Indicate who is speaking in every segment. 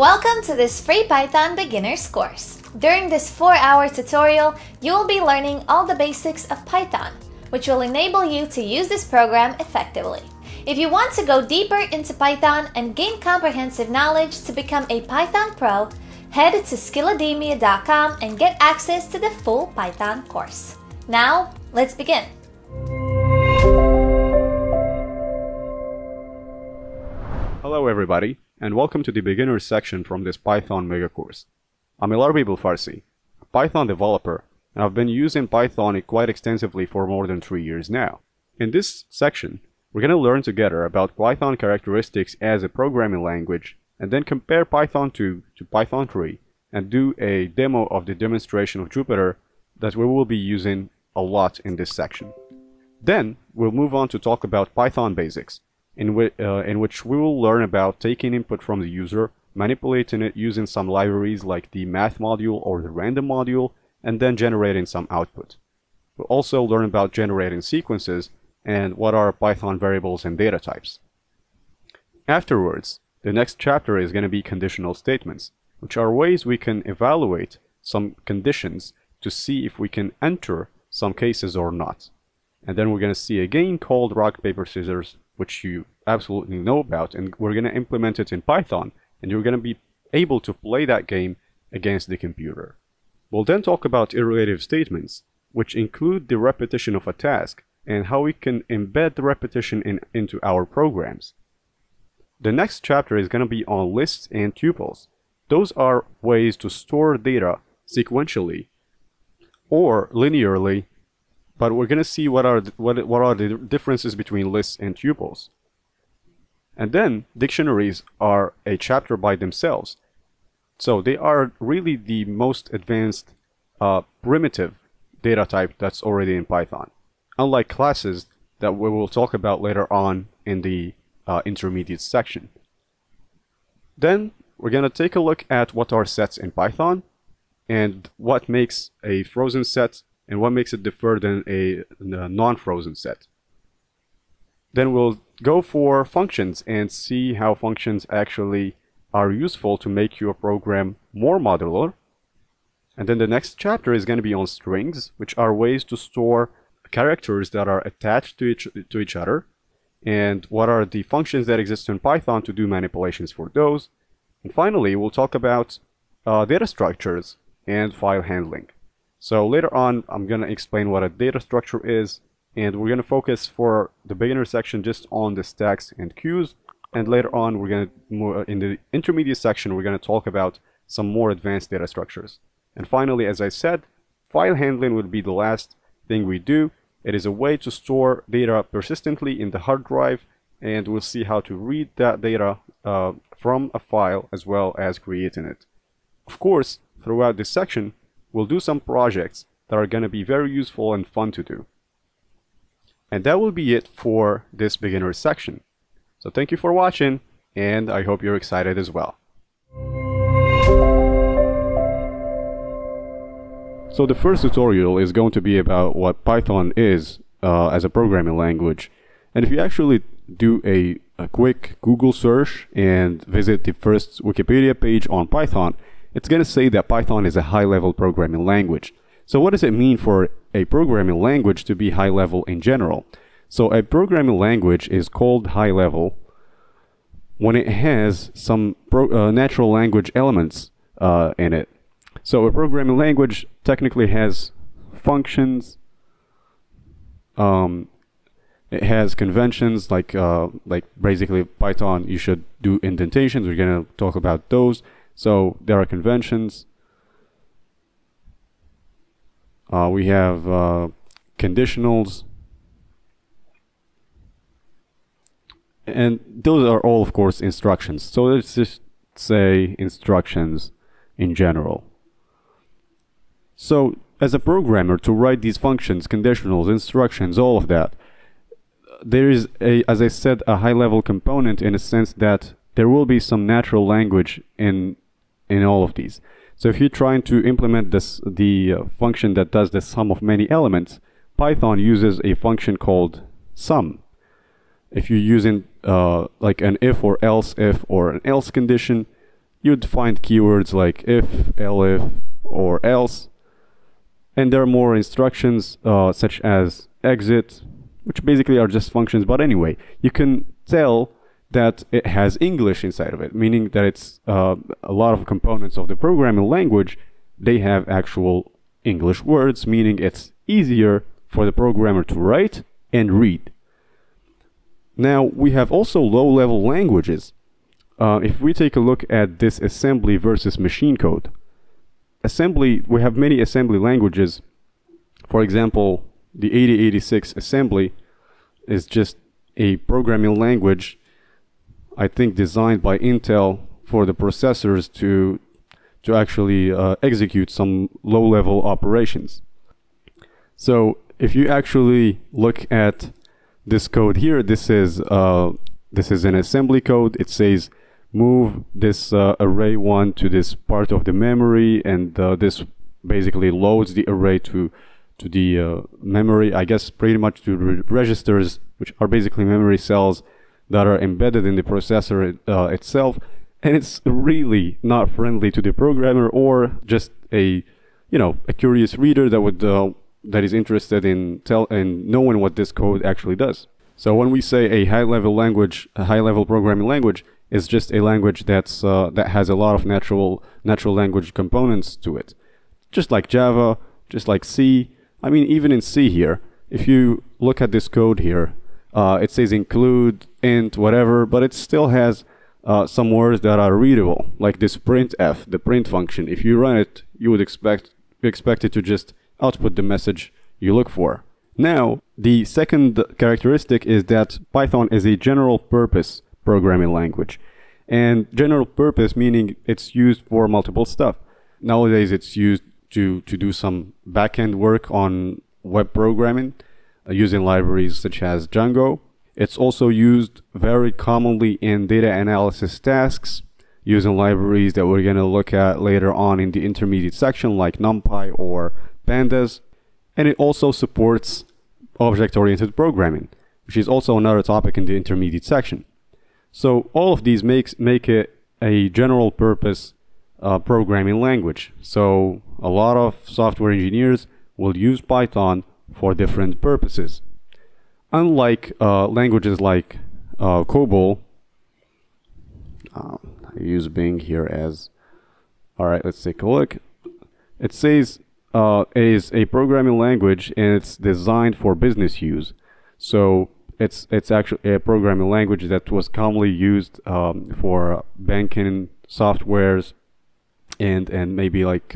Speaker 1: Welcome to this free Python beginners course. During this 4-hour tutorial, you will be learning all the basics of Python, which will enable you to use this program effectively. If you want to go deeper into Python and gain comprehensive knowledge to become a Python pro, head to skillademia.com and get access to the full Python course. Now, let's begin.
Speaker 2: Hello everybody, and welcome to the beginners section from this Python mega course. I'm Ilar Farsi, a Python developer, and I've been using Python quite extensively for more than 3 years now. In this section, we're going to learn together about Python characteristics as a programming language, and then compare Python 2 to Python 3, and do a demo of the demonstration of Jupyter that we will be using a lot in this section. Then, we'll move on to talk about Python basics, in which we will learn about taking input from the user, manipulating it using some libraries like the math module or the random module, and then generating some output. We'll also learn about generating sequences and what are Python variables and data types. Afterwards, the next chapter is going to be conditional statements, which are ways we can evaluate some conditions to see if we can enter some cases or not. And then we're going to see a game called rock, paper, scissors, which you absolutely know about, and we're going to implement it in Python, and you're going to be able to play that game against the computer. We'll then talk about iterative statements, which include the repetition of a task, and how we can embed the repetition into our programs. The next chapter is going to be on lists and tuples. Those are ways to store data sequentially or linearly, but we're going to see what are the differences between lists and tuples. And then dictionaries are a chapter by themselves. So they are really the most advanced primitive data type that's already in Python, unlike classes that we will talk about later on in the intermediate section. Then we're going to take a look at what are sets in Python and what makes a frozen set and what makes it differ than a non-frozen set. Then we'll go for functions and see how functions actually are useful to make your program more modular. And then the next chapter is going to be on strings, which are ways to store characters that are attached to each other, and what are the functions that exist in Python to do manipulations for those. And finally, we'll talk about data structures and file handling. So later on, I'm going to explain what a data structure is, and we're going to focus for the beginner section just on the stacks and queues. And later on, we're going to in the intermediate section, we're going to talk about some more advanced data structures. And finally, as I said, file handling will be the last thing we do. It is a way to store data persistently in the hard drive, and we'll see how to read that data from a file as well as creating it. Of course, throughout this section, we'll do some projects that are going to be very useful and fun to do. And that will be it for this beginner section. So thank you for watching, and I hope you're excited as well. So the first tutorial is going to be about what Python is as a programming language. And if you actually do a quick Google search and visit the first Wikipedia page on Python, it's going to say that Python is a high-level programming language. So what does it mean for a programming language to be high-level in general? So a programming language is called high-level when it has some natural language elements in it. So a programming language technically has functions, it has conventions like basically Python, you should do indentations. We're going to talk about those. So there are conventions. We have conditionals. And those are all, of course, instructions. So let's just say instructions in general. So as a programmer, to write these functions, conditionals, instructions, all of that, there is, as I said, a high-level component in a sense that there will be some natural language in all of these. So if you're trying to implement the function that does the sum of many elements, Python uses a function called sum. If you're using like an if or else condition, you'd find keywords like if, elif, or else. And there are more instructions such as exit, which basically are just functions. But anyway, you can tell that it has English inside of it, meaning that it's a lot of components of the programming language, they have actual English words, meaning it's easier for the programmer to write and read. Now, we have also low-level languages. If we take a look at this assembly versus machine code, assembly, we have many assembly languages. For example, the 8086 assembly is just a programming language, I think designed by Intel for the processors to actually execute some low-level operations. So if you actually look at this code here, this is an assembly code. It says move this array 1 to this part of the memory, and this basically loads the array to the memory, I guess pretty much to registers, which are basically memory cells that are embedded in the processor itself. And it's really not friendly to the programmer or just a curious reader that is interested in knowing what this code actually does. So when we say a high-level language, a high-level programming language is just a language that has a lot of natural language components to it, just like Java, just like C. I mean, even in C here, if you look at this code here, it says include, int, whatever, but it still has some words that are readable, like this printf, the print function. If you run it, you would expect it to just output the message you look for. Now, the second characteristic is that Python is a general purpose programming language. And general purpose meaning it's used for multiple stuff. Nowadays, it's used to do some backend work on web programming using libraries such as Django. It's also used very commonly in data analysis tasks using libraries that we're going to look at later on in the intermediate section, like NumPy or Pandas. And it also supports object-oriented programming, which is also another topic in the intermediate section. So all of these make it a general purpose programming language. So a lot of software engineers will use Python for different purposes. Unlike languages like COBOL, I use Bing here as, alright, let's take a look. It says it is a programming language and it's designed for business use. So it's actually a programming language that was commonly used for banking softwares and maybe like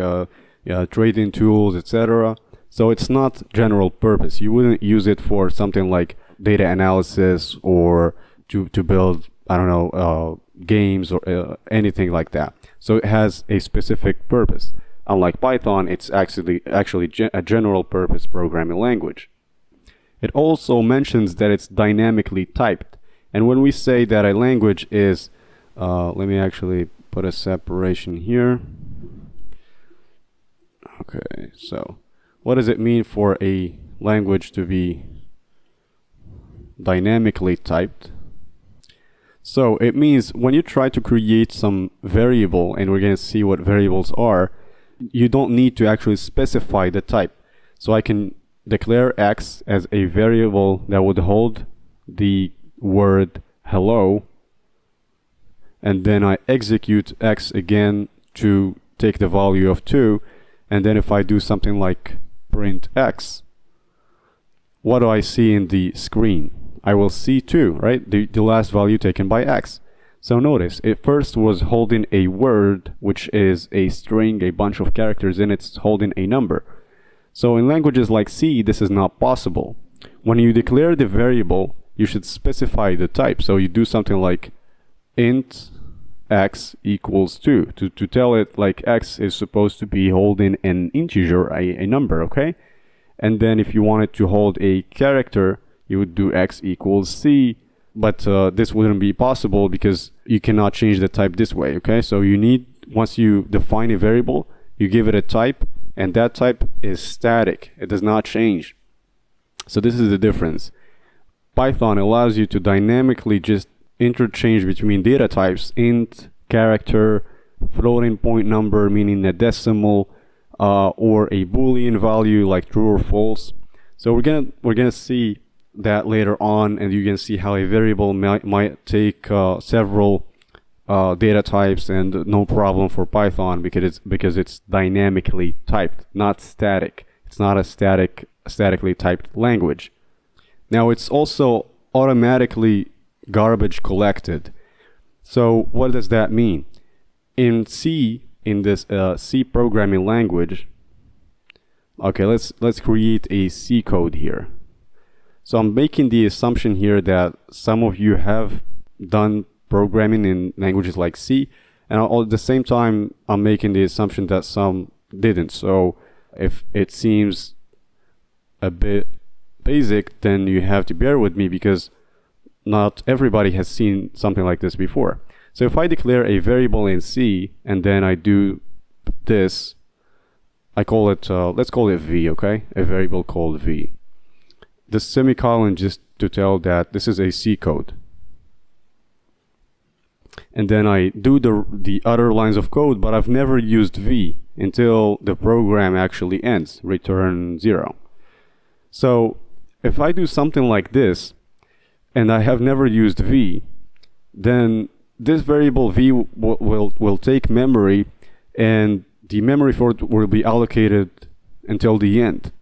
Speaker 2: trading tools, etc. So it's not general purpose. You wouldn't use it for something like data analysis or to build, I don't know, games or anything like that. So it has a specific purpose. Unlike Python, it's actually a general purpose programming language. It also mentions that it's dynamically typed. And when we say that a language is, let me actually put a separation here. Okay, so what does it mean for a language to be dynamically typed? So it means when you try to create some variable, and we're going to see what variables are, you don't need to actually specify the type. So I can declare x as a variable that would hold the word hello, and then I execute x again to take the value of 2, and then if I do something like print x, what do I see in the screen? I will see 2, right? The last value taken by x. So notice, it first was holding a word, which is a string, a bunch of characters, and it's holding a number. So in languages like C, this is not possible. When you declare the variable, you should specify the type. So you do something like int x equals 2 to tell it like x is supposed to be holding an integer, a number, okay? And then if you wanted to hold a character, you would do x equals c, but this wouldn't be possible because you cannot change the type this way, okay? So you need, once you define a variable, you give it a type, and that type is static. It does not change. So this is the difference. Python allows you to dynamically just interchange between data types, int, character, floating point number, meaning a decimal, or a Boolean value like true or false. So we're gonna see that later on, and you can see how a variable might take several data types, and no problem for Python because it's dynamically typed, not static. It's not a statically typed language. Now it's also automatically garbage collected. So what does that mean? In C, in this C programming language, okay, let's create a C code here. So I'm making the assumption here that some of you have done programming in languages like C, and at the same time I'm making the assumption that some didn't. So if it seems a bit basic, then you have to bear with me because not everybody has seen something like this before. So if I declare a variable in C and then I do this, I call it, let's call it V, okay? A variable called V. The semicolon just to tell that this is a C code. And then I do the other lines of code, but I've never used V until the program actually ends, return 0. So if I do something like this, and I have never used V, then this variable V will take memory, and the memory for it will be allocated until the end.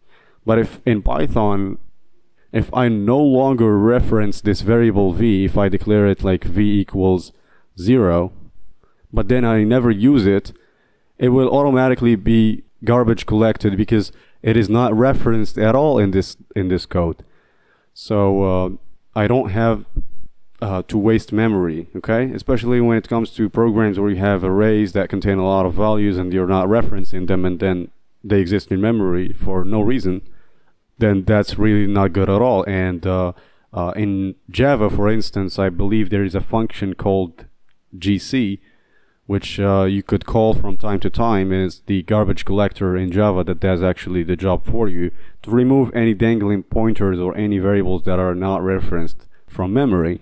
Speaker 2: But if in Python, if I no longer reference this variable V, if I declare it like V equals 0, but then I never use it, it will automatically be garbage collected because it is not referenced at all in this code. So I don't have to waste memory, okay? Especially when it comes to programs where you have arrays that contain a lot of values and you're not referencing them, and then they exist in memory for no reason, then that's really not good at all. And in Java, for instance, I believe there is a function called GC, which you could call from time to time, is the garbage collector in Java that does actually the job for you to remove any dangling pointers or any variables that are not referenced from memory.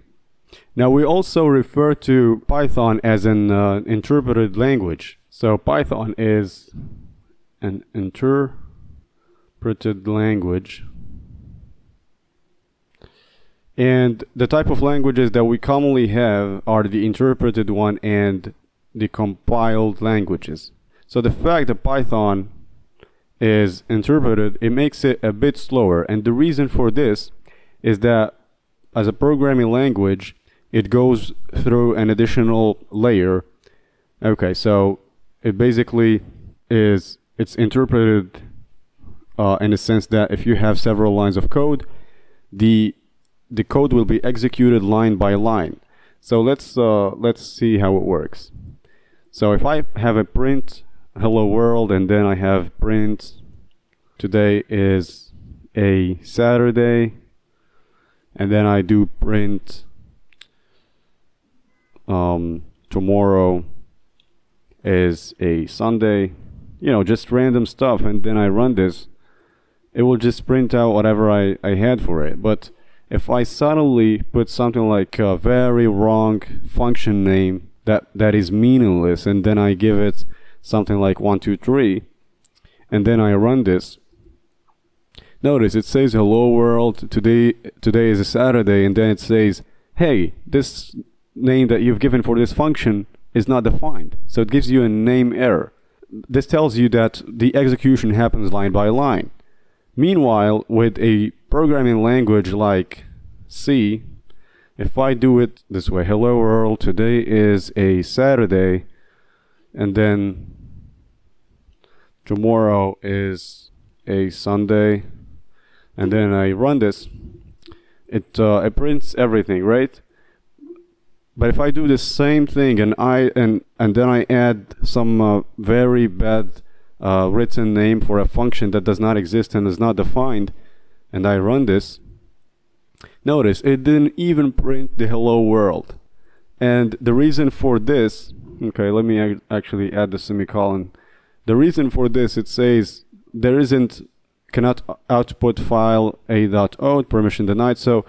Speaker 2: Now we also refer to Python as an interpreted language. So Python is an interpreted language. And the type of languages that we commonly have are the interpreted one and the compiled languages. So the fact that Python is interpreted, it makes it a bit slower. And the reason for this is that as a programming language, it goes through an additional layer. Okay, so it basically is, it's interpreted in the sense that if you have several lines of code, the code will be executed line by line. So let's see how it works. So if I have a print hello world, and then I have print today is a Saturday, and then I do print tomorrow is a Sunday, you know, just random stuff, and then I run this, it will just print out whatever I had for it. But if I suddenly put something like a very wrong function name that is meaningless, and then I give it something like 1, 2, 3, and then I run this, notice it says hello world, today is a Saturday, and then it says, hey, this name that you've given for this function is not defined. So it gives you a name error. This tells you that the execution happens line by line. Meanwhile, with a programming language like C, if I do it this way, hello world, today is a Saturday, and then tomorrow is a Sunday, and then I run this, it prints everything, right? But if I do the same thing and then I add some very bad written name for a function that does not exist and is not defined, and I run this, notice it didn't even print the hello world. And the reason for this, okay, let me actually add the semicolon. The reason for this, it says there isn't, cannot output file a.out, permission denied. So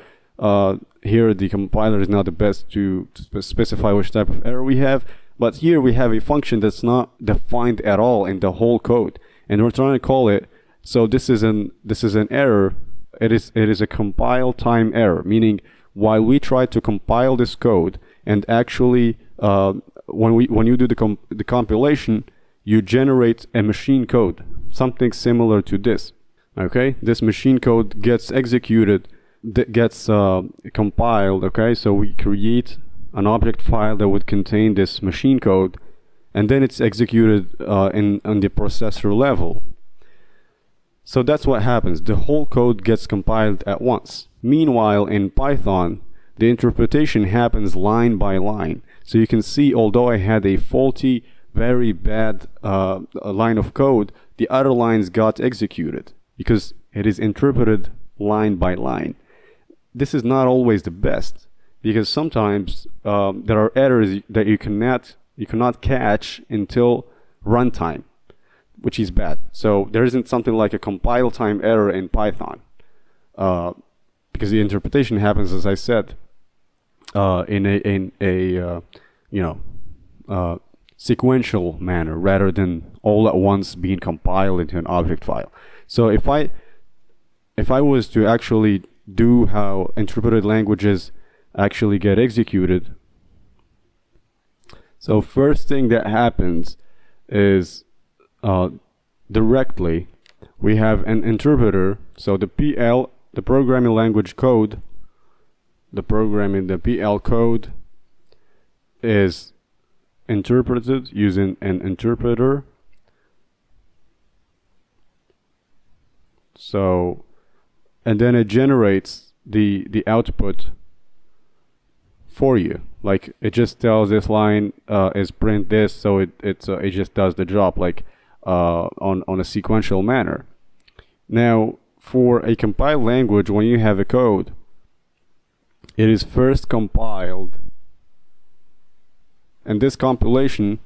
Speaker 2: here the compiler is not the best to specify which type of error we have. But here we have a function that's not defined at all in the whole code, and we're trying to call it. So this is an error. It is a compile time error, meaning while we try to compile this code, and actually when you do the compilation, you generate a machine code, something similar to this. Okay, this machine code gets executed, gets compiled. Okay, so we create an object file that would contain this machine code, and then it's executed on the processor level. So that's what happens. The whole code gets compiled at once. Meanwhile, in Python, the interpretation happens line by line. So you can see, although I had a faulty, very bad line of code, the other lines got executed because it is interpreted line by line. This is not always the best, because sometimes there are errors that you cannot catch until runtime, which is bad. So there isn't something like a compile time error in Python, because the interpretation happens, as I said, in a sequential manner rather than all at once being compiled into an object file. So if I was to actually do how interpreted languages actually get executed, so first thing that happens is directly we have an interpreter. So the PL, the programming language code, the PL code is interpreted using an interpreter. So, and then it generates the output for you. Like, it just tells this line is print this, so it just does the job, like on a sequential manner. Now, for a compiled language, when you have a code, it is first compiled, and this compilation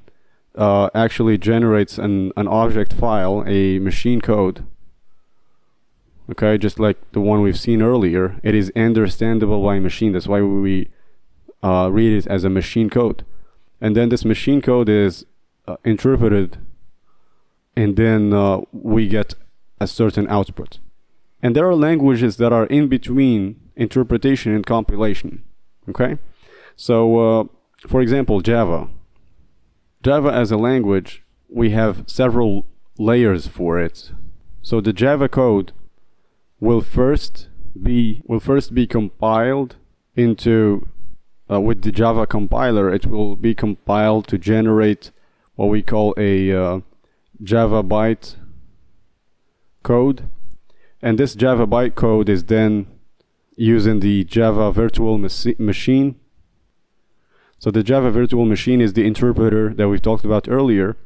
Speaker 2: actually generates an object file, a machine code. Okay, just like the one we've seen earlier. It is understandable by machine. That's why we read it as a machine code. And then this machine code is interpreted, and then we get a certain output. And there are languages that are in between interpretation and compilation. Okay, so for example, Java as a language, we have several layers for it. So the Java code will first be compiled into with the Java compiler. It will be compiled to generate what we call a Java byte code, and this Java byte code is then using the Java virtual machine. So the Java virtual machine is the interpreter that we talked about earlier,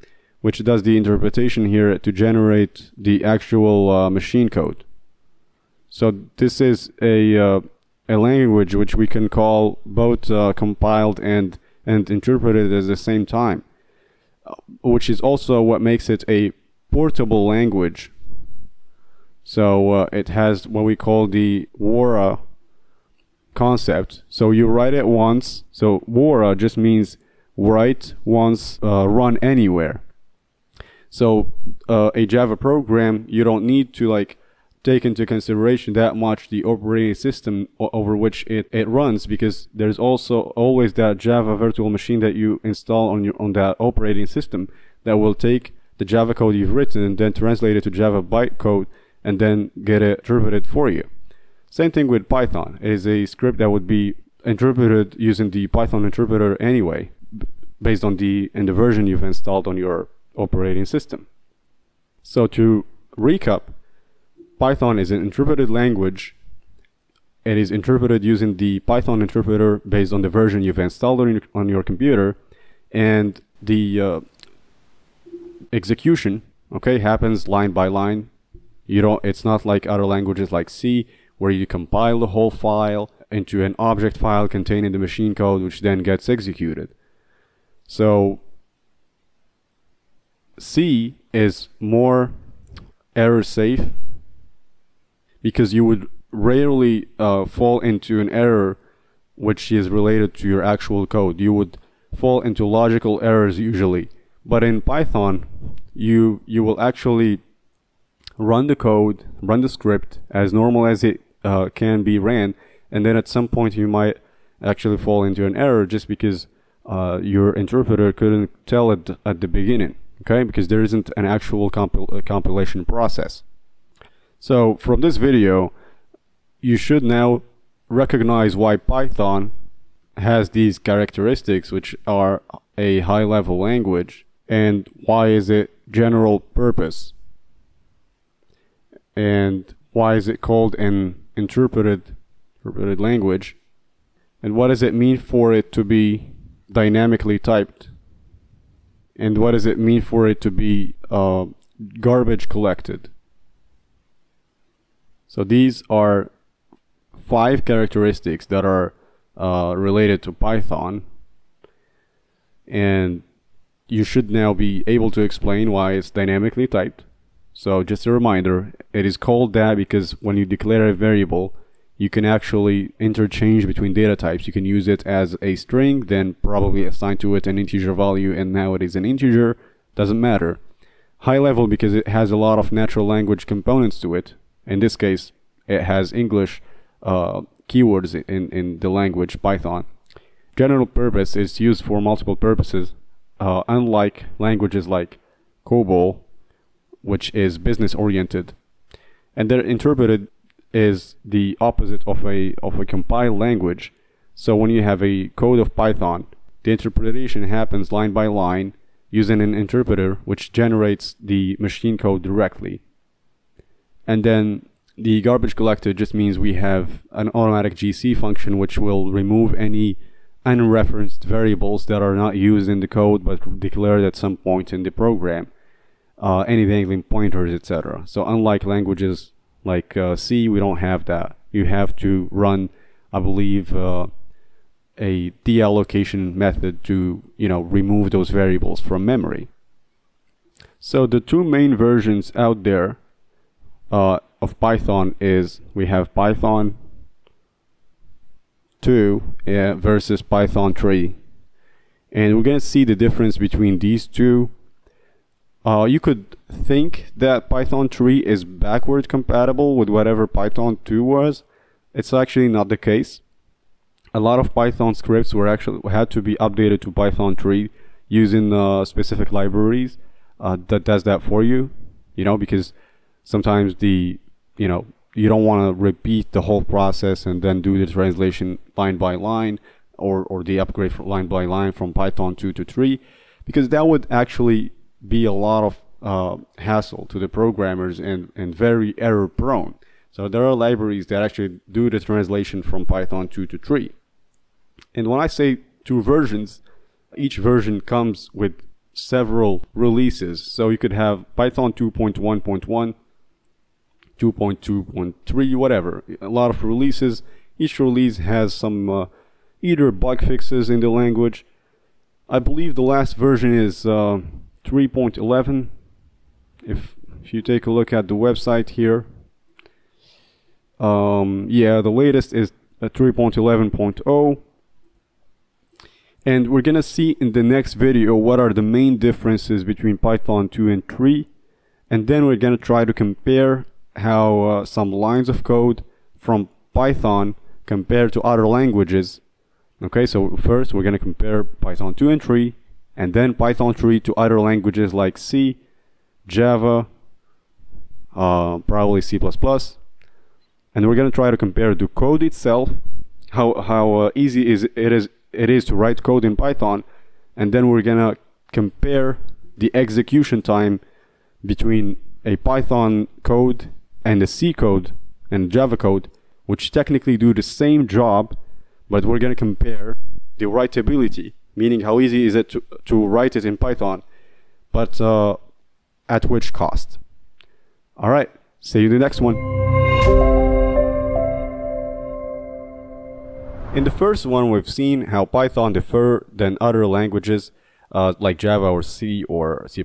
Speaker 2: which does the interpretation here to generate the actual machine code. So this is a language which we can call both compiled and interpreted at the same time, which is also what makes it a portable language. So it has what we call the WARA concept. So you write it once. So WARA just means write once, run anywhere. So a Java program, you don't need to like take into consideration that much the operating system over which it runs, because there's also always that Java virtual machine that you install on that operating system that will take the Java code you've written and then translate it to Java bytecode and then get it interpreted for you. Same thing with Python. It is a script that would be interpreted using the Python interpreter anyway, based on the version you've installed on your operating system. So to recap, Python is an interpreted language. It is interpreted using the Python interpreter based on the version you've installed on your computer, and the execution, okay, happens line by line. It's not like other languages like C, where you compile the whole file into an object file containing the machine code, which then gets executed. So C is more error safe, because you would rarely fall into an error which is related to your actual code. You would fall into logical errors usually. But in Python, you will actually run the code, run the script as normal as it can be ran, and then at some point you might actually fall into an error just because your interpreter couldn't tell it at the beginning, okay? Because there isn't an actual compilation process. So from this video, you should now recognize why Python has these characteristics, which are a high-level language, and why is it general purpose, and why is it called an interpreted language, and what does it mean for it to be dynamically typed, and what does it mean for it to be garbage collected. So these are 5 characteristics that are related to Python, and you should now be able to explain why it's dynamically typed. So just a reminder, it is called that because when you declare a variable, you can actually interchange between data types. You can use it as a string, then probably assign to it an integer value, and now it is an integer. Doesn't matter. High level because it has a lot of natural language components to it. In this case, it has English keywords in the language Python. General purpose is used for multiple purposes, unlike languages like COBOL, which is business oriented. And their interpreted is the opposite of a compiled language. So when you have a code of Python, the interpretation happens line by line using an interpreter which generates the machine code directly. And then the garbage collector just means we have an automatic GC function which will remove any unreferenced variables that are not used in the code but declared at some point in the program, any dangling pointers, etc. So unlike languages like C, we don't have that. You have to run, I believe, a deallocation method to remove those variables from memory. So the 2 main versions out there of Python is we have Python 2 versus Python 3, and we're gonna see the difference between these two. You could think that Python 3 is backward compatible with whatever Python 2 was. It's actually not the case. A lot of Python scripts had to be updated to Python 3 using specific libraries that does that for you. Because sometimes you don't want to repeat the whole process and then do the translation line by line or the upgrade line by line from Python 2 to 3, because that would actually be a lot of hassle to the programmers and very error prone. So there are libraries that actually do the translation from Python 2 to 3. And when I say 2 versions, each version comes with several releases. So you could have Python 2.1.1, 2.2.3, whatever, a lot of releases. Each release has some either bug fixes in the language. I believe the last version is 3.11. If you take a look at the website here, yeah, the latest is 3.11.0. And we're gonna see in the next video what are the main differences between Python 2 and 3, and then we're gonna try to compare how some lines of code from Python compare to other languages. Okay, so first we're gonna compare Python 2 and 3, and then Python 3 to other languages like C, Java, probably C++, and we're gonna try to compare the code itself, how easy it is to write code in Python, and then we're gonna compare the execution time between a Python code and a C code and Java code, which technically do the same job, but we're gonna compare the writability, meaning how easy is it to write it in Python, but at which cost. All right, see you in the next one. In the first one, we've seen how Python differ than other languages like Java or C or C++,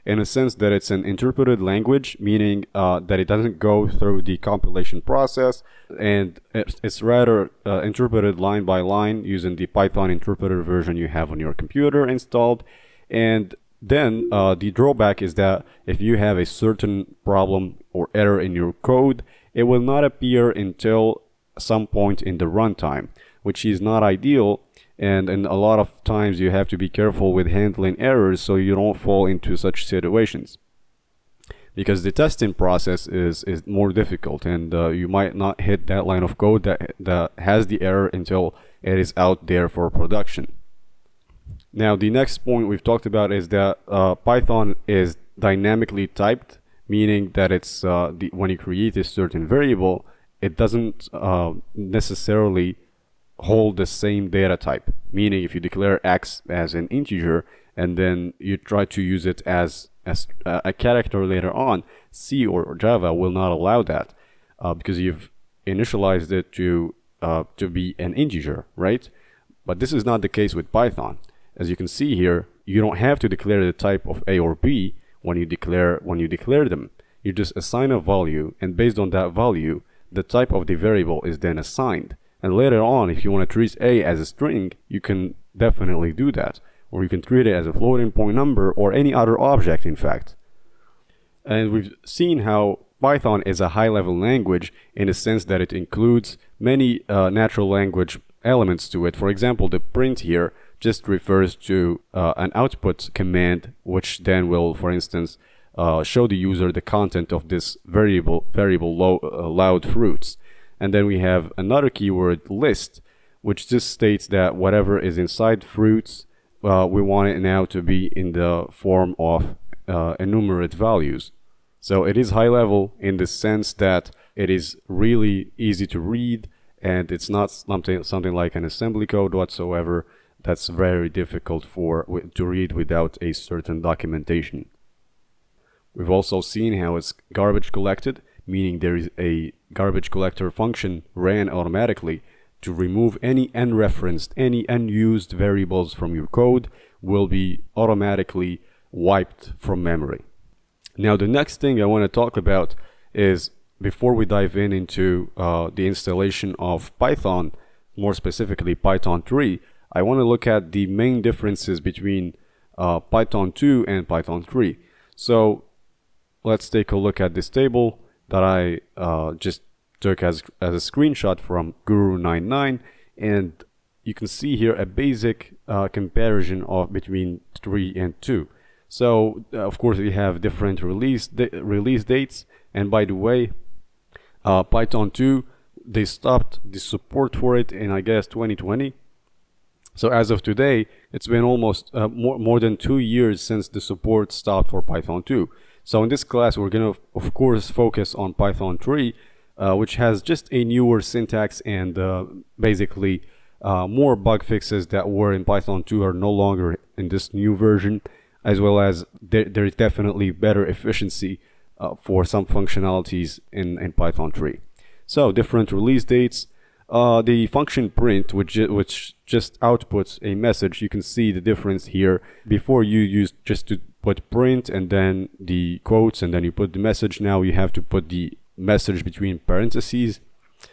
Speaker 2: in a sense that it's an interpreted language, meaning that it doesn't go through the compilation process, and it's rather interpreted line by line using the Python interpreter version you have on your computer installed. And then the drawback is that if you have a certain problem or error in your code, it will not appear until some point in the runtime, which is not ideal. And a lot of times you have to be careful with handling errors so you don't fall into such situations, because the testing process is more difficult, and you might not hit that line of code that has the error until it is out there for production. Now, the next point we've talked about is that Python is dynamically typed, meaning that it's when you create a certain variable, it doesn't necessarily hold the same data type. Meaning, if you declare x as an integer and then you try to use it as a character later on, C or Java will not allow that because you've initialized it to be an integer, right? But this is not the case with Python. As you can see here, you don't have to declare the type of A or B when you declare them. You just assign a value, and based on that value, the type of the variable is then assigned. And later on, if you want to treat A as a string, you can definitely do that. Or you can treat it as a floating point number or any other object, in fact. And we've seen how Python is a high-level language in the sense that it includes many natural language elements to it. For example, the print here just refers to an output command, which then will, for instance, show the user the content of this variable loud fruits. And then we have another keyword, list, which just states that whatever is inside fruits, we want it now to be in the form of enumerate values. So it is high level in the sense that it is really easy to read, and it's not something like an assembly code whatsoever that's very difficult to read without a certain documentation. We've also seen how it's garbage collected, meaning there is a garbage collector function ran automatically to remove any unreferenced, any unused variables from your code will be automatically wiped from memory. Now, the next thing I want to talk about is, before we dive into the installation of Python, more specifically Python 3, I want to look at the main differences between Python 2 and Python 3. So let's take a look at this table that I just took as a screenshot from Guru99, and you can see here a basic comparison between 3 and 2. So of course we have different release dates, and by the way, Python 2, they stopped the support for it in, I guess, 2020. So as of today, it's been almost more than 2 years since the support stopped for Python 2. So in this class, we're going to, of course, focus on Python 3, which has just a newer syntax, and basically more bug fixes that were in Python 2 are no longer in this new version, as well as there is definitely better efficiency for some functionalities in Python 3. So different release dates. The function print, which just outputs a message, you can see the difference here. Before, you used just to put print and then the quotes and then you put the message. Now you have to put the message between parentheses.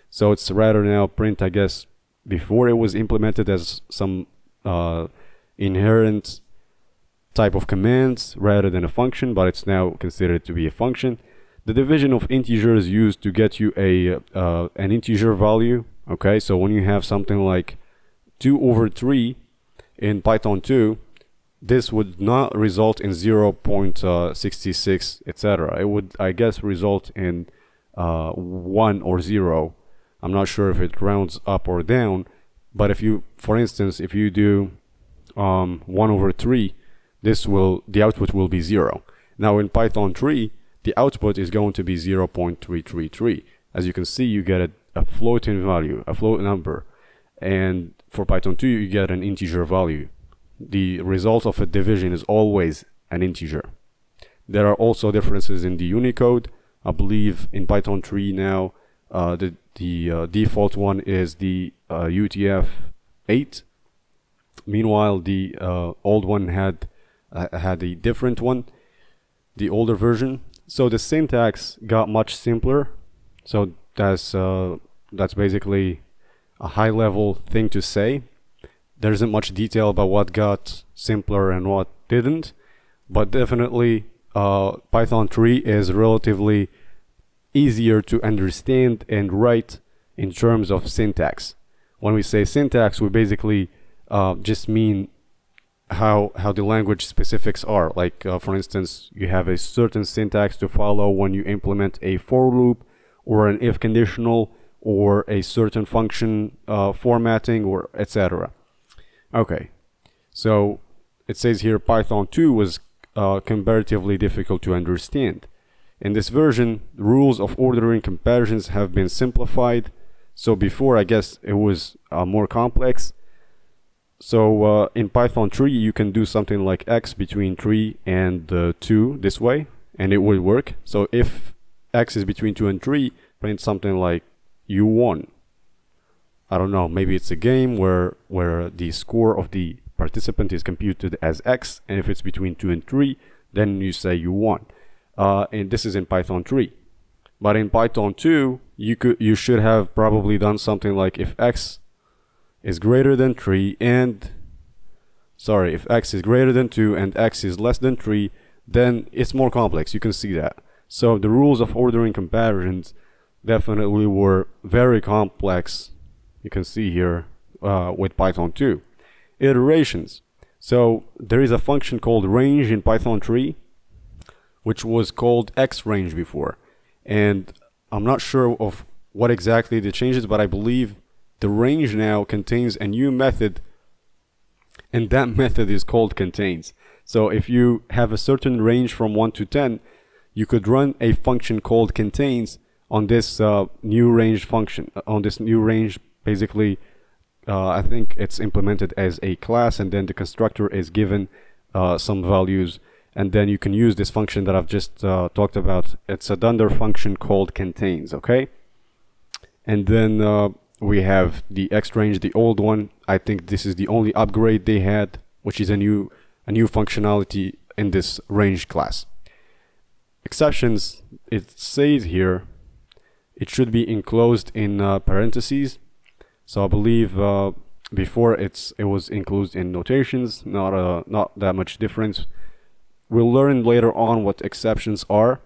Speaker 2: So it's rather now print, I guess. Before, it was implemented as some inherent type of commands rather than a function, but it's now considered to be a function. The division of integers used to get you an integer value. Okay, so when you have something like 2/3 in Python 2, this would not result in 0.66, etc. It would, I guess, result in 1 or 0. I'm not sure if it rounds up or down, but if you, for instance, if you do 1/3, the output will be 0. Now in Python 3, the output is going to be 0.333. As you can see, you get a floating value, a float number, and for Python 2 you get an integer value. The result of a division is always an integer. There are also differences in the Unicode. I believe in Python 3 now the default one is the UTF-8, Meanwhile, the old one had a different one, the older version. So the syntax got much simpler. So that's basically a high-level thing to say. There isn't much detail about what got simpler and what didn't, but definitely Python 3 is relatively easier to understand and write in terms of syntax. When we say syntax, we basically just mean how the language specifics are. Like for instance, you have a certain syntax to follow when you implement a for loop or an if conditional or a certain function formatting or etc. Okay, so it says here Python 2 was comparatively difficult to understand. In this version, rules of ordering comparisons have been simplified. So before, I guess it was more complex. So in Python 3, you can do something like x between 3 and 2 this way, and it will work. So if x is between 2 and 3, print something like you won. I don't know, maybe it's a game where the score of the participant is computed as x, and if it's between 2 and 3, then you say you won. And this is in Python 3. But in Python 2, you should have probably done something like if x is greater than 3 and if x is greater than 2 and x is less than 3, then it's more complex. You can see that. So the rules of ordering comparisons definitely were very complex. You can see here with Python 2. Iterations. So there is a function called range in Python 3, which was called xRange before. And I'm not sure of what exactly the changes, but I believe the range now contains a new method, and that method is called contains. So if you have a certain range from 1 to 10, you could run a function called contains on this new range function. On this new range, basically, I think it's implemented as a class, and then the constructor is given some values, and then you can use this function that I've just talked about. It's a dunder function called contains, okay? And then we have the xRange, the old one. I think this is the only upgrade they had, which is a new functionality in this range class. Exceptions, it says here, it should be enclosed in parentheses. So I believe before it was enclosed in notations, not that much difference. We'll learn later on what exceptions are.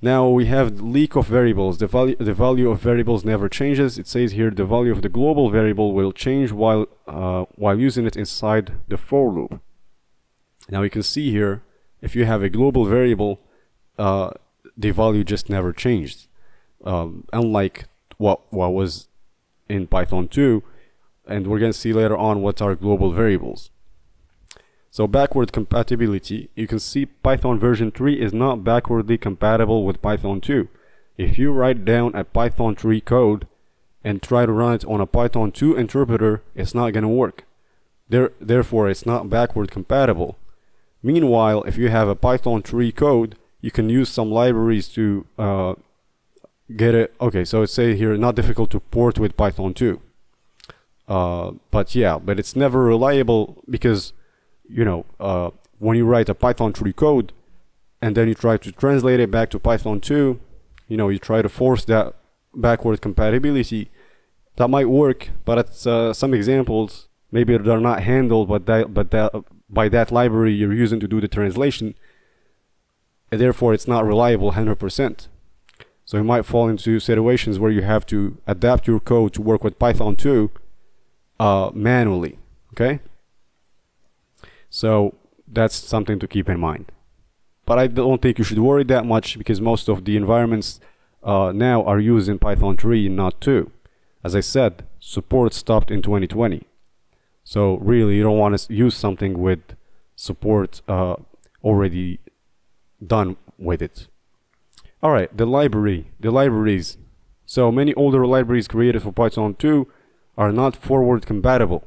Speaker 2: Now we have leak of variables. The value of variables never changes. It says here the value of the global variable will change while using it inside the for loop. Now you can see here, if you have a global variable, the value just never changed. Unlike what was in Python 2, and we're going to see later on what are global variables. So backward compatibility, you can see Python version 3 is not backwardly compatible with Python 2. If you write down a Python 3 code and try to run it on a Python 2 interpreter, it's not going to work. Therefore, it's not backward compatible. Meanwhile, if you have a Python 3 code, you can use some libraries to get it. Okay, so it says here not difficult to port with Python 2. But it's never reliable because when you write a Python 3 code and then you try to translate it back to Python 2, you try to force that backward compatibility. That might work, but at some examples, maybe they're not handled by that library you're using to do the translation, and therefore it's not reliable 100%. So you might fall into situations where you have to adapt your code to work with Python 2 manually, okay? So that's something to keep in mind. But I don't think you should worry that much because most of the environments now are using Python 3, not 2. As I said, support stopped in 2020. So really, you don't want to use something with support already done with it. All right, the libraries. So many older libraries created for Python 2 are not forward compatible,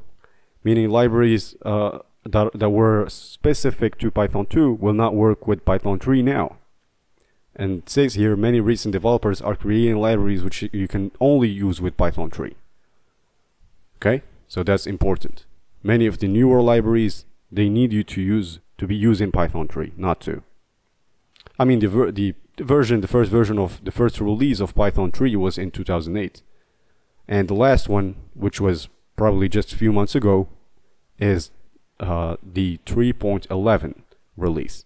Speaker 2: meaning libraries that were specific to Python 2 will not work with Python 3 now. And it says here many recent developers are creating libraries which you can only use with Python 3. Okay, so that's important. many of the newer libraries, they need you to be using Python 3, not 2. I mean, the first version of the first release of Python 3 was in 2008. And the last one, which was probably just a few months ago, is the 3.11 release.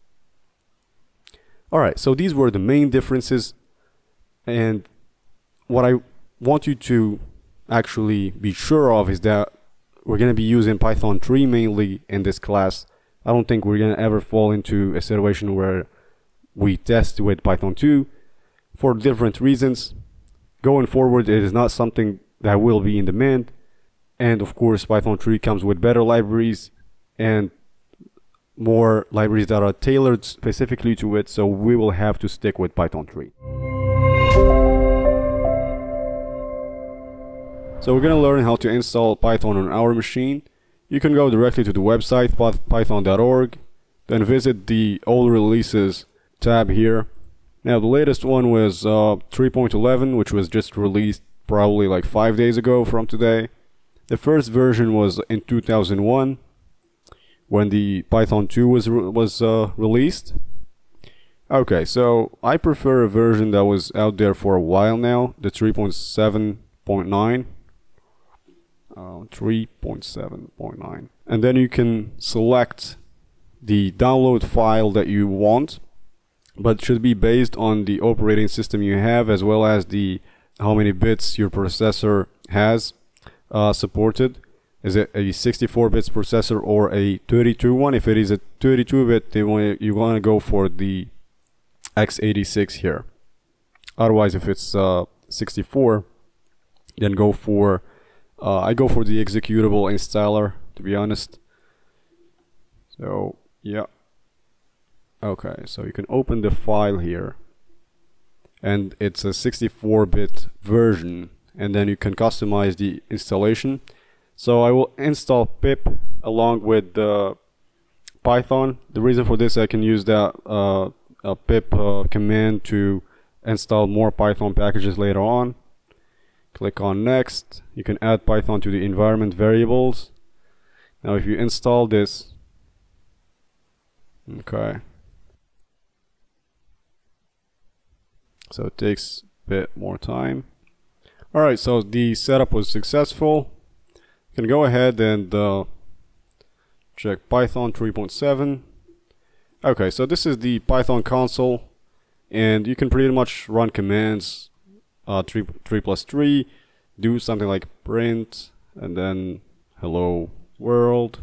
Speaker 2: Alright, so these were the main differences, and what I want you to actually be sure of is that we're going to be using Python 3 mainly in this class. I don't think we're going to ever fall into a situation where we test with Python 2 for different reasons. Going forward, it is not something that will be in demand, and of course Python 3 comes with better libraries and more libraries that are tailored specifically to it, so we will have to stick with Python 3. So we're going to learn how to install Python on our machine. You can go directly to the website python.org, then visit the All Releases tab here. Now the latest one was 3.11, which was just released probably like 5 days ago from today. The first version was in 2001 when the Python 2 was released. Okay, so I prefer a version that was out there for a while now, the 3.7.9. 3.7.9, and then you can select the download file that you want, but it should be based on the operating system you have, as well as the how many bits your processor has supported. Is it a 64 bits processor or a 32 one? If it is a 32 bit, then you want to go for the x86 here. Otherwise, if it's 64, then go for I go for the executable installer, to be honest. So yeah, okay, so you can open the file here, and it's a 64-bit version, and then you can customize the installation. So I will install pip along with the Python. The reason for this, I can use that pip command to install more Python packages later on. Click on next. You can add Python to the environment variables. Now if you install this, okay, so it takes a bit more time. Alright, so the setup was successful. You can go ahead and check Python 3.7. Okay, so this is the Python console, and you can pretty much run commands 3+3, do something like print, and then hello world,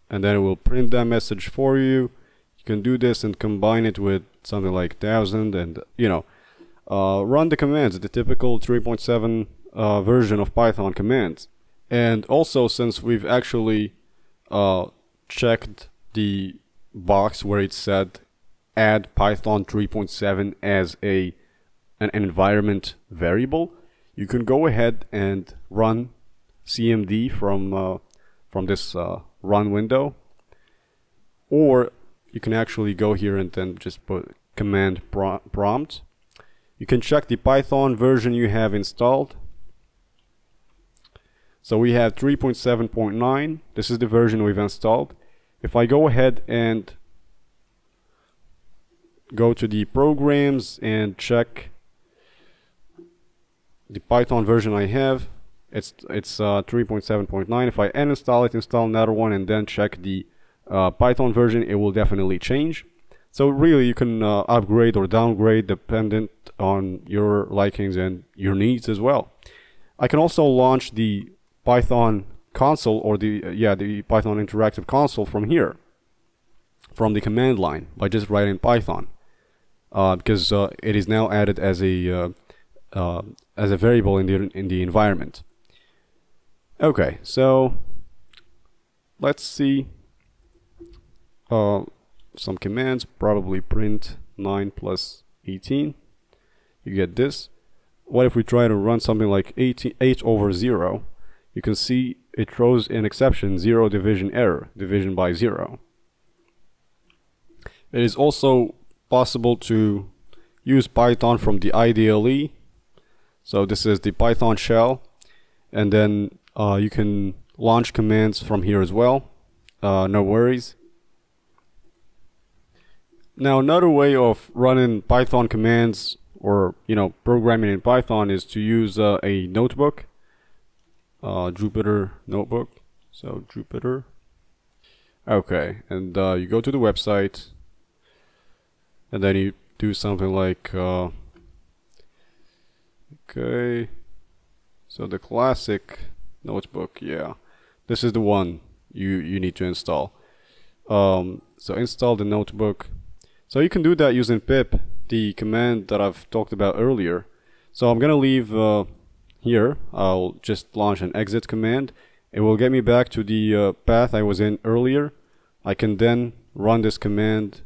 Speaker 2: and then it will print that message for you. You can do this and combine it with something like 1000, and run the commands, the typical 3.7 version of Python commands. And also, since we've actually checked the box where it said add Python 3.7 as an environment variable, you can go ahead and run cmd from this run window, or you can actually go here and then just put command prompt. You can check the Python version you have installed. So we have 3.7.9. This is the version we've installed. If I go ahead and go to the programs and check the Python version I have, it's 3.7.9. If I uninstall it, install another one, and then check the Python version, it will definitely change. So really, you can upgrade or downgrade dependent on your likings and your needs as well. I can also launch the Python console, or the Python interactive console from here, from the command line, by just writing Python, because it is now added as a variable in the environment. Okay, so let's see some commands. Probably print 9 plus 18. You get this. What if we try to run something like 8 over 0? You can see it throws an exception, 0 division error, division by 0. It is also possible to use Python from the IDLE. So this is the Python shell, and then you can launch commands from here as well. No worries. Now another way of running Python commands, or programming in Python, is to use a notebook, Jupyter notebook. So Jupyter. Okay, and you go to the website, and then you do something like okay, so the classic notebook, yeah, this is the one you need to install. So install the notebook. So you can do that using pip, the command that I've talked about earlier. So I'm gonna leave here. I'll just launch an exit command. It will get me back to the path I was in earlier. I can then run this command,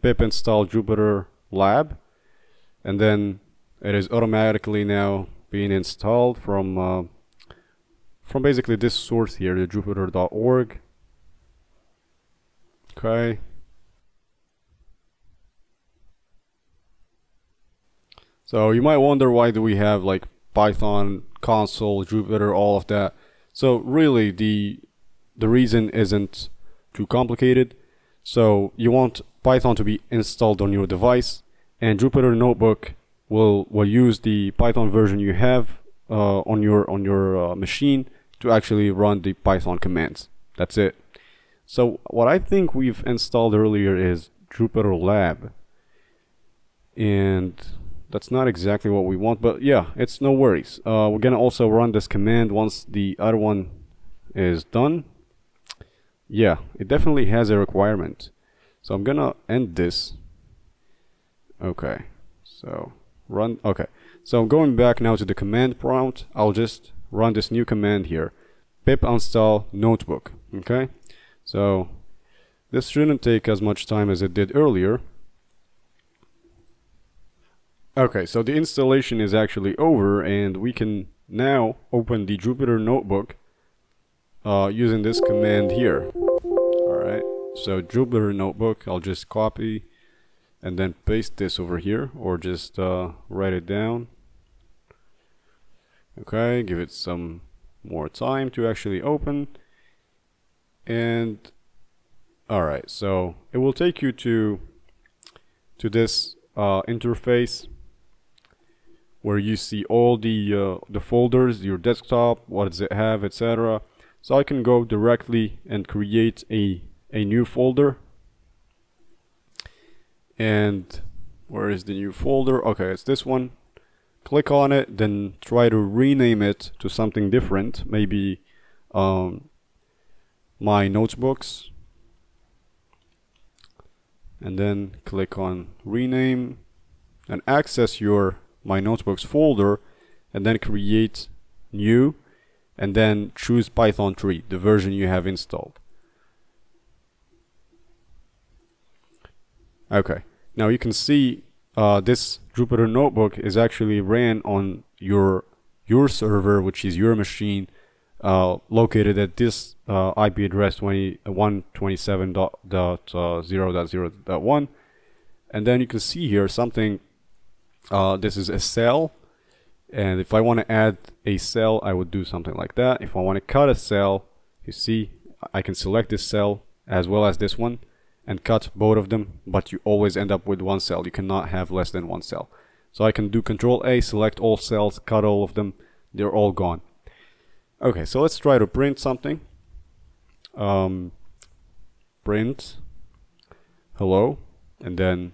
Speaker 2: pip install Jupyter lab, and then it is automatically now being installed from basically this source here, the jupyter.org. Okay. So you might wonder, why do we have like Python, console, Jupyter, all of that? So really the reason isn't too complicated. So you want Python to be installed on your device, and Jupyter Notebook will use the Python version you have on your machine to actually run the Python commands. That's it. So what I think we've installed earlier is Jupyter Lab, and that's not exactly what we want, but yeah, it's no worries. We're gonna also run this command once the other one is done. Yeah, it definitely has a requirement. So I'm gonna end this. Okay, so run. Okay, so I'm going back now to the command prompt. I'll just run this new command here, pip install notebook. Okay, so this shouldn't take as much time as it did earlier. Okay, so the installation is actually over, and we can now open the Jupyter Notebook using this command here. Alright, so Jupyter Notebook, I'll just copy and then paste this over here, or just write it down. Okay, give it some more time to actually open. And alright, so it will take you to this interface where you see all the folders, your desktop, what does it have, etc. So I can go directly and create a new folder. And where is the new folder? Okay, it's this one. Click on it, then try to rename it to something different, maybe my notebooks, and then click on rename and access your my notebooks folder, and then create new, and then choose Python 3, the version you have installed. Okay, now you can see this Jupyter Notebook is actually ran on your server, which is your machine, located at this IP address 127.0.0.1, and then you can see here something. This is a cell, and if I want to add a cell, I would do something like that. If I want to cut a cell, you see I can select this cell as well as this one and cut both of them, but you always end up with one cell. You cannot have less than one cell. So I can do Control A, select all cells, cut all of them, they're all gone. Okay, so let's try to print something. Print hello, and then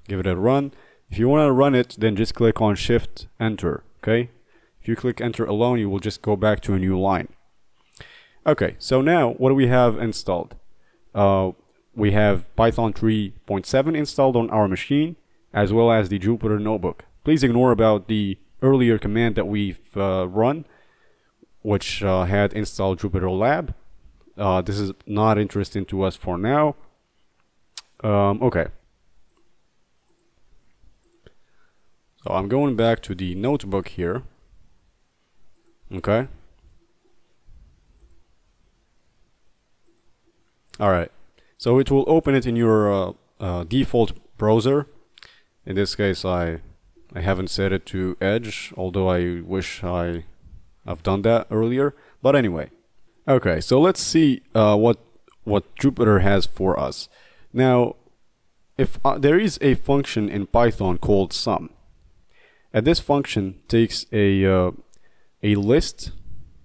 Speaker 2: give it a run. If you want to run it, then just click on Shift Enter. Okay, if you click Enter alone, you will just go back to a new line. Okay, so now what do we have installed? We have Python 3.7 installed on our machine, as well as the Jupyter Notebook. Please ignore about the earlier command that we've run, which had installed Jupyter Lab. This is not interesting to us for now. Okay. So I'm going back to the notebook here. Okay. Alright. So it will open it in your default browser. In this case, I I haven't set it to edge, although I wish I've done that earlier. But anyway, okay, so let's see what Jupyter has for us. Now, if there is a function in Python called sum, and this function takes a list,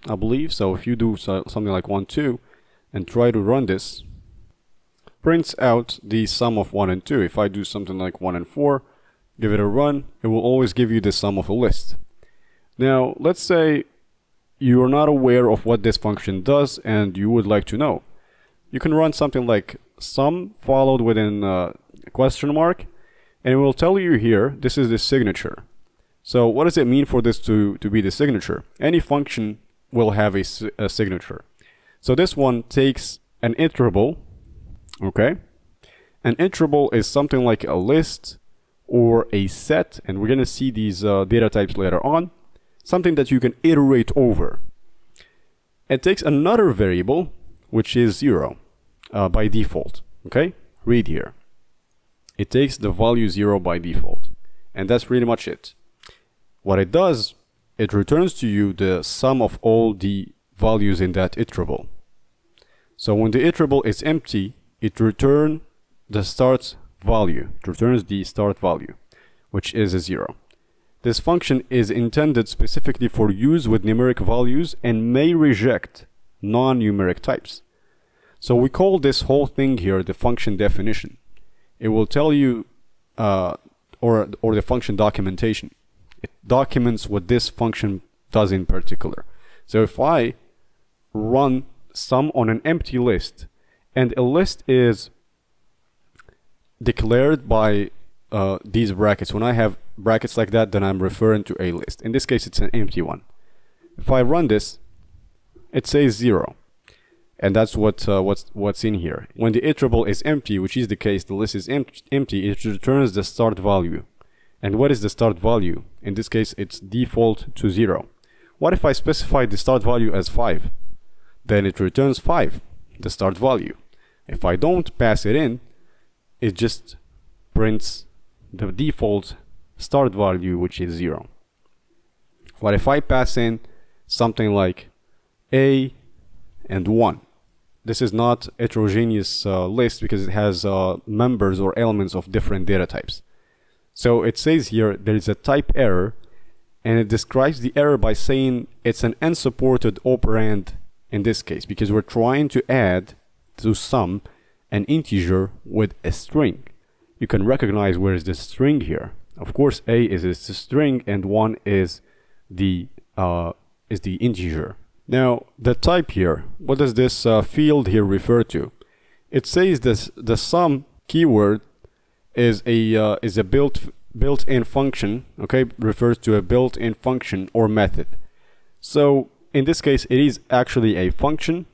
Speaker 2: I believe. So if you do something like 1, 2, and try to run this, prints out the sum of 1 and 2. If I do something like 1 and 4, give it a run, it will always give you the sum of a list. Now, let's say you are not aware of what this function does and you would like to know. You can run something like sum followed within a question mark, and it will tell you here, this is the signature. So what does it mean for this to be the signature? Any function will have a signature. So this one takes an iterable, okay? An iterable is something like a list or a set, and we're going to see these data types later on. Something that you can iterate over. It takes another variable, which is 0 by default, okay? Read here. It takes the value 0 by default, and that's pretty much it. What it does, it returns to you the sum of all the values in that iterable. So when the iterable is empty, it returns the start value. It returns the start value, which is a 0. This function is intended specifically for use with numeric values and may reject non-numeric types. So we call this whole thing here the function definition. It will tell you, or the function documentation. It documents what this function does in particular. So if I run sum on an empty list, and a list is declared by these brackets. When I have brackets like that, then I'm referring to a list. In this case, it's an empty one. If I run this, it says 0. And that's what's in here. When the iterable is empty, which is the case, the list is empty, it returns the start value. And what is the start value? In this case, it's default to 0. What if I specify the start value as 5? Then it returns 5, the start value. If I don't pass it in, it just prints the default start value, which is 0. What if I pass in something like a and 1? This is not a heterogeneous list because it has members or elements of different data types. So it says here there is a type error, and it describes the error by saying it's an unsupported operand in this case, because we're trying to add to sum an integer with a string. You can recognize where is the string here. Of course, a is a string and 1 is the integer. Now, the type here, what does this field here refer to? It says this: the sum keyword is a built-in function. Okay, refers to a built-in function or method. So in this case, it is actually a function.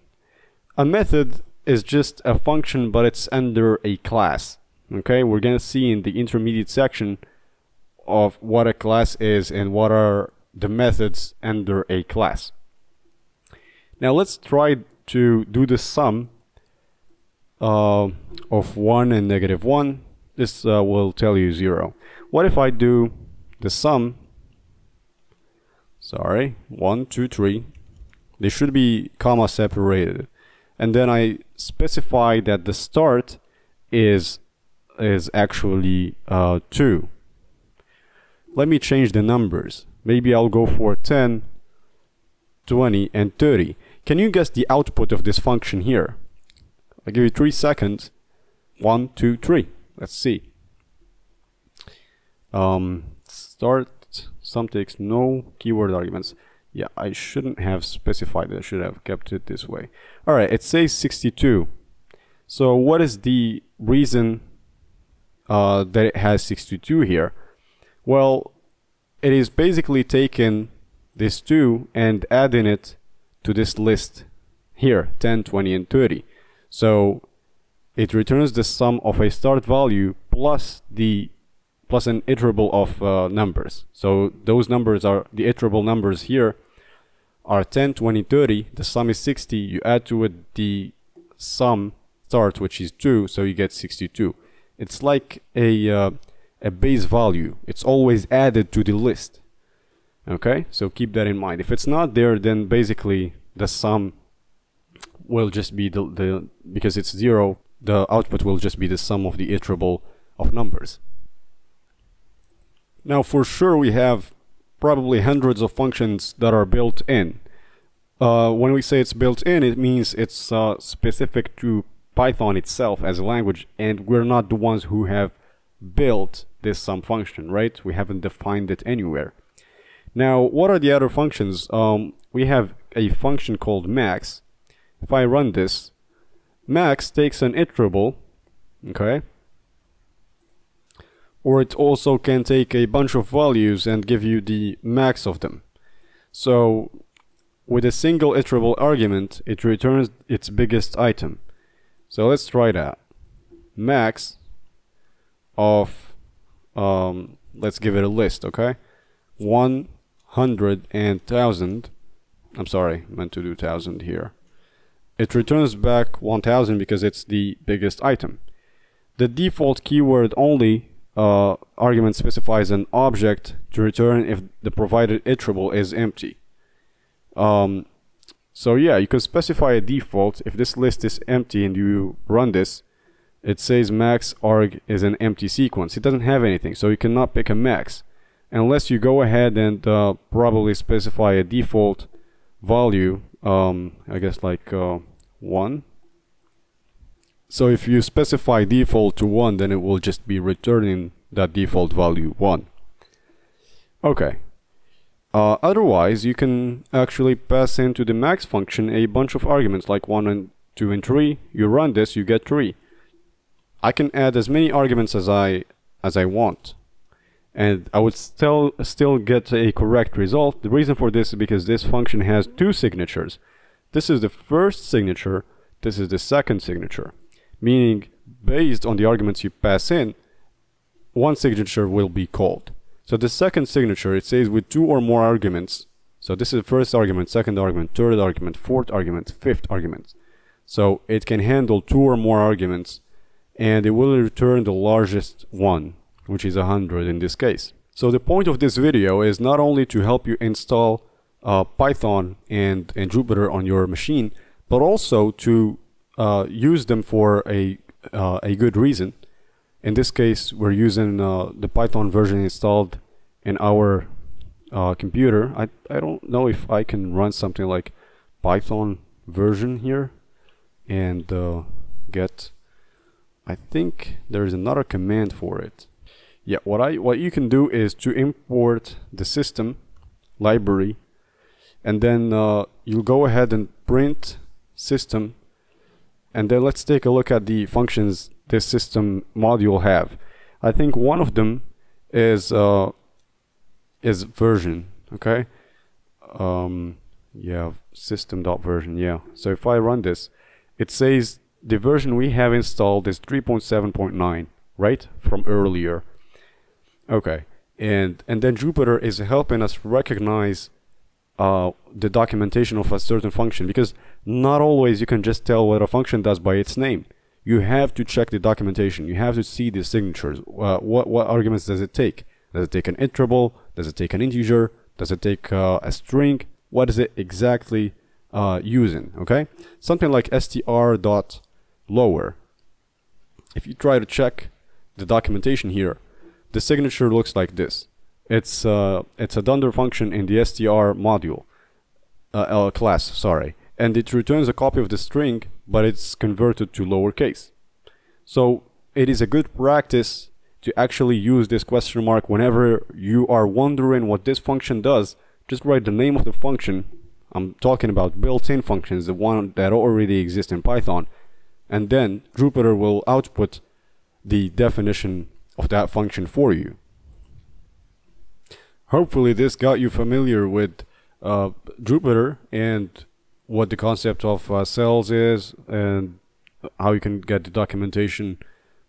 Speaker 2: A method is just a function, but it's under a class. Okay, we're gonna see in the intermediate section of what a class is and what are the methods under a class. Now let's try to do the sum of 1 and -1. This will tell you 0. What if I do the sum, 1, 2, 3, they should be comma separated, and then I specify that the start is actually 2. Let me change the numbers. Maybe I'll go for 10, 20, and 30. Can you guess the output of this function here? I'll give you 3 seconds. 1, 2, 3. Let's see. Start sum takes no keyword arguments. Yeah, I shouldn't have specified it. I should have kept it this way. Alright, it says 62. So what is the reason that it has 62 here? Well, it is basically taking this 2 and adding it to this list here, 10, 20, and 30. So it returns the sum of a start value plus an iterable of numbers. So those numbers are the iterable numbers here are 10, 20, 30. The sum is 60. You add to it the sum start, which is 2, so you get 62. It's like a a base value. It's always added to the list. Okay, so keep that in mind. If it's not there, then basically the sum will just be because it's 0, the output will just be the sum of the iterable of numbers. Now for sure we have probably hundreds of functions that are built in. When we say it's built in, it means it's specific to Python itself as a language, and we're not the ones who have built this sum function, right? We haven't defined it anywhere. Now, what are the other functions? We have a function called max. If I run this, max takes an iterable, okay? Or it also can take a bunch of values and give you the max of them. So, with a single iterable argument, it returns its biggest item. So let's try that. Max of, let's give it a list, okay? 100 and 1000. I'm sorry, meant to do 1000 here. It returns back 1000 because it's the biggest item. The default keyword only argument specifies an object to return if the provided iterable is empty. So yeah, you can specify a default. If this list is empty and you run this, it says max arg is an empty sequence. It doesn't have anything, so you cannot pick a max unless you go ahead and probably specify a default value, I guess like 1. So if you specify default to 1, then it will just be returning that default value 1. Okay. Otherwise, you can actually pass into the max function a bunch of arguments like 1 and 2 and 3. You run this, you get 3. I can add as many arguments as I want, and I would still get a correct result. The reason for this is because this function has 2 signatures. This is the first signature, this is the second signature, meaning based on the arguments you pass in, one signature will be called. So the second signature, it says with 2 or more arguments. So this is the first argument, second argument, third argument, fourth argument, fifth argument. So it can handle 2 or more arguments, and it will return the largest one, which is 100 in this case. So the point of this video is not only to help you install Python and Jupyter on your machine, but also to use them for a good reason. In this case, we're using the Python version installed in our computer. I don't know if I can run something like Python version here and get. I think there is another command for it. Yeah, what you can do is to import the system library, and then you'll go ahead and print system, and then let's take a look at the functions this system module have. I think one of them is version. Okay. Yeah, system.version. Yeah. So if I run this, it says the version we have installed is 3.7.9, right, from earlier. Okay, and then Jupyter is helping us recognize the documentation of a certain function, because not always you can just tell what a function does by its name. You have to check the documentation. You have to see the signatures. What arguments does it take? Does it take an iterable? Does it take an integer? Does it take a string? What is it exactly using? Okay, something like str.lower. If you try to check the documentation here, the signature looks like this. It's a dunder function in the str module class. Sorry, and it returns a copy of the string, but it's converted to lowercase. So it is a good practice to actually use this question mark whenever you are wondering what this function does. Just write the name of the function. I'm talking about built-in functions, the one that already exists in Python, and then Jupyter will output the definition of that function for you. Hopefully this got you familiar with Jupyter and what the concept of cells is, and how you can get the documentation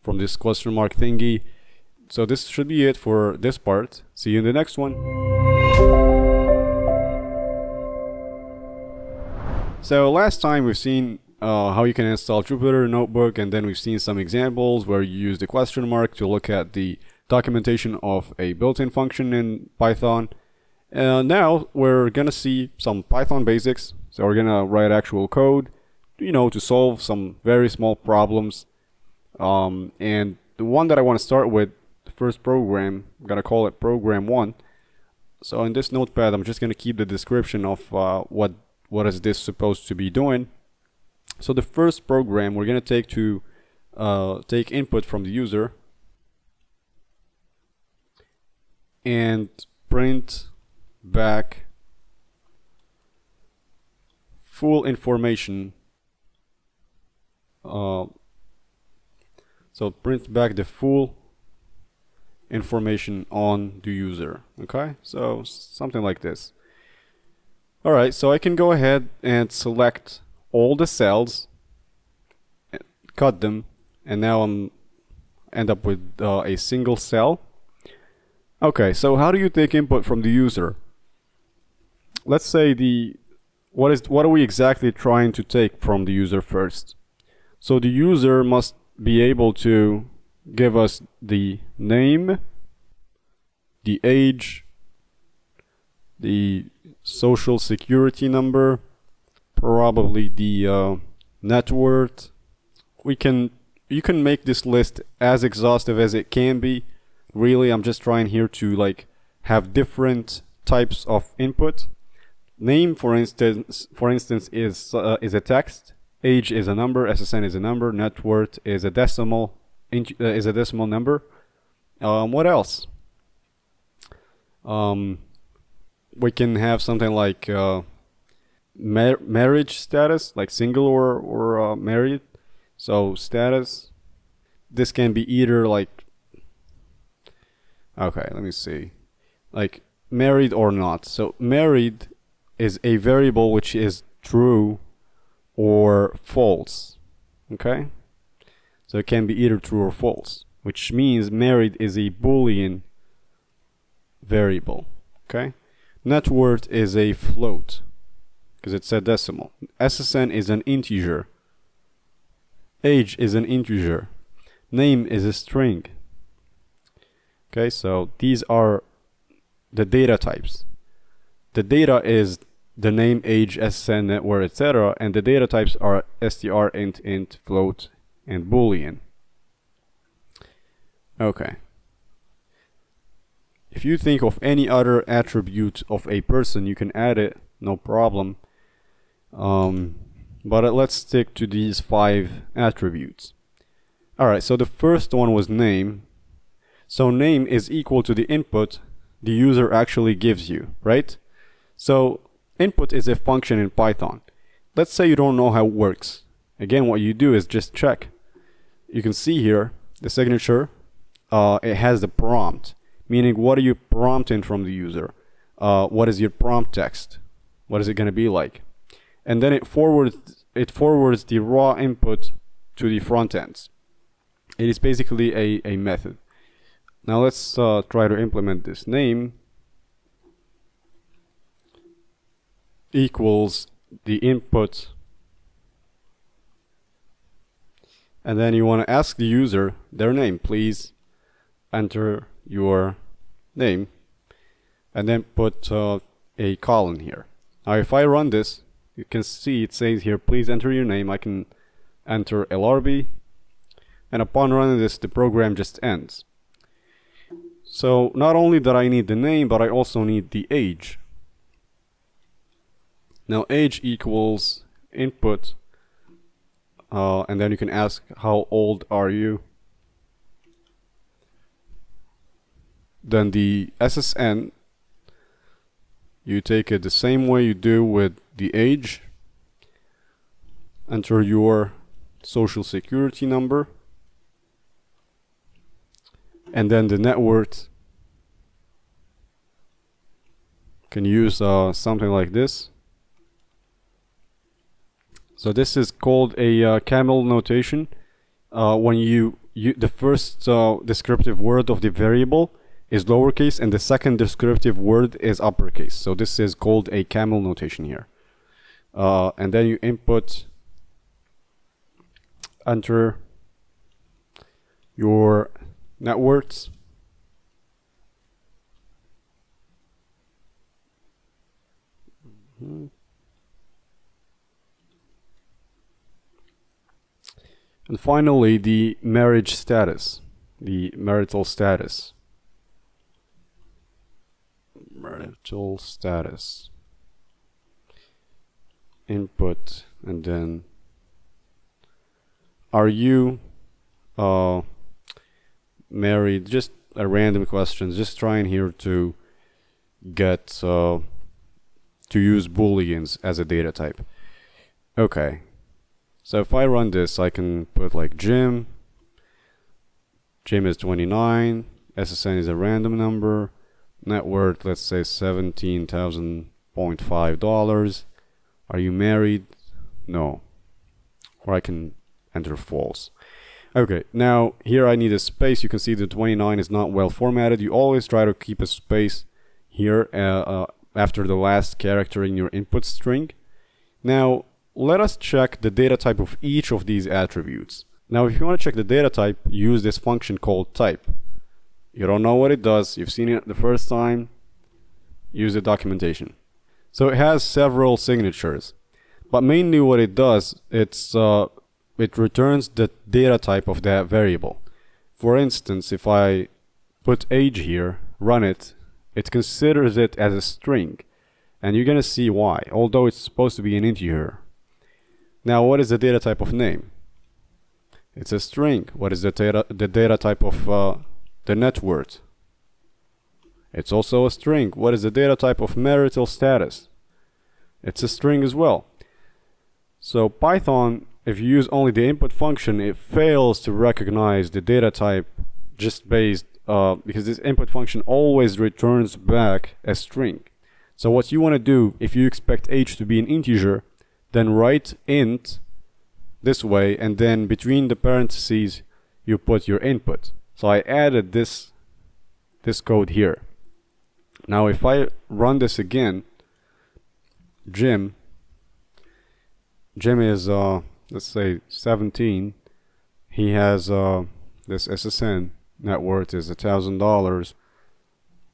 Speaker 2: from this question mark thingy. So this should be it for this part. See you in the next one. So last time we've seen how you can install Jupyter Notebook, and then we've seen some examples where you use the question mark to look at the documentation of a built-in function in Python. Now we're gonna see some Python basics. So we're gonna write actual code, to solve some very small problems. And the one that I want to start with, the first program, I'm gonna call it program 1. So in this notepad, I'm just gonna keep the description of what is this supposed to be doing. So the first program we're gonna take input from the user and print back full information. So print back the full information on the user. Okay, so something like this. Alright, so I can go ahead and select all the cells, cut them, and now I'm end up with a single cell. Okay, so how do you take input from the user? Let's say what are we exactly trying to take from the user first? So the user must be able to give us the name, the age, the social security number, probably the net worth. You can make this list as exhaustive as it can be. Really, I'm just trying here to have different types of input. Name, for instance, is a text. Age is a number. SSN is a number. Net worth is a decimal number. What else? We can have something like marriage status, like single or married. So status. This can be either okay, let me see. Married or not. So married is a variable which is true or false. Okay? So it can be either true or false, which means married is a Boolean variable. Okay? Net worth is a float because it's a decimal. SSN is an integer. Age is an integer. Name is a string. Okay, so these are the data types. The data is the name, age, SSN, net worth, etc. And the data types are str, int, float, and boolean. Okay. If you think of any other attribute of a person, you can add it, no problem. But let's stick to these 5 attributes. Alright, so the first one was name. So name is equal to the input the user actually gives you, right? So input is a function in Python. Let's say you don't know how it works. Again, what you do is just check. You can see here the signature. It has the prompt, meaning what are you prompting from the user? What is your prompt text? What is it going to be like? And then it forwards the raw input to the front ends. It is basically a method. Now let's try to implement this. Name equals the input, and then you want to ask the user their name. Please enter your name, and then put a colon here. Now if I run this, you can see it says here, please enter your name. I can enter LRB, and upon running this, the program just ends. So not only that I need the name, but I also need the age. Now age equals input, and then you can ask how old are you. Then the SSN, you take it the same way you do with the age. Enter your social security number, and then the net worth. Can use something like this. So this is called a camel notation. When the first descriptive word of the variable is lowercase and the second descriptive word is uppercase. So this is called a camel notation here. And then you enter your net worth, And finally, the marriage status, the marital status. Marital status. Input, and then are you married? Just a random question, just trying here to get to use booleans as a data type. Okay, so if I run this, I can put like Jim is 29, SSN is a random number, net worth, let's say $17,000.5. Are you married? No. Or I can enter false. Okay, now here I need a space. You can see the 29 is not well formatted. You always try to keep a space here after the last character in your input string. Now let us check the data type of each of these attributes. Now if you want to check the data type, use this function called type. You don't know what it does, you've seen it the first time, use the documentation. So it has several signatures, but mainly what it does, it returns the data type of that variable. For instance, if I put age here, run it, it considers it as a string, and you're gonna see why, although it's supposed to be an integer. Now what is the data type of name? It's a string. What is the data type of the net worth? It's also a string. What is the data type of marital status? It's a string as well. So Python, if you use only the input function, it fails to recognize the data type just based because this input function always returns back a string. So what you want to do, if you expect age to be an integer, then write int this way, and then between the parentheses you put your input. So I added this code here. Now if I run this again, Jim is let's say 17. He has this SSN net worth is $1,000,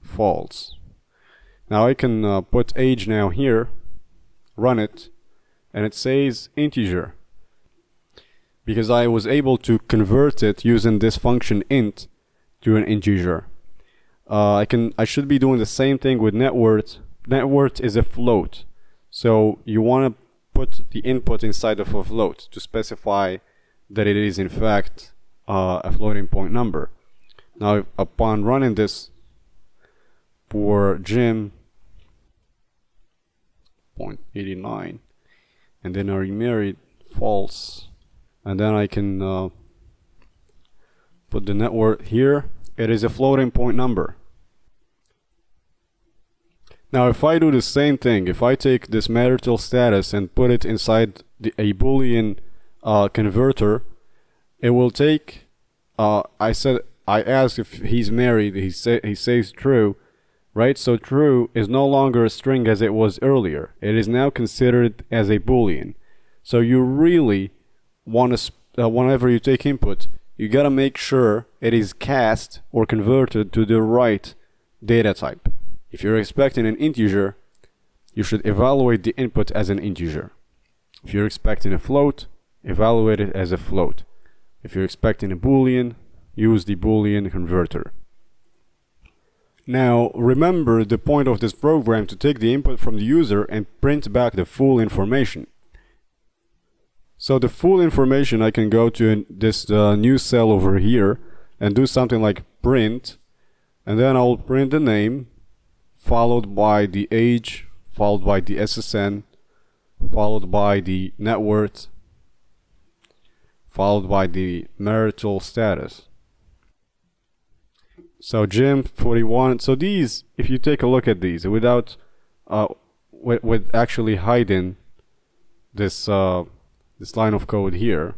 Speaker 2: false. Now I can put age now here, run it, and it says integer, because I was able to convert it using this function int to an integer. I should be doing the same thing with net worth. Net worth is a float, so you want to put the input inside of a float to specify that it is in fact a floating point number. Now upon running this for Jim 0.89, and then are you married, false, and then I can put the net worth here. It is a floating point number. Now if I do the same thing, if I take this marital status and put it inside a boolean converter, it will take I asked if he's married, he says true, right? So true is no longer a string as it was earlier. It is now considered as a boolean. So you really want to whenever you take input, you gotta make sure it is cast or converted to the right data type. If you're expecting an integer, you should evaluate the input as an integer. If you're expecting a float, evaluate it as a float. If you're expecting a boolean, use the boolean converter. Now remember the point of this program to take the input from the user and print back the full information. So the full information, I can go to this new cell over here and do something like print, and then I'll print the name followed by the age, followed by the SSN, followed by the net worth, followed by the marital status. So Jim 41. So these, if you take a look at these without with actually hiding this this line of code here,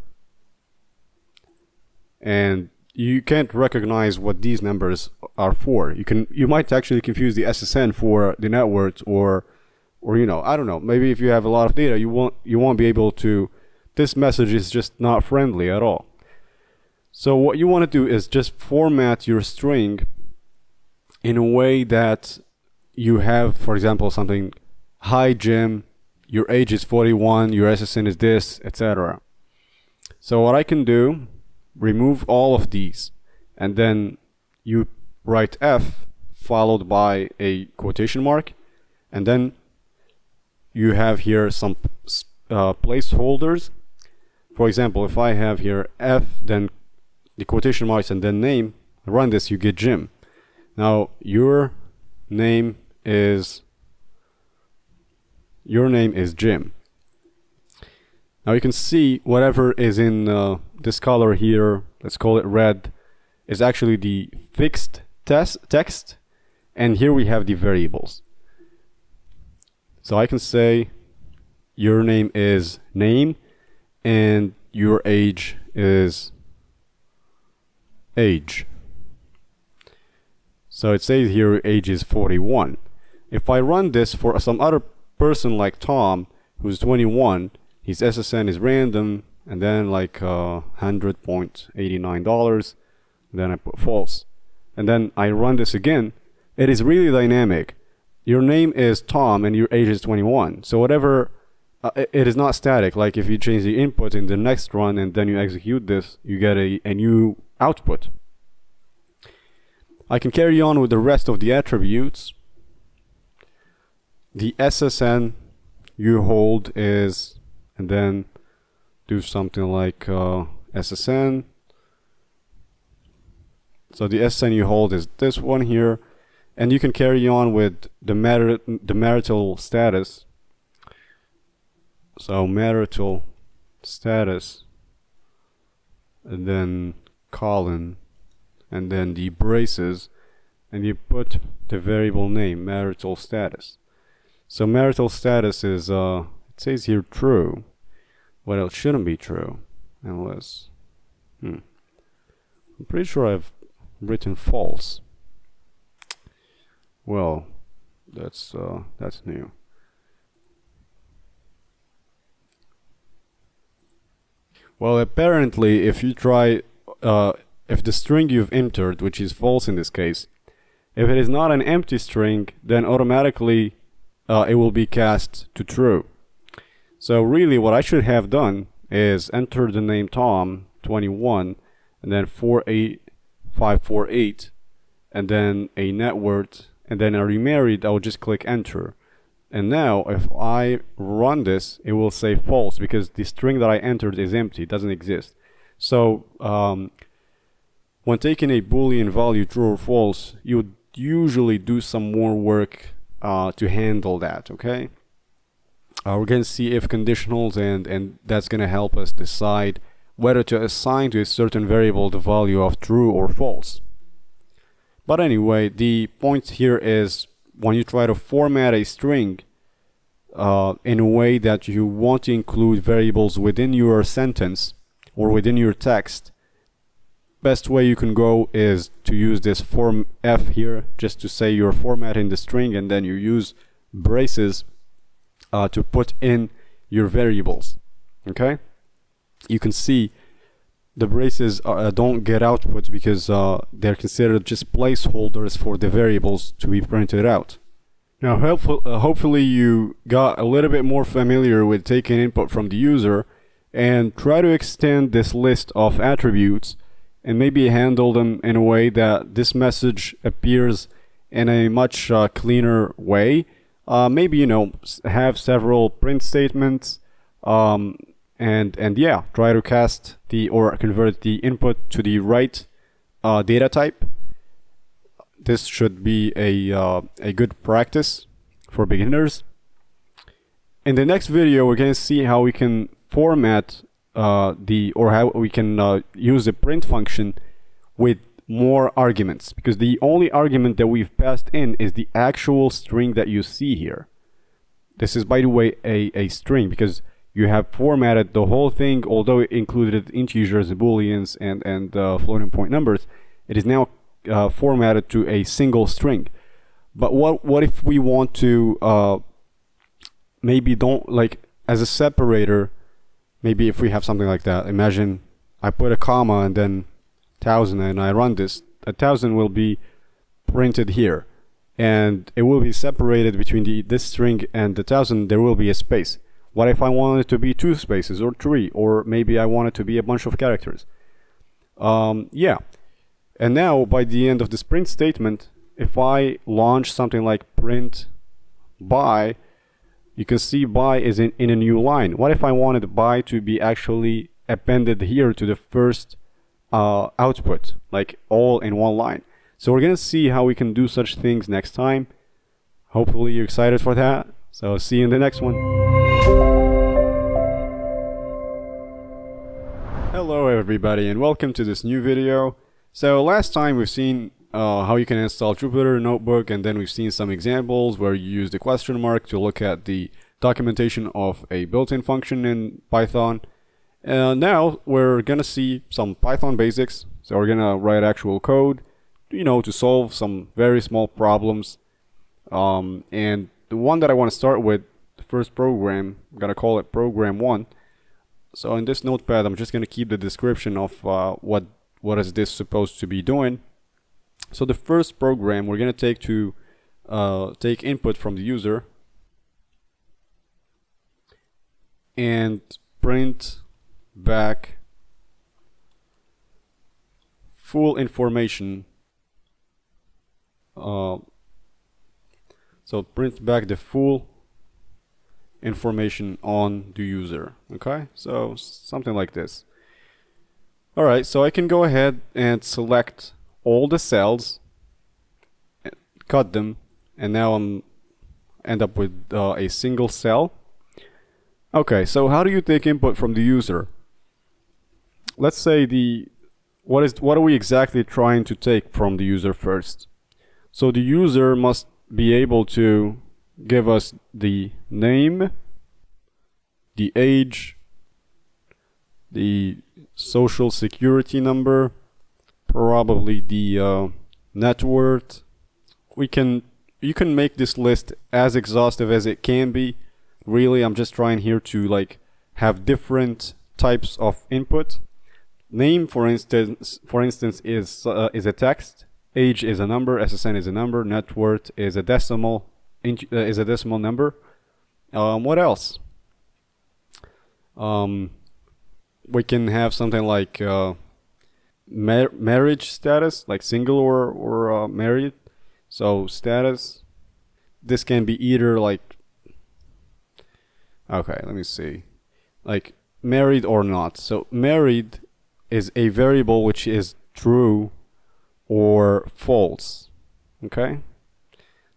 Speaker 2: and you can't recognize what these numbers are for. You might actually confuse the SSN for the net worth, or you know, I don't know, maybe if you have a lot of data, you won't be able to. This message is just not friendly at all. So what you want to do is just format your string in a way that you have, for example, something hi Jim, your age is 41, your SSN is this, etc. So what I can do, remove all of these, and then you write F followed by a quotation mark, and then you have here some placeholders. For example, if I have here F, then the quotation marks, and then name, run this, you get Jim. Now your name is Jim. Now you can see whatever is in this color here, let's call it red, is actually the fixed text, and here we have the variables. So I can say your name is name and your age is age. So it says here your age is 41. If I run this for some other person like Tom who's 21, his SSN is random, and then like $100.89, then I put false, and then I run this again. It is really dynamic. Your name is Tom and your age is 21, so whatever, it is not static. Like if you change the input in the next run and then you execute this, you get a new output. I can carry on with the rest of the attributes. The SSN you hold is, and then do something like SSN. So the SSN you hold is this one here, and you can carry on with the marital status. So marital status, and then colon, and then the braces, and you put the variable name marital status. So marital status is it says here true. Well, it shouldn't be true unless I'm pretty sure I've written false. Well, that's new. Well, apparently if you try if the string you've entered, which is false in this case, if it is not an empty string, then automatically it will be cast to true. So really what I should have done is enter the name Tom 21 and then 48548 and then a net worth, and then are you married, I will just click enter. And now if I run this, it will say false because the string that I entered is empty, it doesn't exist. So when taking a Boolean value true or false, you would usually do some more work to handle that, okay? We're going to see if conditionals, and that's going to help us decide whether to assign to a certain variable the value of true or false. But anyway, the point here is when you try to format a string in a way that you want to include variables within your sentence or within your text, best way you can go is to use this form F here, just to say you're formatting the string, and then you use braces to put in your variables. Okay, you can see the braces don't get output because they're considered just placeholders for the variables to be printed out. Now hopefully you got a little bit more familiar with taking input from the user, and try to extend this list of attributes and maybe handle them in a way that this message appears in a much cleaner way. Maybe, you know, have several print statements, and yeah, try to cast or convert the input to the right data type. This should be a good practice for beginners. In the next video, we're going to see how we can format how we can use the print function with more arguments, because the only argument that we've passed in is the actual string that you see here. This is, by the way, a string because you have formatted the whole thing, although it included integers, booleans, and floating point numbers. It is now formatted to a single string. But what if we want to maybe don't, like, as a separator, maybe if we have something like that, imagine I put a comma and then 1000 and I run this, 1000 will be printed here, and it will be separated between this string and the 1000. There will be a space. What if I want it to be 2 spaces or 3, or maybe I want it to be a bunch of characters? Yeah. And now by the end of this print statement, if I launch something like print by, you can see by is in a new line. What if I wanted by to be actually appended here to the first output, like all in one line? So we're gonna see how we can do such things next time. Hopefully you're excited for that. So see you in the next one. Hello everybody, and welcome to this new video. So last time we've seen how you can install Jupyter Notebook, and then we've seen some examples where you use the question mark to look at the documentation of a built-in function in Python. Now we're gonna see some Python basics. So we're gonna write actual code, to solve some very small problems. And the one that I want to start with, the first program, I'm gonna call it program 1. So in this notepad, I'm just gonna keep the description of what is this supposed to be doing. So the first program we're gonna take input from the user and print back full information. So print back the full information on the user. Okay, so something like this. Alright, so I can go ahead and select all the cells, cut them, and now I'm end up with a single cell. Okay, so how do you take input from the user? Let's say what are we exactly trying to take from the user first? So the user must be able to give us the name, the age, the social security number, probably the net worth. You can make this list as exhaustive as it can be. Really, I'm just trying here to have different types of input. Name, for instance, is a text. Age is a number. SSN is a number. Net worth is a decimal number. What else? We can have something like marriage status, like single or married. So status. This can be either okay, let me see, like married or not. So married is a variable which is true or false. Okay,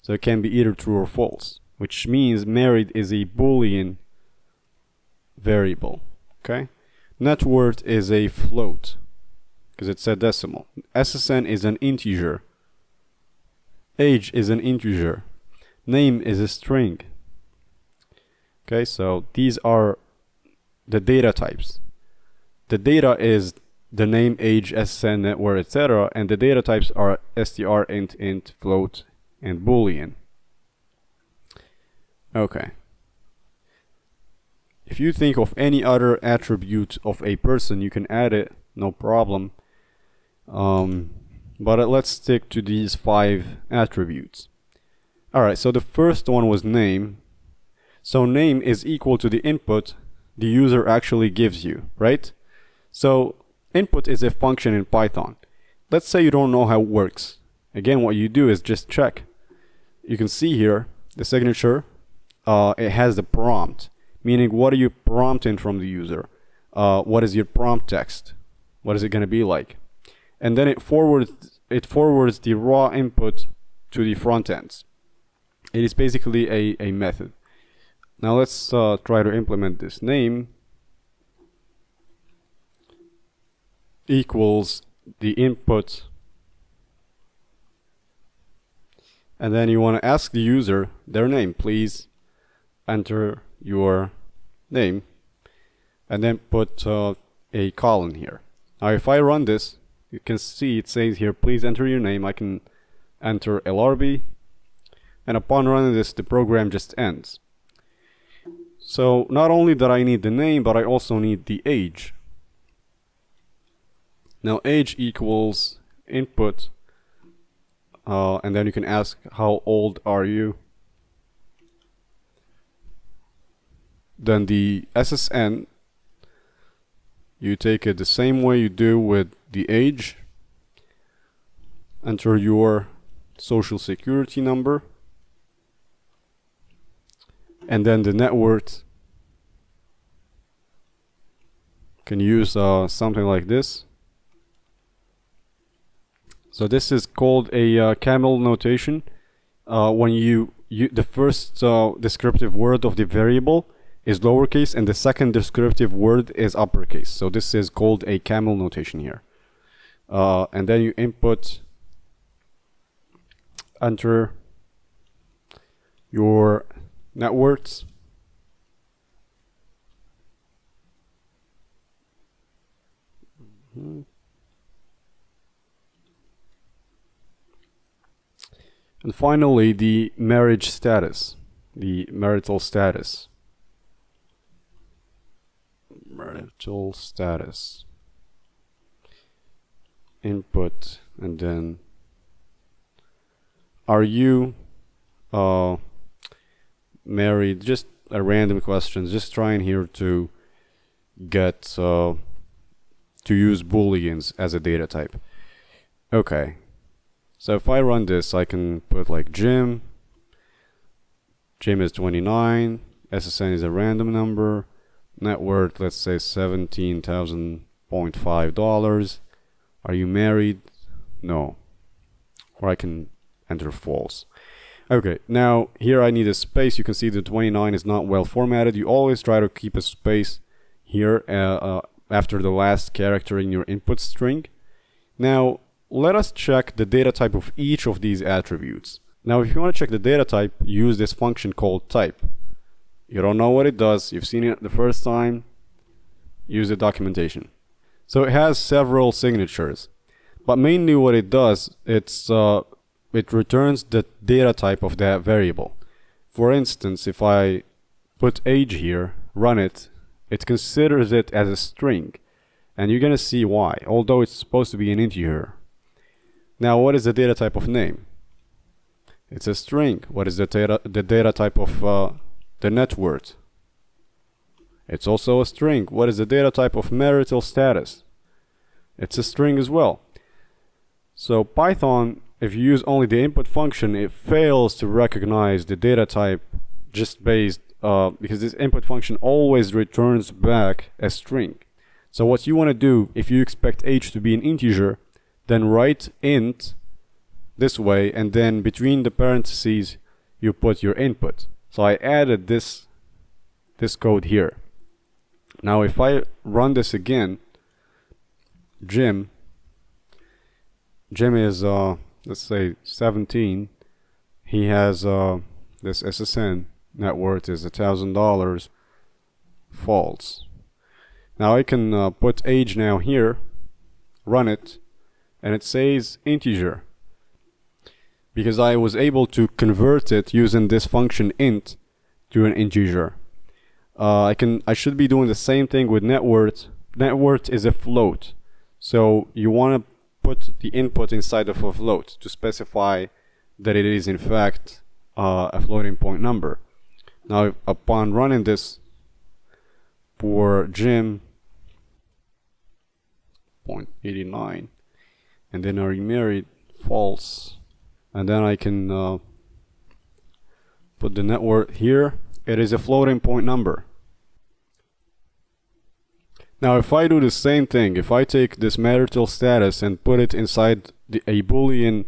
Speaker 2: so it can be either true or false, which means married is a Boolean variable. Okay, net worth is a float because it's a decimal. SSN is an integer. Age is an integer. Name is a string. Okay, so these are the data types. The data is the name, age, SSN, net worth, etc. And the data types are str, int, float, and boolean. Okay. If you think of any other attribute of a person, you can add it, no problem. But let's stick to these 5 attributes. Alright, so the first one was name. So name is equal to the input the user actually gives you, right? So input is a function in Python. Let's say you don't know how it works. Again, what you do is just check. You can see here the signature. It has the prompt, meaning what are you prompting from the user? What is your prompt text? What is it going to be like? And then it forwards the raw input to the front ends. It is basically a method. Now let's try to implement this. Name equals the input, and then you want to ask the user their name. Please enter your name, and then put a colon here. Now if I run this, you can see it says here, please enter your name. I can enter LRB, and upon running this, the program just ends. So not only that I need the name, but I also need the age. Now age equals input and then you can ask how old are you. Then the SSN, you take it the same way you do with the age. Enter your social security number, and then the net worth. Can use something like this. So this is called a camel notation. When the first descriptive word of the variable is lowercase and the second descriptive word is uppercase. So this is called a camel notation here. And then you input, enter your net worths. And finally, the marriage status, the marital status. Marital status. Input, and then are you married? Just a random question, just trying here to get to use booleans as a data type. Okay, so if I run this, I can put like Jim is 29, SSN is a random number, net worth, let's say $17,000.5. Are you married? No. Or I can enter false. Okay, now here I need a space. You can see the 29 is not well formatted. You always try to keep a space here after the last character in your input string. Now let us check the data type of each of these attributes. Now if you want to check the data type, use this function called type. You don't know what it does, you've seen it the first time, use the documentation. So it has several signatures, but mainly what it does, it returns the data type of that variable. For instance, if I put age here, run it, it considers it as a string, and you're gonna see why, although it's supposed to be an integer. Now what is the data type of name? It's a string. What is the data type of the net worth? It's also a string. What is the data type of marital status? It's a string as well. So Python, if you use only the input function, it fails to recognize the data type just based because this input function always returns back a string. So what you want to do, if you expect age to be an integer, then write int this way, and then between the parentheses you put your input. So I added this code here. Now if I run this again, Jim is let's say 17. He has this SSN net worth is $1,000. False. Now I can put age now here, run it, and it says integer, because I was able to convert it using this function int to an integer. I should be doing the same thing with net worth. Net worth is a float, so you want to put the input inside of a float to specify that it is in fact a floating point number. Now upon running this for Jim 0.89, and then are you married? False. And then I can put the net worth here. It is a floating point number. Now if I do the same thing, if I take this marital status and put it inside a boolean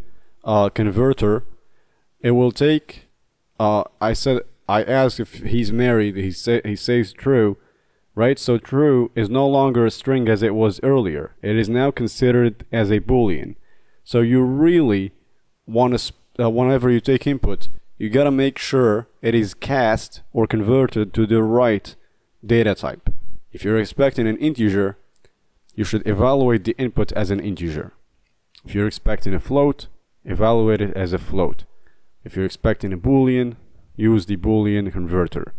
Speaker 2: converter, it will take I asked if he's married, he says true, right? So true is no longer a string as it was earlier. It is now considered as a boolean. So you really want to whenever you take input, you gotta make sure it is cast or converted to the right data type. If you're expecting an integer, you should evaluate the input as an integer. If you're expecting a float, evaluate it as a float. If you're expecting a boolean, use the boolean converter.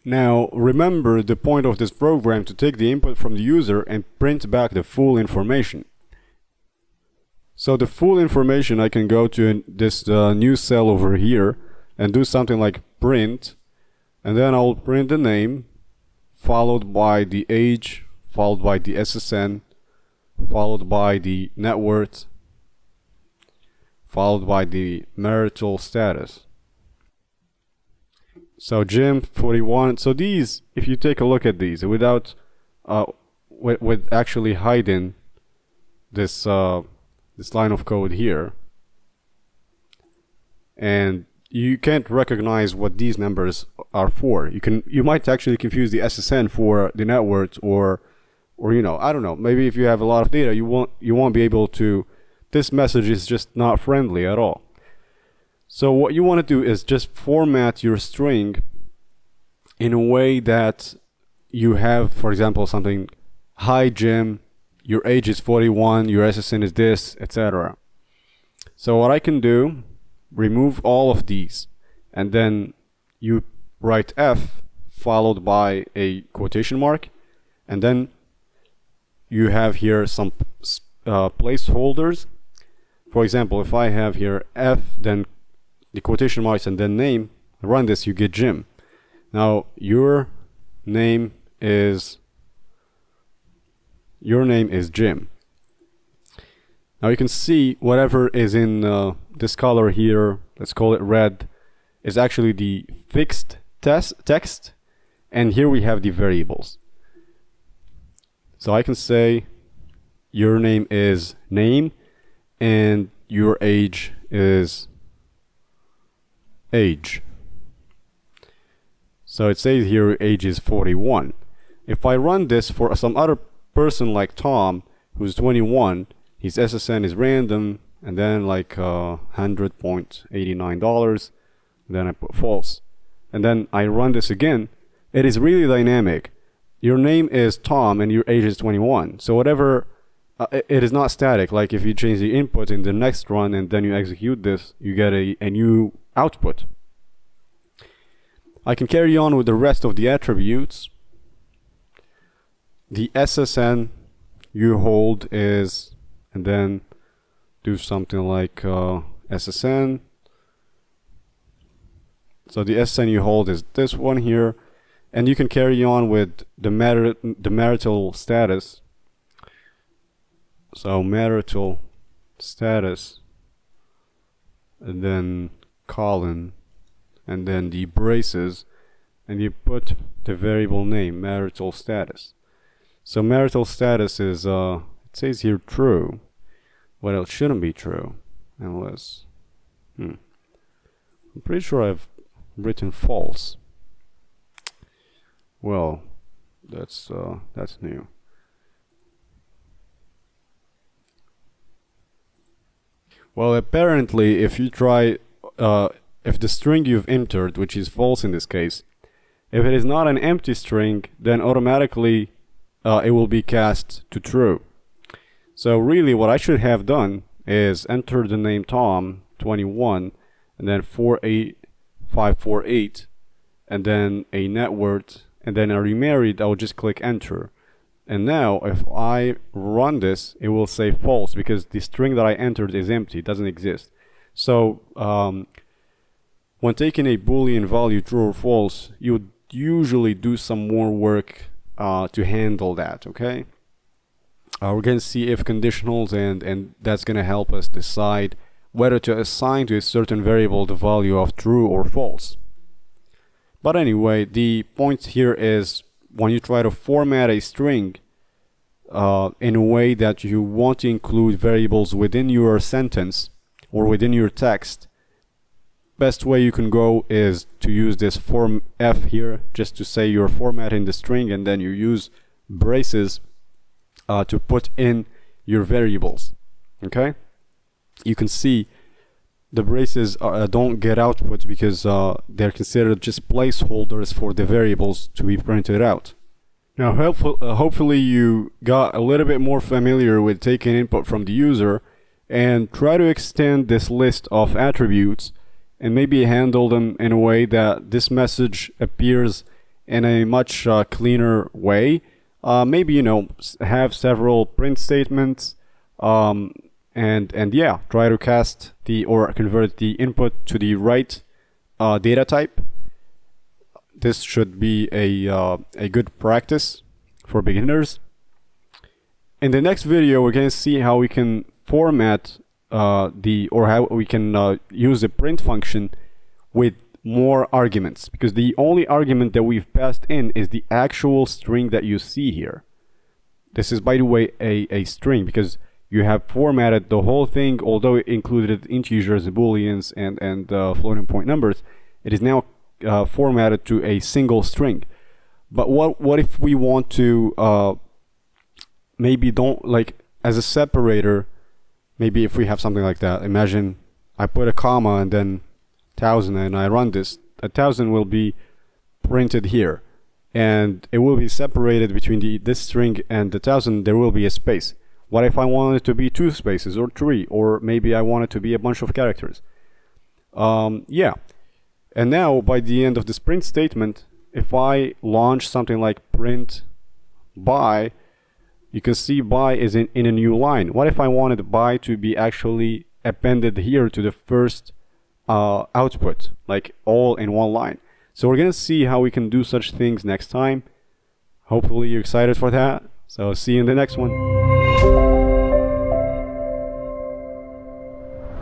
Speaker 2: Now remember the point of this program to take the input from the user and print back the full information. So the full information, I can go to this new cell over here and do something like print, and then I'll print the name followed by the age, followed by the SSN, followed by the net worth, followed by the marital status. So Jim 41. So these, if you take a look at these without with actually hiding this this line of code here, and you can't recognize what these numbers are for. You might actually confuse the SSN for the net worth, or you know, I don't know, maybe if you have a lot of data, you won't be able to. This message is just not friendly at all. So what you want to do is just format your string in a way that you have, for example, something, hi Jim, your age is 41, your SSN is this, etc. So what I can do, remove all of these, and then you write F followed by a quotation mark, and then you have here some placeholders. For example, if I have here F, then the quotation marks, and then name, run this, you get Jim. Now your name is Jim. Now you can see whatever is in this color here, let's call it red, is actually the fixed text, and here we have the variables. So I can say your name is name and your age is age. So it says here age is 41. If I run this for some other person like Tom who's 21, his SSN is random, and then like $100.89, then I put false, and then I run this again. It is really dynamic. Your name is Tom and your age is 21, so whatever, it is not static. Like if you change the input in the next run and then you execute this, you get a new output. I can carry on with the rest of the attributes. The SSN you hold is, and then do something like SSN. So the SSN you hold is this one here, and you can carry on with the marital status. So marital status, and then colon, and then the braces, and you put the variable name marital status. So marital status is it says here true. Well, it shouldn't be true unless I'm pretty sure I've written false. Well, that's new. Well, apparently if you try if the string you've entered, which is false in this case, if it is not an empty string, then automatically it will be cast to true. So really what I should have done is enter the name Tom 21 and then 48548 and then a net worth, and then are you married, I'll just click enter. And now if I run this, it will say false because the string that I entered is empty, it doesn't exist. So when taking a Boolean value true or false, you would usually do some more work to handle that, okay? We're going to see if conditionals, and that's going to help us decide whether to assign to a certain variable the value of true or false. But anyway, the point here is when you try to format a string in a way that you want to include variables within your sentence or within your text, best way you can go is to use this form F here, just to say you're formatting the string, and then you use braces to put in your variables. Okay, you can see the braces don't get output because they're considered just placeholders for the variables to be printed out. Now hopefully you got a little bit more familiar with taking input from the user, and try to extend this list of attributes and maybe handle them in a way that this message appears in a much cleaner way. Maybe, you know, have several print statements, and and yeah, try to cast or convert the input to the right data type. This should be a good practice for beginners. In the next video, we're going to see how we can format how we can use the print function with more arguments, because the only argument that we've passed in is the actual string that you see here. This is, by the way, a string because you have formatted the whole thing. Although it included integers, booleans, and floating point numbers, it is now formatted to a single string. But what if we want to maybe don't, like, as a separator, maybe if we have something like that, imagine I put a comma and then 1000 and I run this, 1000 will be printed here and it will be separated between this string and the 1000. There will be a space. What if I want it to be 2 spaces or 3, or maybe I want it to be a bunch of characters? Yeah. And now by the end of this print statement, if I launch something like print by, you can see by is in a new line. What if I wanted by to be actually appended here to the first output, like all in one line? So we're gonna see how we can do such things next time. Hopefully you're excited for that. So see you in the next one.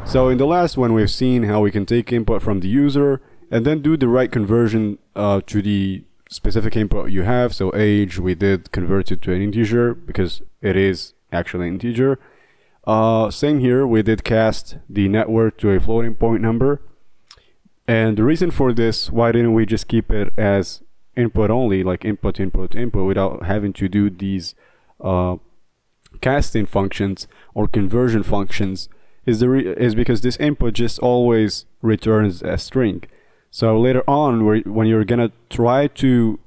Speaker 2: So in the last one, we've seen how we can take input from the user and then do the right conversion to the specific input you have. So age, we did convert it to an integer because it is actually an integer. Same here, we did cast the net worth to a floating point number. And the reason for this, why didn't we just keep it as input only, like input, input, input, without having to do these casting functions or conversion functions, is because this input just always returns a string. So later on, when you're gonna try to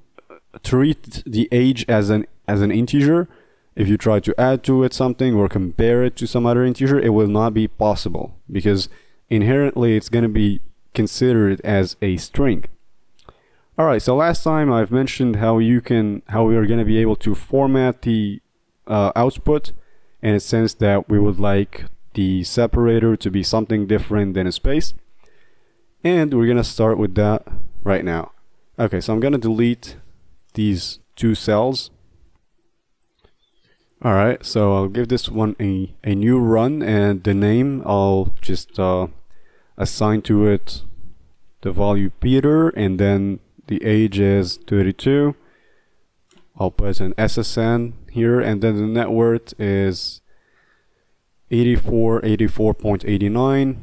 Speaker 2: treat the age as an integer, if you try to add to it something or compare it to some other integer, it will not be possible because inherently it's gonna be considered as a string. Alright, so last time I've mentioned how we are gonna be able to format the output in a sense that we would like the separator to be something different than a space. And we're gonna start with that right now. Okay, so I'm gonna delete these 2 cells. Alright, so I'll give this one a new run, and the name I'll just assign to it the value Peter, and then the age is 32. I'll put an SSN here, and then the net worth is 84.89,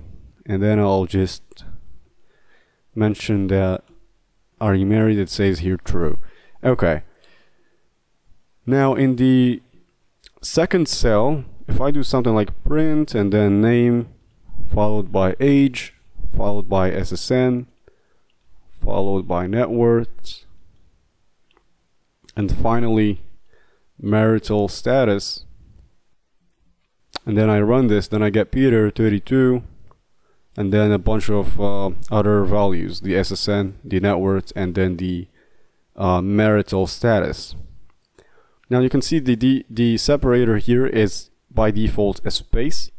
Speaker 2: and then I'll just mention that are you married? It says here true. Okay. Now in the second cell, if I do something like print and then name followed by age followed by SSN followed by net worth and finally marital status, and then I run this, then I get Peter 32 and then a bunch of other values, the SSN, the net worth, and then the marital status. Now you can see the separator here is by default a space,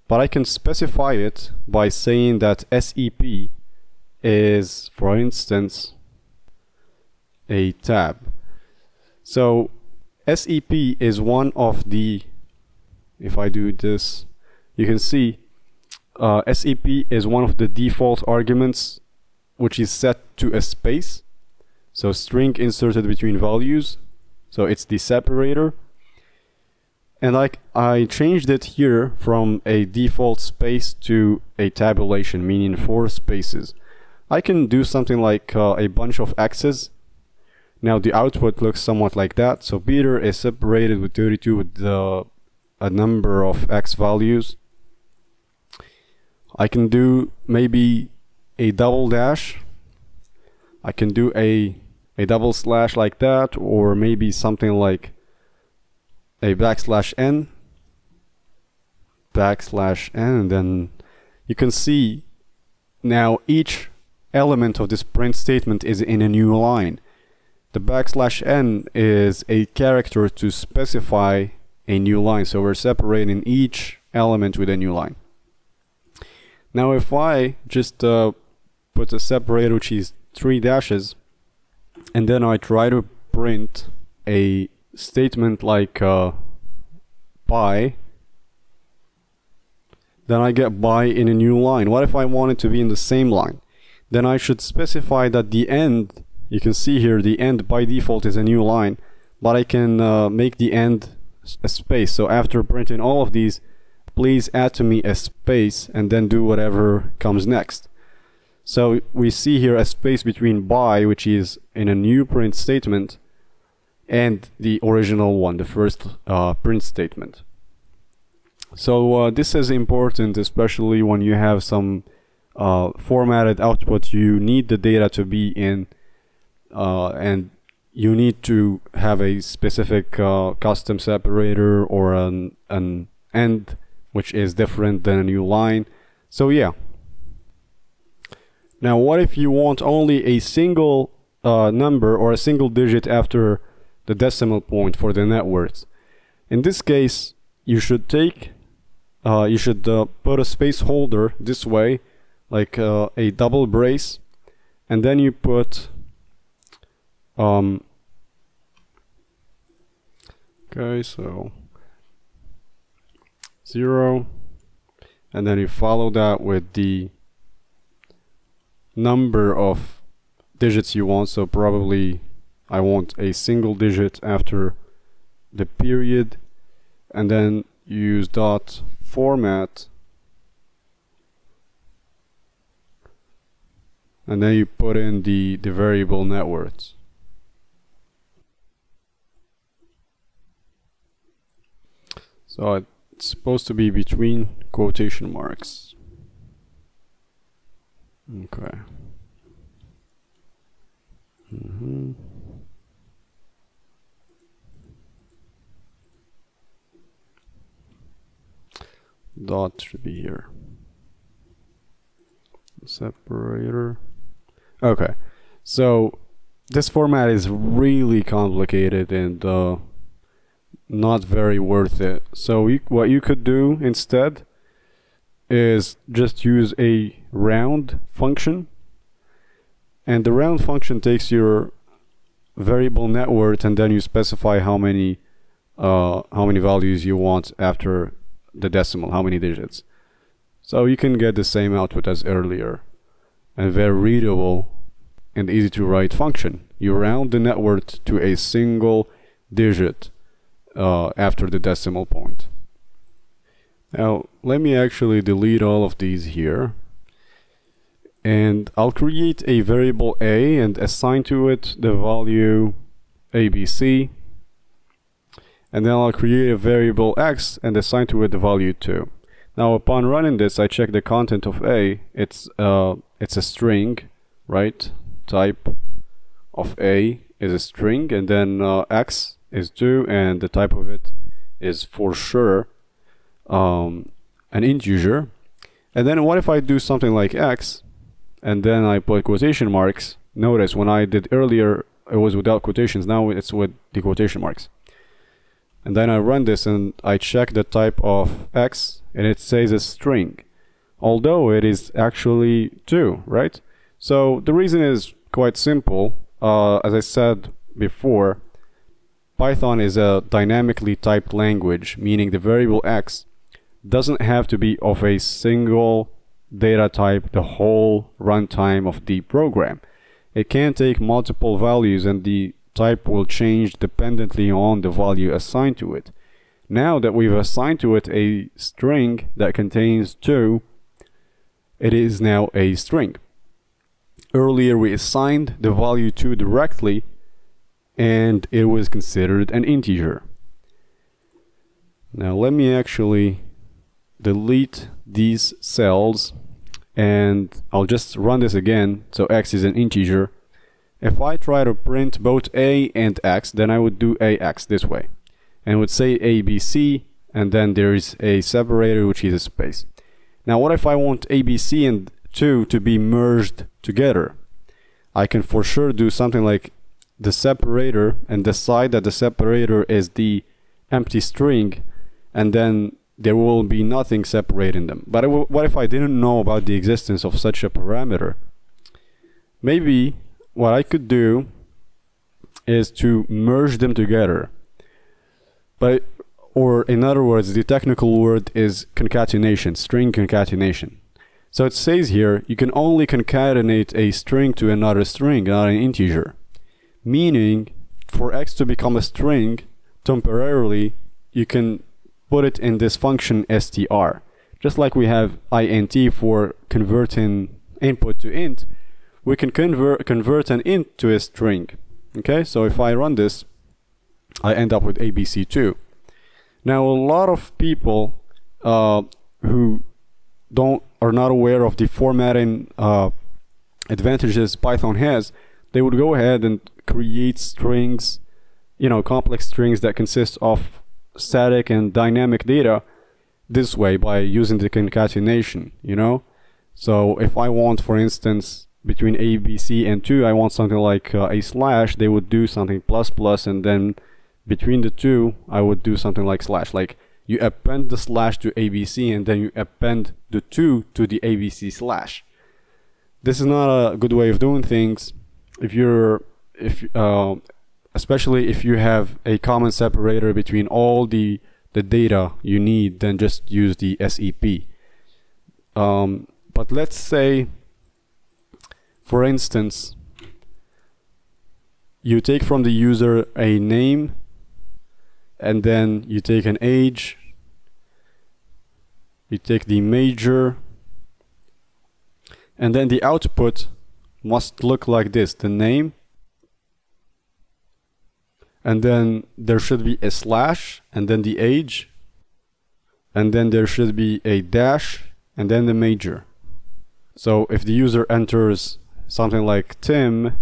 Speaker 2: but I can specify it by saying that SEP is, for instance, a tab. So SEP is one of the, if I do this, you can see SEP is one of the default arguments which is set to a space. So string inserted between values. So it's the separator. And I changed it here from a default space to a tabulation, meaning 4 spaces. I can do something like a bunch of X's. Now the output looks somewhat like that. So Peter is separated with 32 with a number of X values. I can do maybe a double dash. I can do a double slash like that, or maybe something like a \n, and then you can see now each element of this print statement is in a new line. The \n is a character to specify a new line, so we're separating each element with a new line. Now if I just put a separator which is 3 dashes, and then I try to print a statement like by, then I get by in a new line. What if I want it to be in the same line? Then I should specify that the end, you can see here the end by default is a new line, but I can make the end a space. So after printing all of these, please add to me a space and then do whatever comes next. So we see here a space between by, which is in a new print statement, and the original one, the first print statement. So this is important, especially when you have some formatted output. You need the data to be in, and you need to have a specific custom separator or an end which is different than a new line. So yeah. Now what if you want only a single number or a single digit after the decimal point for the net words? In this case, you should take put a space holder this way, like a double brace, and then you put okay, so 0, and then you follow that with the number of digits you want. So probably I want a single digit after the period, and then use dot format, and then you put in the variable net words. So it's supposed to be between quotation marks. Okay. Dot should be here. Separator. Okay, so this format is really complicated and not very worth it. So what you could do instead is just use a round function, and the round function takes your variable net worth, and then you specify how many values you want after the decimal, how many digits. So you can get the same output as earlier, and very readable and easy to write function. You round the net worth to a single digit after the decimal point. Now let me actually delete all of these here, and I'll create a variable a and assign to it the value ABC, and then I'll create a variable x and assign to it the value 2. Now upon running this, I check the content of a. It's a string, right? Type of a is a string, and then x is 2, and the type of it is for sure an integer. And then what if I do something like x and then I put quotation marks? Notice when I did earlier it was without quotations, now it's with the quotation marks. And then I run this and I check the type of x, and it says a string, although it is actually 2, right? So the reason is quite simple. As I said before, Python is a dynamically typed language, meaning the variable x doesn't have to be of a single data type the whole runtime of the program. It can take multiple values, and the type will change dependently on the value assigned to it. Now that we've assigned to it a string that contains 2, it is now a string. Earlier we assigned the value 2 directly, and it was considered an integer. Now let me actually delete these cells, and I'll just run this again. So x is an integer. If I try to print both a and x, then I would do ax this way, and would say ABC, and then there's a separator which is a space. Now what if I want ABC and 2 to be merged together? I can for sure do something like the separator and decide that the separator is the empty string, and then there will be nothing separating them. But what if I didn't know about the existence of such a parameter? Maybe what I could do is to merge them together. Or in other words, the technical word is concatenation, string concatenation. So it says here, you can only concatenate a string to another string, not an integer. Meaning, for x to become a string, temporarily, you can put it in this function str. Just like we have int for converting input to int, we can convert an int to a string. Okay, so if I run this, I end up with ABC2. Now, a lot of people who are not aware of the formatting advantages Python has, they would go ahead and create strings, complex strings that consist of static and dynamic data this way by using the concatenation, So if I want, for instance, between A, B, C, and 2, I want something like a slash, they would do something plus plus, and then between the two, I would do something like slash. Like you append the slash to ABC, and then you append the 2 to the ABC slash. This is not a good way of doing things. Especially if you have a common separator between all the data you need, then just use the SEP. But let's say, for instance, you take from the user a name, and then you take an age, you take the major, and then the output must look like this: the name, and then there should be a slash, and then the age, and then there should be a dash, and then the major. So if the user enters something like Tim,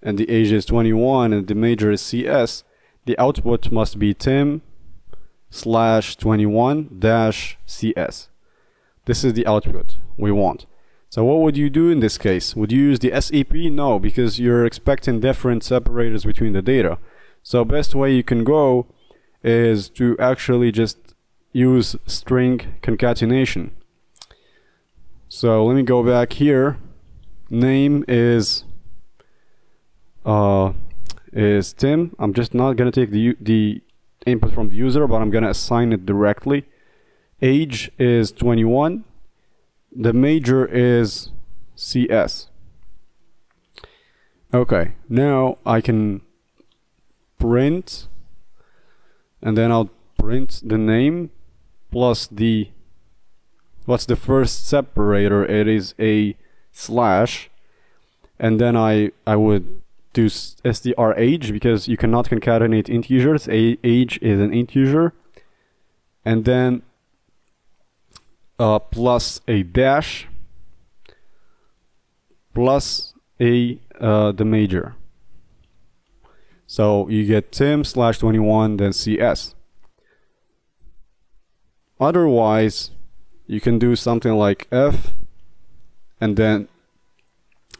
Speaker 2: and the age is 21, and the major is CS, the output must be Tim/21-CS. This is the output we want. So what would you do in this case? Would you use the SEP? No, because you're expecting different separators between the data. So best way you can go is to actually just use string concatenation. So let me go back here. Name is Tim. I'm just not gonna take the input from the user, but I'm gonna assign it directly. Age is 21. The major is CS. Okay, now I can print, and then I'll print the name plus what's the first separator? It is a slash, and then I would do str age, because you cannot concatenate integers. Age is an integer, and then plus a dash plus the major. So you get Tim/21 then CS. Otherwise, you can do something like F, and then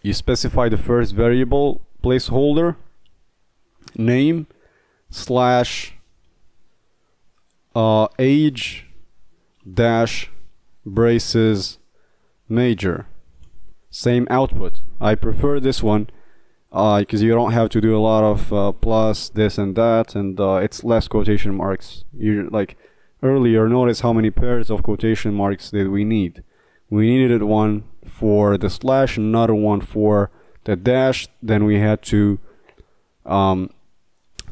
Speaker 2: you specify the first variable placeholder, name slash age dash braces major. Same output. I prefer this one because you don't have to do a lot of plus this and that, and it's less quotation marks. You like earlier, notice how many pairs of quotation marks did we need. We needed one for the slash, another one for the dash. Then we had to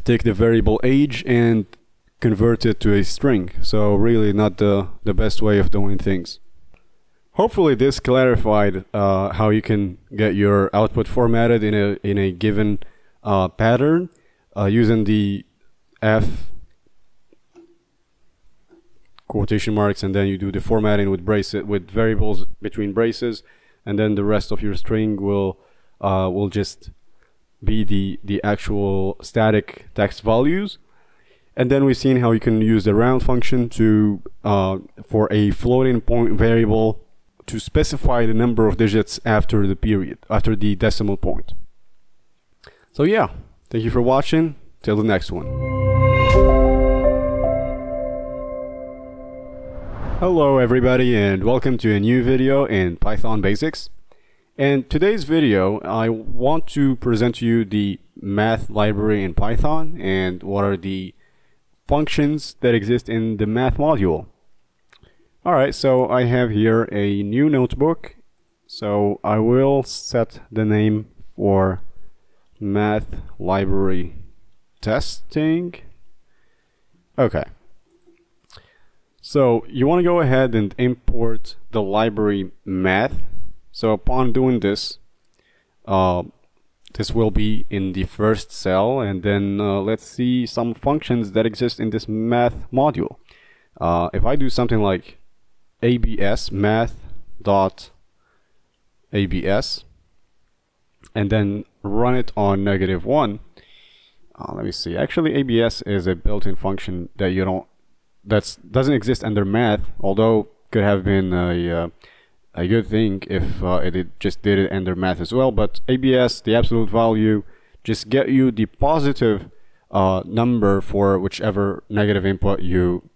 Speaker 2: take the variable age and convert it to a string. So really not the best way of doing things. Hopefully this clarified how you can get your output formatted in a given pattern using the F quotation marks, and then you do the formatting with variables between braces, and then the rest of your string will just be the actual static text values. And then we've seen how you can use the round function to for a floating point variable to specify the number of digits after the period, after the decimal point. So yeah, thank you for watching. Till the next one. Hello everybody and welcome to a new video in Python Basics. In today's video I want to present to you the math library in Python and what are the functions that exist in the math module. Alright, so I have here a new notebook, so I will set the name for math library testing. Okay. So you want to go ahead and import the library math. So upon doing this, this will be in the first cell, and then let's see some functions that exist in this math module. If I do something like abs math.abs and then run it on -1, let me see. Actually, abs is a built-in function that doesn't exist under math, although could have been a good thing if it just did it under math as well. But abs, the absolute value, just get you the positive number for whichever negative input you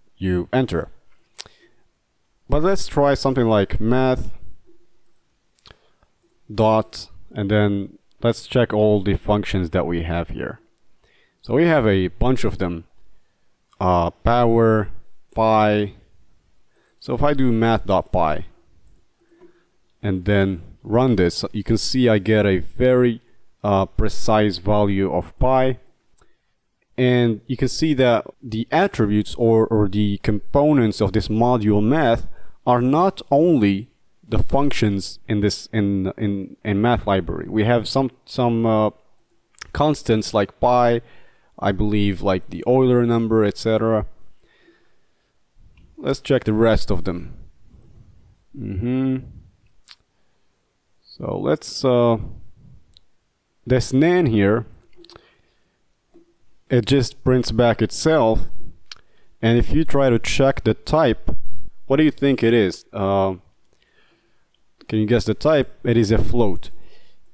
Speaker 2: enter. But let's try something like math dot, and then let's check all the functions that we have here. So we have a bunch of them. Power, pi. So if I do math.pi and then run this, you can see I get a very precise value of pi, and you can see that the attributes or the components of this module math are not only the functions in this in math library. We have some constants like pi, I believe, like the Euler number, etc. Let's check the rest of them. So let's this nan here, it just prints back itself, and if you try to check the type, what do you think it is? Can you guess the type? It is a float,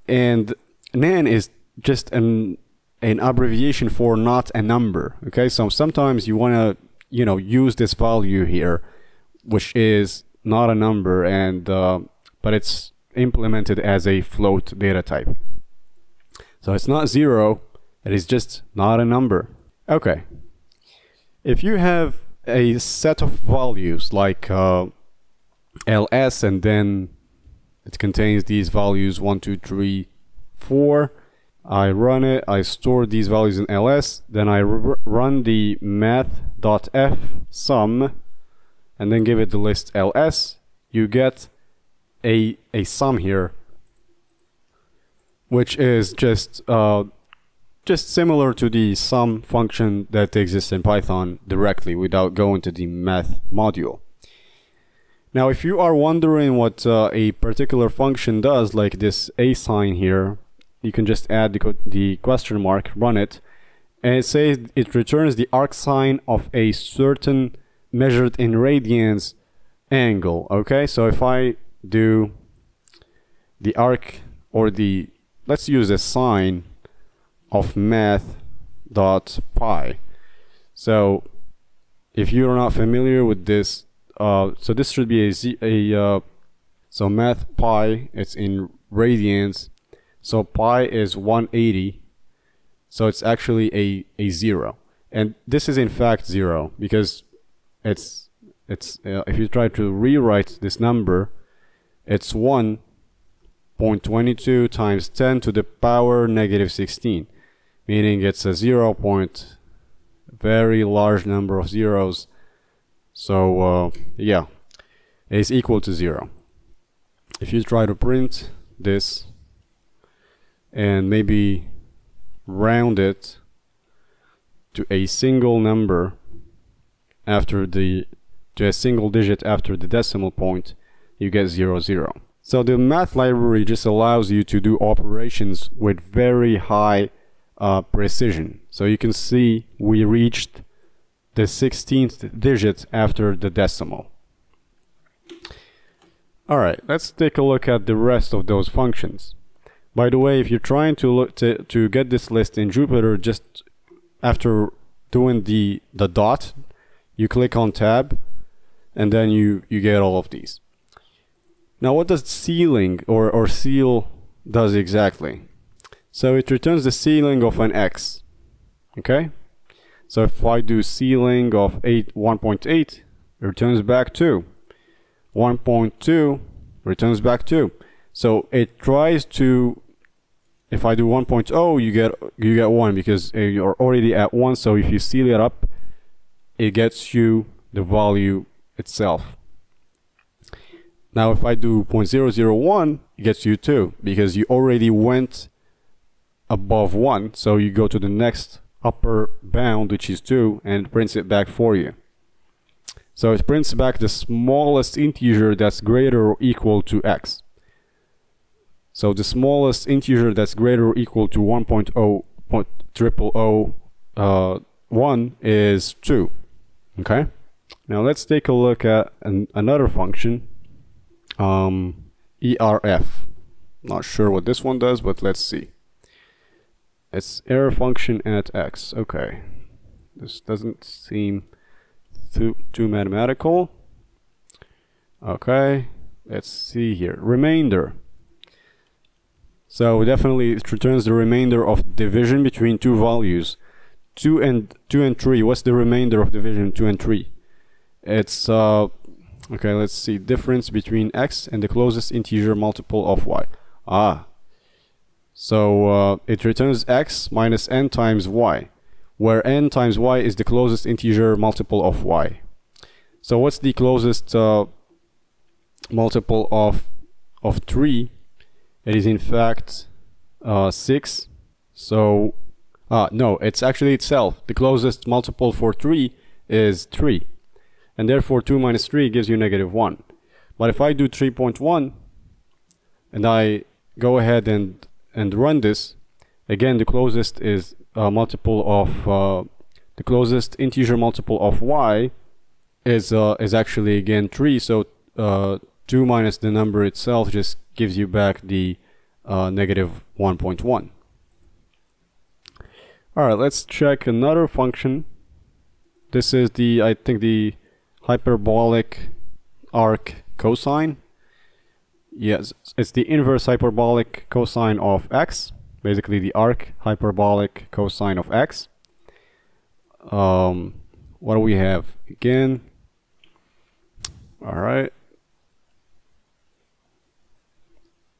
Speaker 2: and nan is just an abbreviation for not a number. Okay, so sometimes you want to use this value here, which is not a number, and but it's implemented as a float data type. So it's not 0, it is just not a number. Okay, if you have a set of values like ls, and then it contains these values 1 2 3 4, I run it, I store these values in ls, then I run the math.f sum and then give it the list ls. You get a sum here, which is just similar to the sum function that exists in Python directly without going to the math module. Now if you are wondering what a particular function does, like this a sign here, you can just add the question mark, run it, and it says it returns the arcsine of a certain measured in radians angle. Okay, so if I do the arc, or let's use a sine of math.pi. So if you're not familiar with this, so this should be so math pi, it's in radians. So pi is 180, so it's actually a 0, and this is in fact 0 because it's if you try to rewrite this number, it's 1.22 times 10 to the power -16, meaning it's a very large number of zeros. So yeah, it is equal to 0. If you try to print this and maybe round it to a single number to a single digit after the decimal point, you get 0 0. So the math library just allows you to do operations with very high precision. So you can see we reached the 16th digit after the decimal. Alright, let's take a look at the rest of those functions. By the way, if you're trying to get this list in Jupyter, just after doing the dot, you click on tab, and then you get all of these. Now what does ceiling or ceil does exactly? So it returns the ceiling of an x. Okay, so if I do ceiling of 1.8, it returns back 2. 1.2 returns back 2. So it tries to, if I do 1.0, you get 1 because you're already at 1. So if you seal it up, it gets you the value itself. Now if I do 0.001, it gets you 2 because you already went above 1. So you go to the next upper bound, which is 2, and it prints it back for you. So it prints back the smallest integer that's greater or equal to x. So the smallest integer that's greater or equal to 1.00001 is 2. Okay. Now let's take a look at another function, erf. Not sure what this one does, but let's see. It's error function at x. Okay. This doesn't seem too mathematical. Okay. Let's see here. Remainder. So definitely it returns the remainder of division between two values. 2 and 3. What's the remainder of division 2 and 3? It's okay, let's see, difference between x and the closest integer multiple of y. So it returns x minus n times y, where n times y is the closest integer multiple of y. So what's the closest multiple of 3? It is in fact 6. So no, it's actually itself. The closest multiple for 3 is 3. And therefore 2 minus 3 gives you -1. But if I do 3.1 and I go ahead and run this, again the closest is multiple of the closest integer multiple of y is actually again 3. So 2 minus the number itself just gives you back the -1.1. Alright, let's check another function. This is I think the hyperbolic arc cosine. Yes, it's the inverse hyperbolic cosine of x, basically the arc hyperbolic cosine of x. What do we have again? Alright.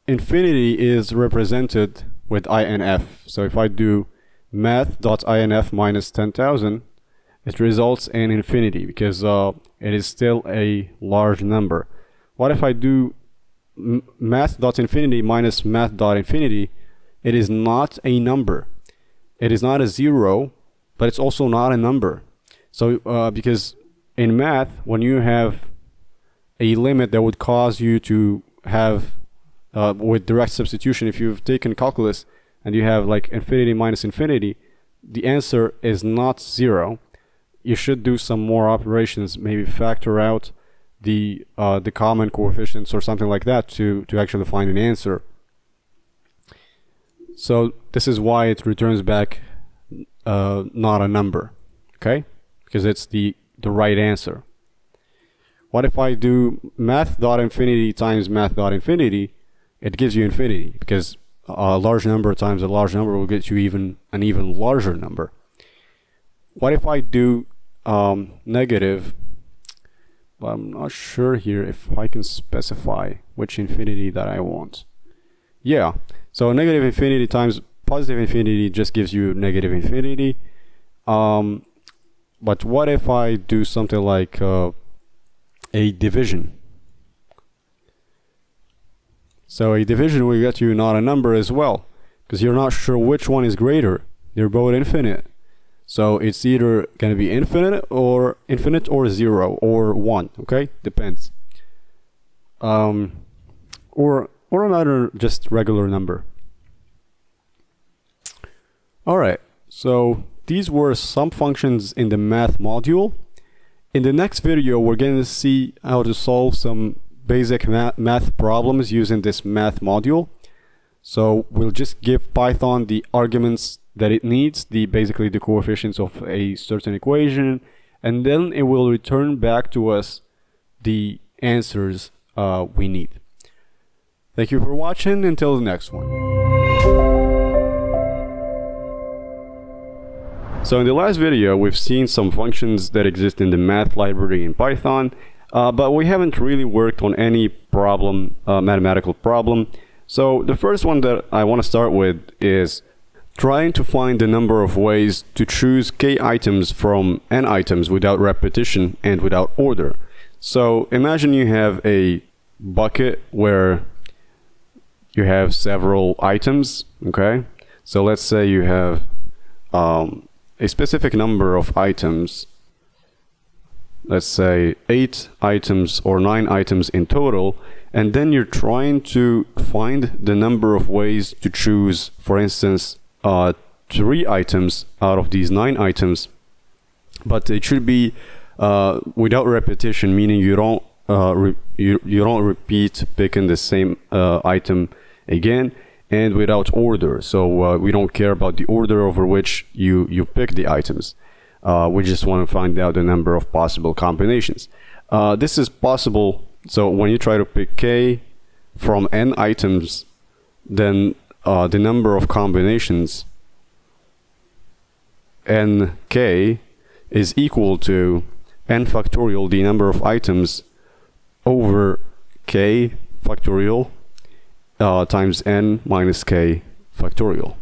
Speaker 2: Infinity is represented with inf. So if I do math.inf minus 10,000, it results in infinity because it is still a large number. What if I do math.infinity minus math.infinity? It is not a number. It is not a 0, but it's also not a number. So because in math, when you have a limit that would cause you to have with direct substitution, if you've taken calculus and you have like infinity minus infinity, the answer is not 0. You should do some more operations, maybe factor out the common coefficients or something like that to actually find an answer. So this is why it returns back not a number, okay? Because it's the right answer. What if I do math.infinity times math.infinity? It gives you infinity because a large number times a large number will get you an even larger number. What if I do negative? But I'm not sure here if I can specify which infinity that I want. Yeah, so negative infinity times positive infinity just gives you negative infinity. But what if I do something like a division? So a division will get you not a number as well, because you're not sure which one is greater. They're both infinite. So it's either going to be infinite or 0 or 1, okay? Depends. Or another just regular number. Alright, so these were some functions in the math module. In the next video, we're going to see how to solve some basic math problems using this math module. So we'll just give Python the arguments that it needs, basically the coefficients of a certain equation, and then it will return back to us the answers we need. Thank you for watching. Until the next one. So in the last video, we've seen some functions that exist in the math library in Python, but we haven't really worked on any problem, mathematical problem. So the first one that I want to start with is trying to find the number of ways to choose k items from n items without repetition and without order. So imagine you have a bucket where you have several items, okay? So let's say you have a specific number of items, let's say 8 items or 9 items in total, and then you're trying to find the number of ways to choose, for instance, 3 items out of these 9 items, but it should be without repetition, meaning you don't repeat picking the same item again, and without order. So we don't care about the order over which you pick the items. We just want to find out the number of possible combinations. This is possible. So when you try to pick k from n items, then the number of combinations nk is equal to n factorial, the number of items, over k factorial times n minus k factorial.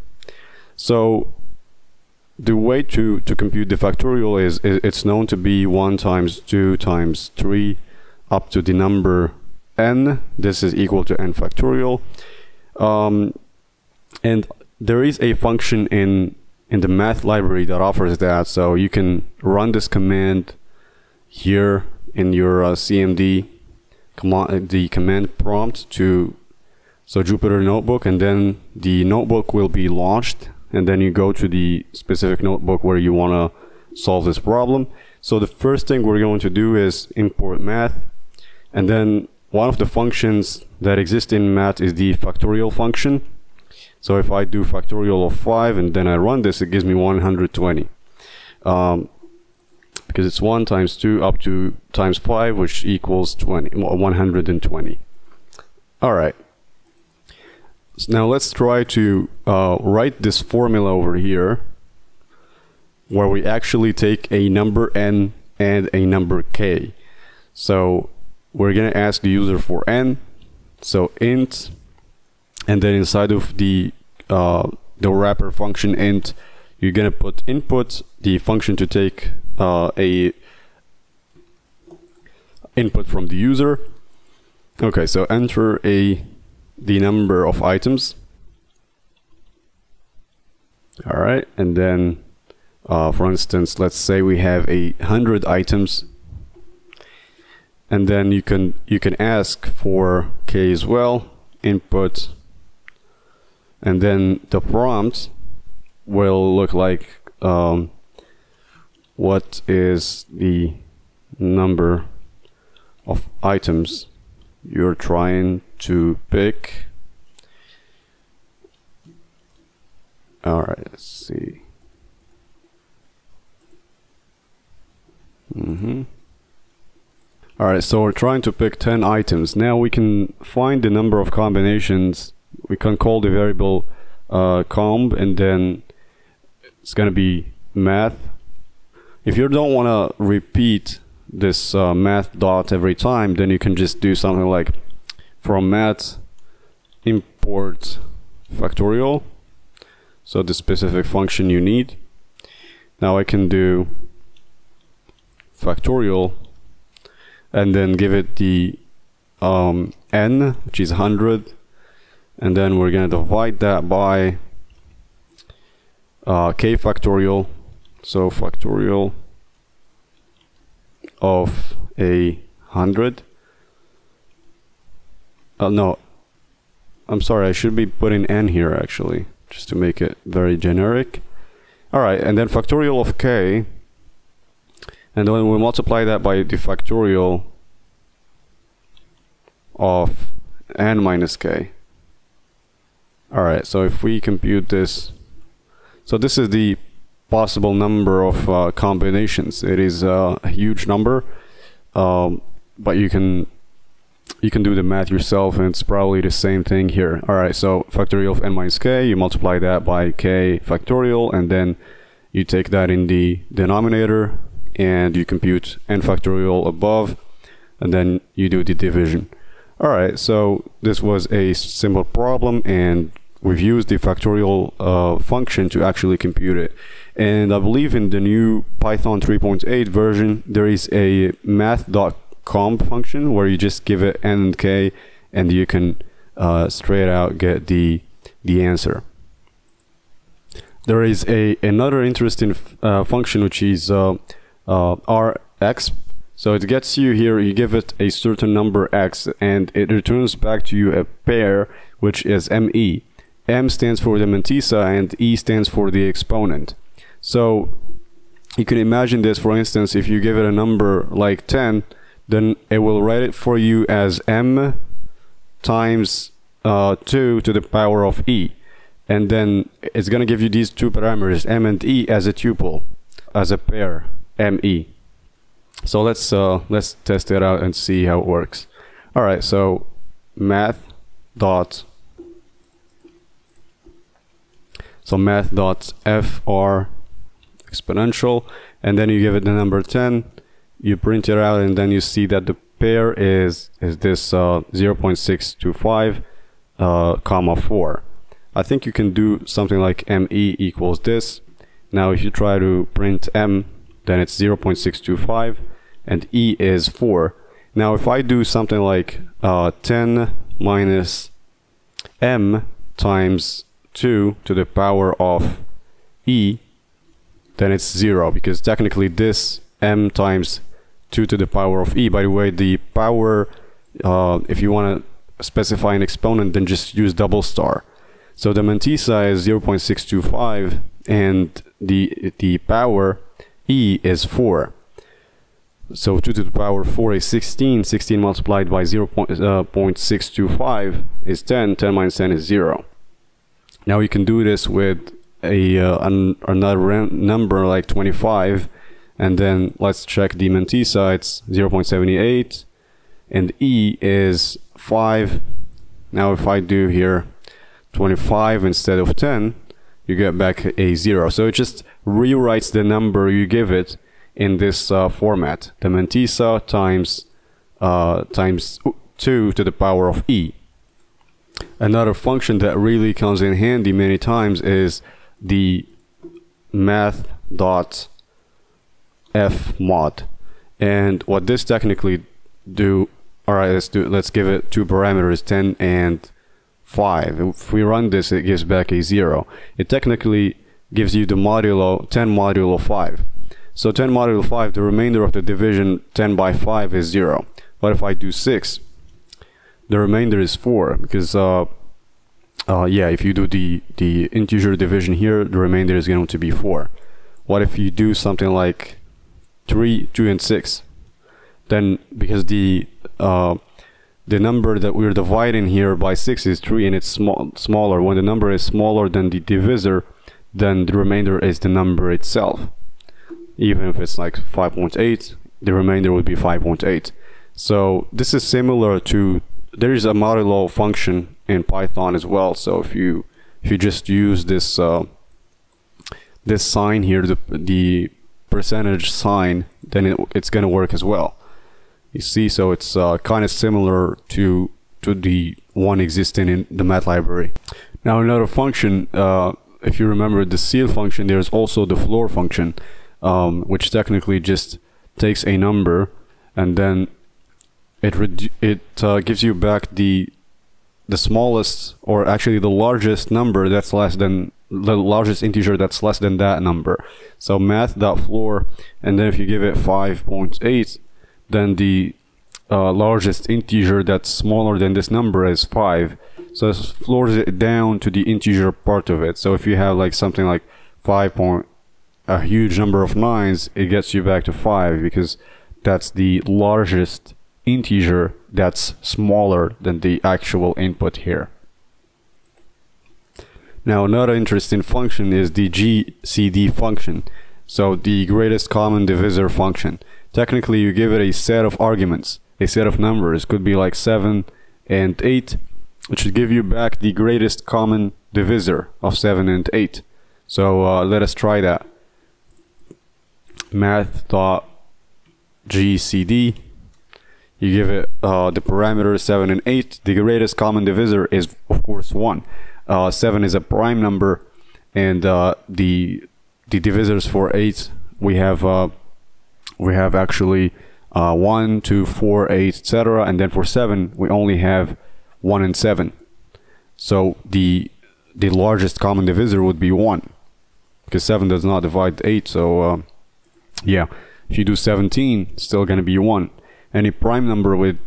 Speaker 2: So the way to compute the factorial is it's known to be 1 times 2 times 3 up to the number n. This is equal to n factorial. And there is a function in the math library that offers that. So you can run this command here in your CMD the command prompt to Jupyter notebook, and then the notebook will be launched, and then you go to the specific notebook where you want to solve this problem. So the first thing we're going to do is import math, and then one of the functions that exist in math is the factorial function. So if I do factorial of 5 and then I run this, it gives me 120. Because it's 1 times 2 up to times 5, which equals 120. Alright. So now let's try to write this formula over here, where we actually take a number n and a number k. So we're going to ask the user for n, so int, and then inside of the wrapper function int, you're going to put input, the function to take a input from the user. Okay, so enter the number of items. All right, and then for instance, let's say we have 100 items, and then you can ask for k as well, input, and then the prompt will look like what is the number of items you're trying to pick. All right, let's see. All right, so we're trying to pick 10 items. Now we can find the number of combinations. We can call the variable comb, and then it's going to be math. If you don't want to repeat this math dot every time, then you can just do something like from math import factorial, so the specific function you need. Now I can do factorial and then give it the n, which is 100, and then we're going to divide that by k factorial, so factorial of 100. No, I'm sorry, I should be putting n here actually, just to make it very generic. Alright, and then factorial of k, and then we multiply that by the factorial of n minus k. Alright, so if we compute this, so this is the possible number of combinations. It is a huge number. but you can do the math yourself, and it's probably the same thing here. All right, so factorial of n minus k, you multiply that by k factorial, and then you take that in the denominator and you compute n factorial above, and then you do the division. All right, so this was a simple problem, and we've used the factorial function to actually compute it. And I believe in the new Python 3.8 version, there is a math.comp function where you just give it n and k, and you can straight out get the answer. There is another interesting function, which is rx. So it gets you here, you give it a certain number x, and it returns back to you a pair, which is me. M stands for the mantissa, and E stands for the exponent. So you can imagine this, for instance, if you give it a number like 10, then it will write it for you as m times 2 to the power of e. And then it's going to give you these two parameters, m and e, as a tuple, as a pair, me. So let's test it out and see how it works. All right, so math dot fr exponential, and then you give it the number 10, you print it out, and then you see that the pair is this 0.625 comma 4. I think you can do something like me equals this. Now if you try to print m, then it's 0.625 and e is 4. Now if I do something like 10 minus m times 2 to the power of e, then it's 0, because technically this m times 2 to the power of e, by the way, the power, if you want to specify an exponent, then just use double star. So the mantissa is 0.625 and the power e is 4. So 2 to the power 4 is 16. 16 multiplied by 0.625 is 10. 10 minus 10 is 0. Now you can do this with another number like 25, and then let's check the mantissa. It's 0.78 and e is 5. Now if I do here 25 instead of 10, you get back a 0. So it just rewrites the number you give it in this format, the mantissa times 2 to the power of e. Another function that really comes in handy many times is the math.fmod. And what this technically do, alright, let's give it two parameters, 10 and 5. If we run this, it gives back a 0. It technically gives you the modulo 10 modulo 5. So 10 modulo 5, the remainder of the division 10 by 5 is 0. But if I do 6, the remainder is 4, because yeah, if you do the integer division here, the remainder is going to be 4. What if you do something like 3, 2, and 6? Then, because the number that we're dividing here by 6 is 3, and it's smaller. When the number is smaller than the divisor, then the remainder is the number itself. Even if it's like 5.8, the remainder would be 5.8. So this is similar to, there is a modulo function in Python as well. So if you just use this this sign here, the percentage sign, then it's going to work as well. You see, so it's kind of similar to the one existing in the math library. Now another function, if you remember the ceil function, there's also the floor function, which technically just takes a number and then it gives you back the smallest, or actually the largest number that's less than the largest integer that's less than that number. So math.floor, and then if you give it 5.8, then the largest integer that's smaller than this number is 5. So it floors it down to the integer part of it. So if you have like something like a huge number of 9s, it gets you back to 5, because that's the largest integer that's smaller than the actual input here. Now another interesting function is the GCD function, so the greatest common divisor function. Technically you give it a set of arguments, a set of numbers. Could be like 7 and 8, which should give you back the greatest common divisor of 7 and 8. So let us try that. Math.gcd. You give it the parameters 7 and 8. The greatest common divisor is of course 1. 7 is a prime number, and the divisors for 8 we have actually 1, 2, 4, 8, etc. And then for 7 we only have 1 and 7. So the largest common divisor would be 1, because 7 does not divide 8. So yeah, if you do 17, it's still going to be 1. Any prime number with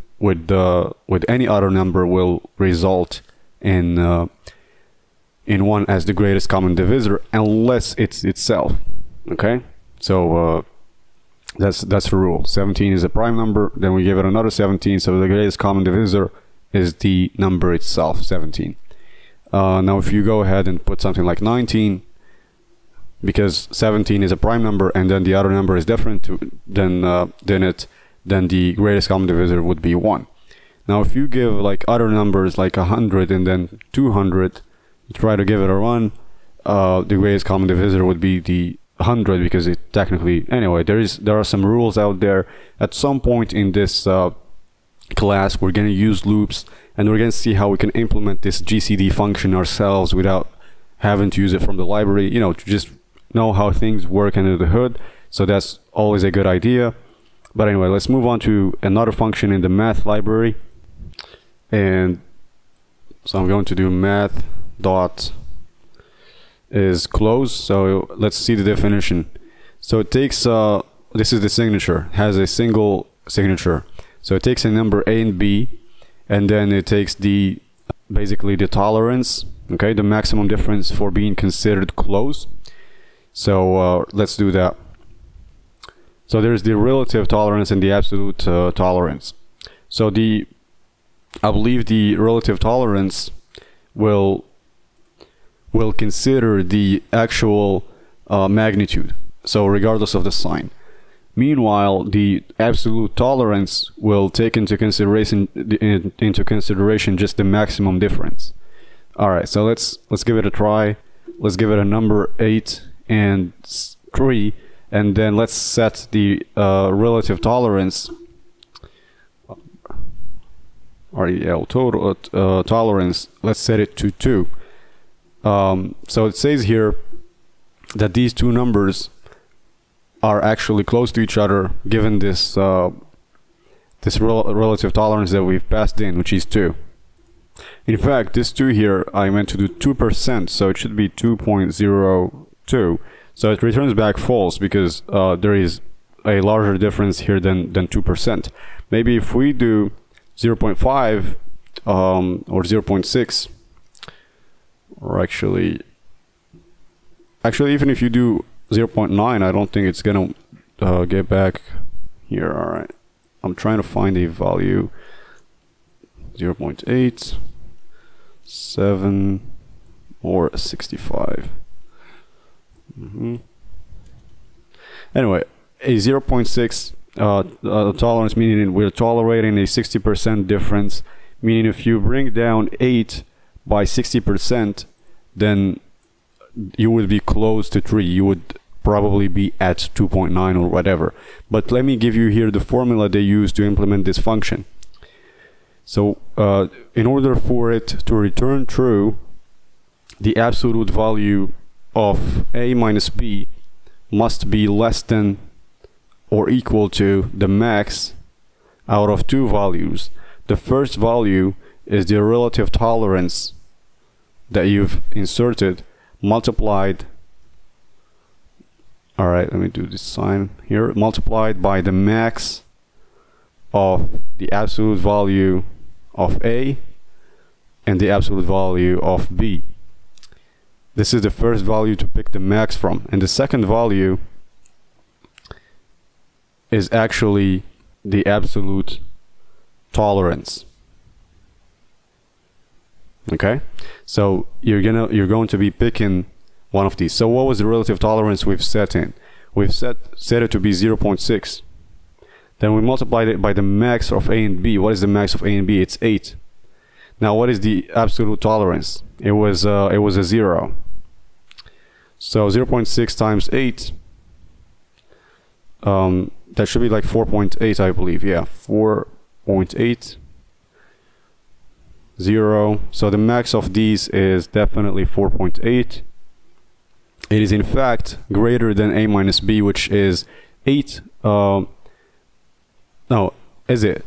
Speaker 2: any other number will result in 1 as the greatest common divisor, unless it's itself. Okay, so that's the rule. 17 is a prime number, then we give it another 17, so the greatest common divisor is the number itself, 17. Now if you go ahead and put something like 19, because 17 is a prime number and then the other number is different then the greatest common divisor would be 1. Now if you give like other numbers like 100 and then 200, you try to give it a run, the greatest common divisor would be the 100, because it technically, anyway, there are some rules out there. At some point in this class we're going to use loops, and we're going to see how we can implement this GCD function ourselves without having to use it from the library, you know, to just know how things work under the hood. So that's always a good idea. But anyway, let's move on to another function in the math library. And so I'm going to do math dot is close. So let's see the definition. So it takes this is the signature, has a single signature. So it takes a number a and b, and then it takes basically the tolerance, okay, the maximum difference for being considered close. So let's do that. So there's the relative tolerance and the absolute tolerance. So I believe the relative tolerance will consider the actual magnitude, so regardless of the sign. Meanwhile, the absolute tolerance will take into consideration just the maximum difference. All right, so let's give it a try. Let's give it a number 8 and 3, and then let's set the relative tolerance, REL total tolerance. Let's set it to 2. So it says here that these two numbers are actually close to each other, given this relative tolerance that we've passed in, which is 2. In fact, this 2 here, I meant to do 2%, so it should be 2.02. So it returns back false, because there is a larger difference here than 2%. Maybe if we do 0.5 or 0.6, or actually even if you do 0.9, I don't think it's gonna get back here. All right, I'm trying to find a value. 0.8, 7, or 65. Anyway, a 0.6 tolerance, meaning we're tolerating a 60% difference, meaning if you bring down 8 by 60%, then you would be close to 3. You would probably be at 2.9 or whatever. But let me give you here the formula they use to implement this function. So in order for it to return true, the absolute value of a minus b must be less than or equal to the max out of two values. The first value is the relative tolerance that you've inserted multiplied, alright, let me do this sign here, multiplied by the max of the absolute value of a and the absolute value of b. This is the first value to pick the max from, and the second value is actually the absolute tolerance. Okay, so you're going to be picking one of these. So what was the relative tolerance we've set in? We've set it to be 0.6. Then we multiplied it by the max of a and b. What is the max of a and b? It's 8. Now what is the absolute tolerance? It was a 0. So 0.6 times 8, that should be like 4.8, I believe. Yeah, 4.8, 0. So the max of these is definitely 4.8. It is in fact greater than a minus b, which is 8. No, is it?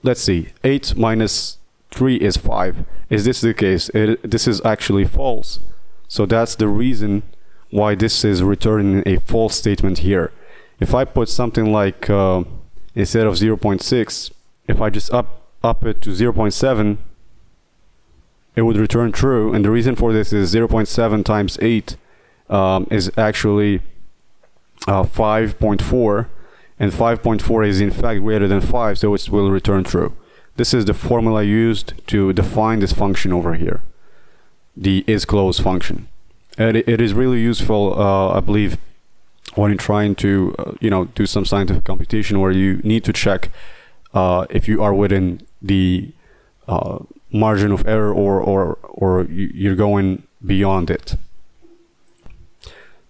Speaker 2: Let's see. 8 minus 3 is 5. Is this the case? This is actually false. So that's the reason why this is returning a false statement here. If I put something like instead of 0.6, if I just up it to 0.7, it would return true. And the reason for this is 0.7 times 8 is actually 5.4, and 5.4 is in fact greater than 5, so it will return true. This is the formula used to define this function over here, the isClose function. And it is really useful, I believe, when you're trying to do some scientific computation where you need to check if you are within the margin of error or you're going beyond it.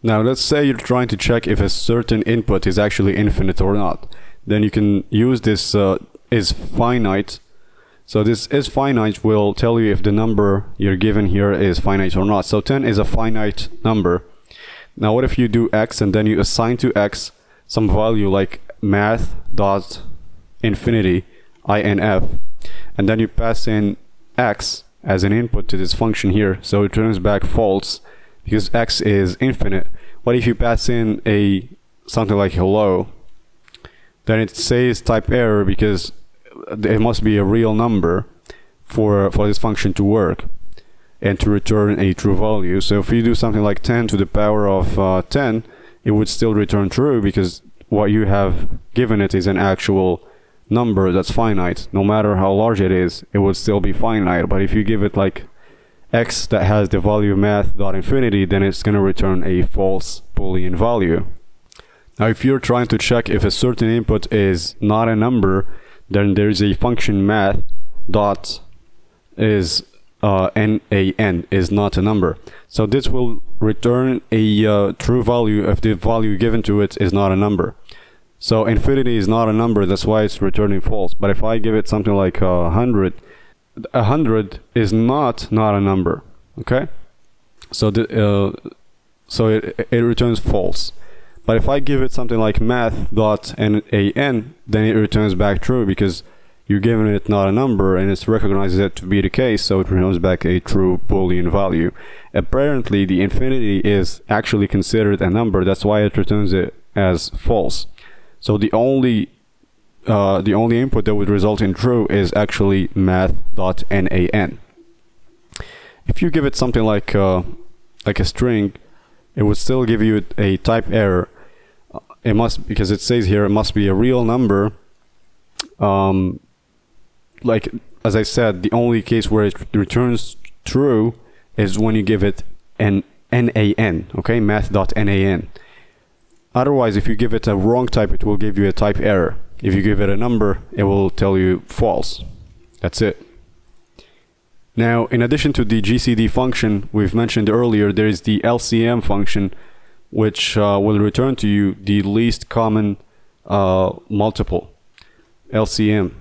Speaker 2: Now let's say you're trying to check if a certain input is actually infinite or not. Then you can use this is finite. So this is finite will tell you if the number you're given here is finite or not. So 10 is a finite number. Now what if you do x and then you assign to x some value like math dot infinity inf, and then you pass in x as an input to this function here, so it returns back false because x is infinite. What if you pass in something like hello? Then it says type error because it must be a real number for this function to work and to return a true value. So if you do something like 10 to the power of 10, it would still return true because what you have given it is an actual number that's finite. No matter how large it is, it would still be finite. But if you give it like x that has the value math.infinity, then it's going to return a false Boolean value. Now if you're trying to check if a certain input is not a number, then there's a function math dot is nan is not a number. So this will return a true value if the value given to it is not a number. So infinity is not a number, that's why it's returning false. But if I give it something like 100, 100 is not a number. Okay, so it returns false. But if I give it something like math.nan, then it returns back true because you're giving it not a number and it recognizes that to be the case, so it returns back a true Boolean value. Apparently the infinity is actually considered a number, that's why it returns it as false. So the only input that would result in true is actually math.nan. If you give it something like a string, it would still give you a type error. It must, because it says here it must be a real number. Like as I said, the only case where it returns true is when you give it an nan, okay, math.nan. Otherwise, if you give it a wrong type, it will give you a type error. If you give it a number, it will tell you false. That's it. Now, in addition to the GCD function we've mentioned earlier, there is the LCM function, which will return to you the least common multiple, LCM.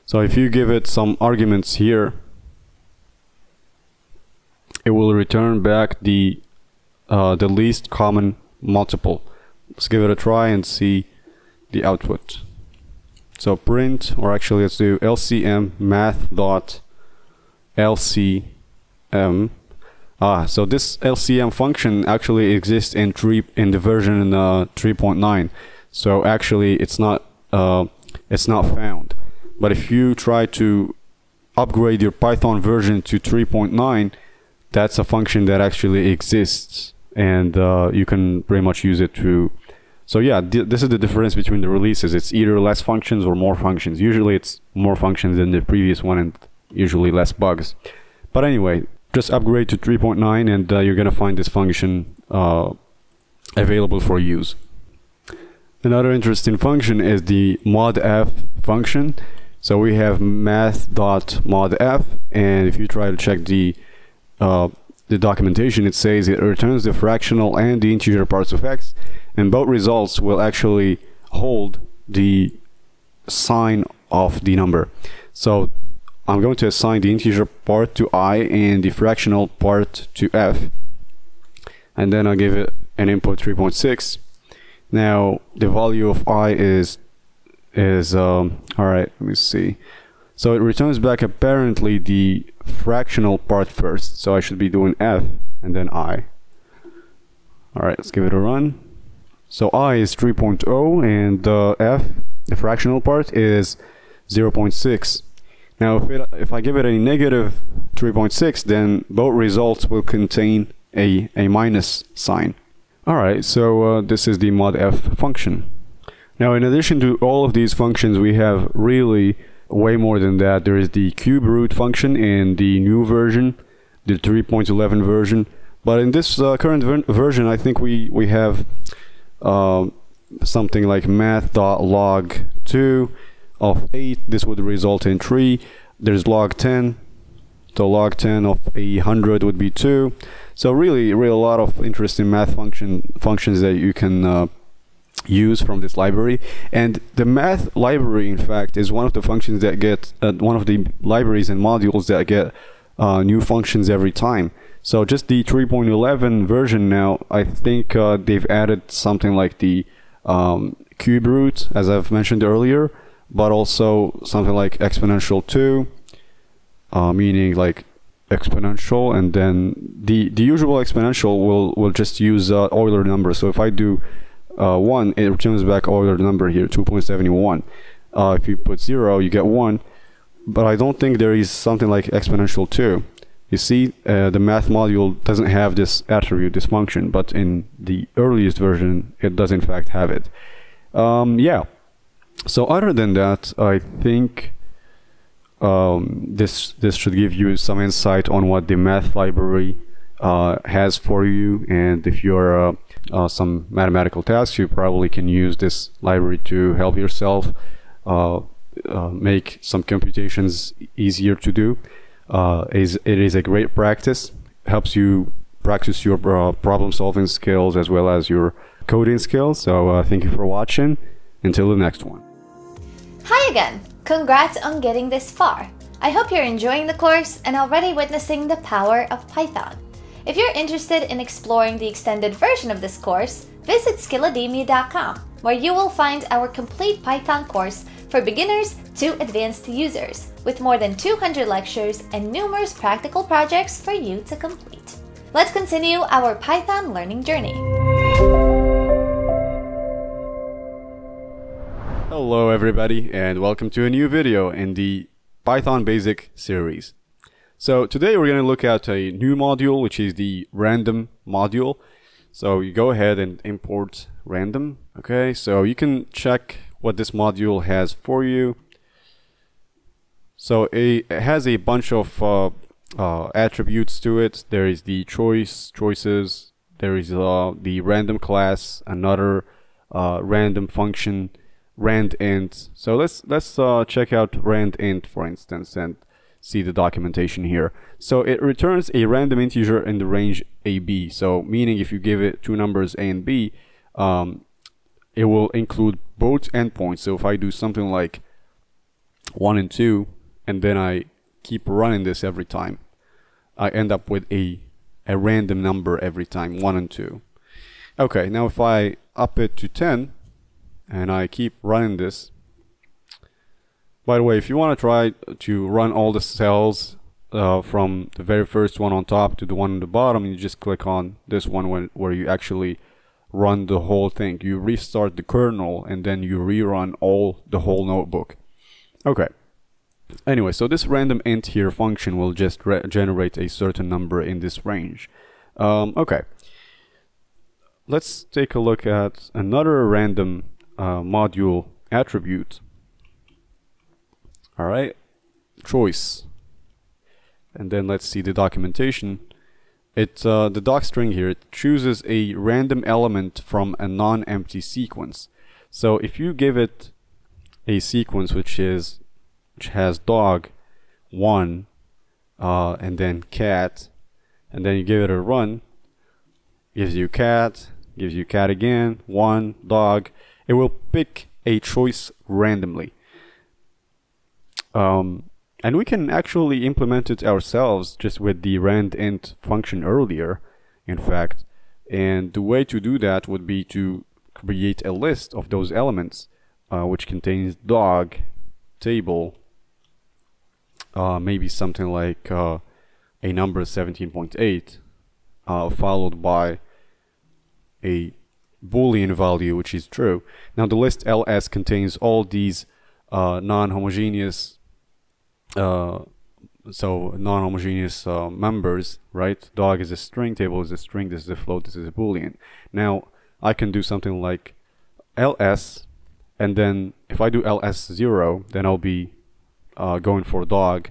Speaker 2: So if you give it some arguments here, it will return back the least common multiple. Let's give it a try and see the output. So print, or actually let's do LCM math.lcm. So this LCM function actually exists in the version 3.9. So actually it's not found. But if you try to upgrade your Python version to 3.9, that's a function that actually exists, and you can pretty much use it to. So yeah, this is the difference between the releases. It's either less functions or more functions. Usually it's more functions than the previous one and usually less bugs. But anyway, just upgrade to 3.9 and you're gonna find this function available for use. Another interesting function is the modf function. So we have math.modf, and if you try to check the documentation, it says it returns the fractional and the integer parts of x, and both results will actually hold the sign of the number. So I'm going to assign the integer part to I and the fractional part to f, and then I'll give it an input 3.6. Now the value of I is all right, let me see. So it returns back apparently the fractional part first, so I should be doing f and then I. Alright, let's give it a run. So I is 3.0 and f, the fractional part, is 0.6. Now if I give it a negative 3.6, then both results will contain a minus sign. Alright, so this is the modf function. Now in addition to all of these functions, we have really way more than that. There is the cube root function in the new version, the 3.11 version. But in this current version, I think we have something like math.log2 of 8. This would result in 3. There's log 10. So log 10 of 100 would be 2. So really a lot of interesting math functions that you can use from this library. And the math library, in fact, is one of the functions that get one of the libraries and modules that get new functions every time. So just the 3.11 version now, I think they've added something like the cube root, as I've mentioned earlier, but also something like exponential 2, meaning like exponential, and then the usual exponential will just use Euler number. So if I do 1, it returns back Euler number here, 2.71. If you put 0, you get 1. But I don't think there is something like exponential 2. You see, the math module doesn't have this attribute, this function, but in the earliest version, it does in fact have it. Yeah. So other than that, I think this should give you some insight on what the math library has for you, and if you're some mathematical tasks, you probably can use this library to help yourself make some computations easier to do. It is a great practice, helps you practice your problem solving skills as well as your coding skills. So thank you for watching. Until the next one.
Speaker 1: Hi again! Congrats on getting this far! I hope you're enjoying the course and already witnessing the power of Python. If you're interested in exploring the extended version of this course, visit skillademia.com, where you will find our complete Python course for beginners to advanced users, with more than 200 lectures and numerous practical projects for you to complete. Let's continue our Python learning journey.
Speaker 2: Hello everybody, and welcome to a new video in the Python Basic series. So today we're going to look at a new module, which is the random module. So you go ahead and import random. Okay, so you can check what this module has for you. So it has a bunch of attributes to it. There is the choices, there is the random class, another random function, randint. So let's check out randint, for instance, and see the documentation here. So it returns a random integer in the range AB. So meaning if you give it two numbers A and B, it will include both endpoints. So if I do something like 1 and 2, and then I keep running this every time, I end up with a random number every time, 1 and 2. Okay, now if I up it to 10, and I keep running this. By the way, if you want to try to run all the cells from the very first one on top to the one on the bottom, you just click on this one where you actually run the whole thing. You restart the kernel and then you rerun the whole notebook. Okay. Anyway, so this random int here function will just generate a certain number in this range. Okay. Let's take a look at another random module attribute. Alright, choice. And then let's see the documentation. The doc string here, it chooses a random element from a non-empty sequence. So if you give it a sequence which has dog 1 and then cat, and then you give it a run, gives you cat again, 1, dog, it will pick a choice randomly. And we can actually implement it ourselves just with the randint function earlier, in fact. And the way to do that would be to create a list of those elements, which contains dog, table, maybe something like a number 17.8, followed by a Boolean value, which is true. Now the list ls contains all these non-homogeneous members, right? Dog is a string, table is a string, this is a float, this is a Boolean. Now I can do something like ls, and then if I do ls0, then I'll be going for dog.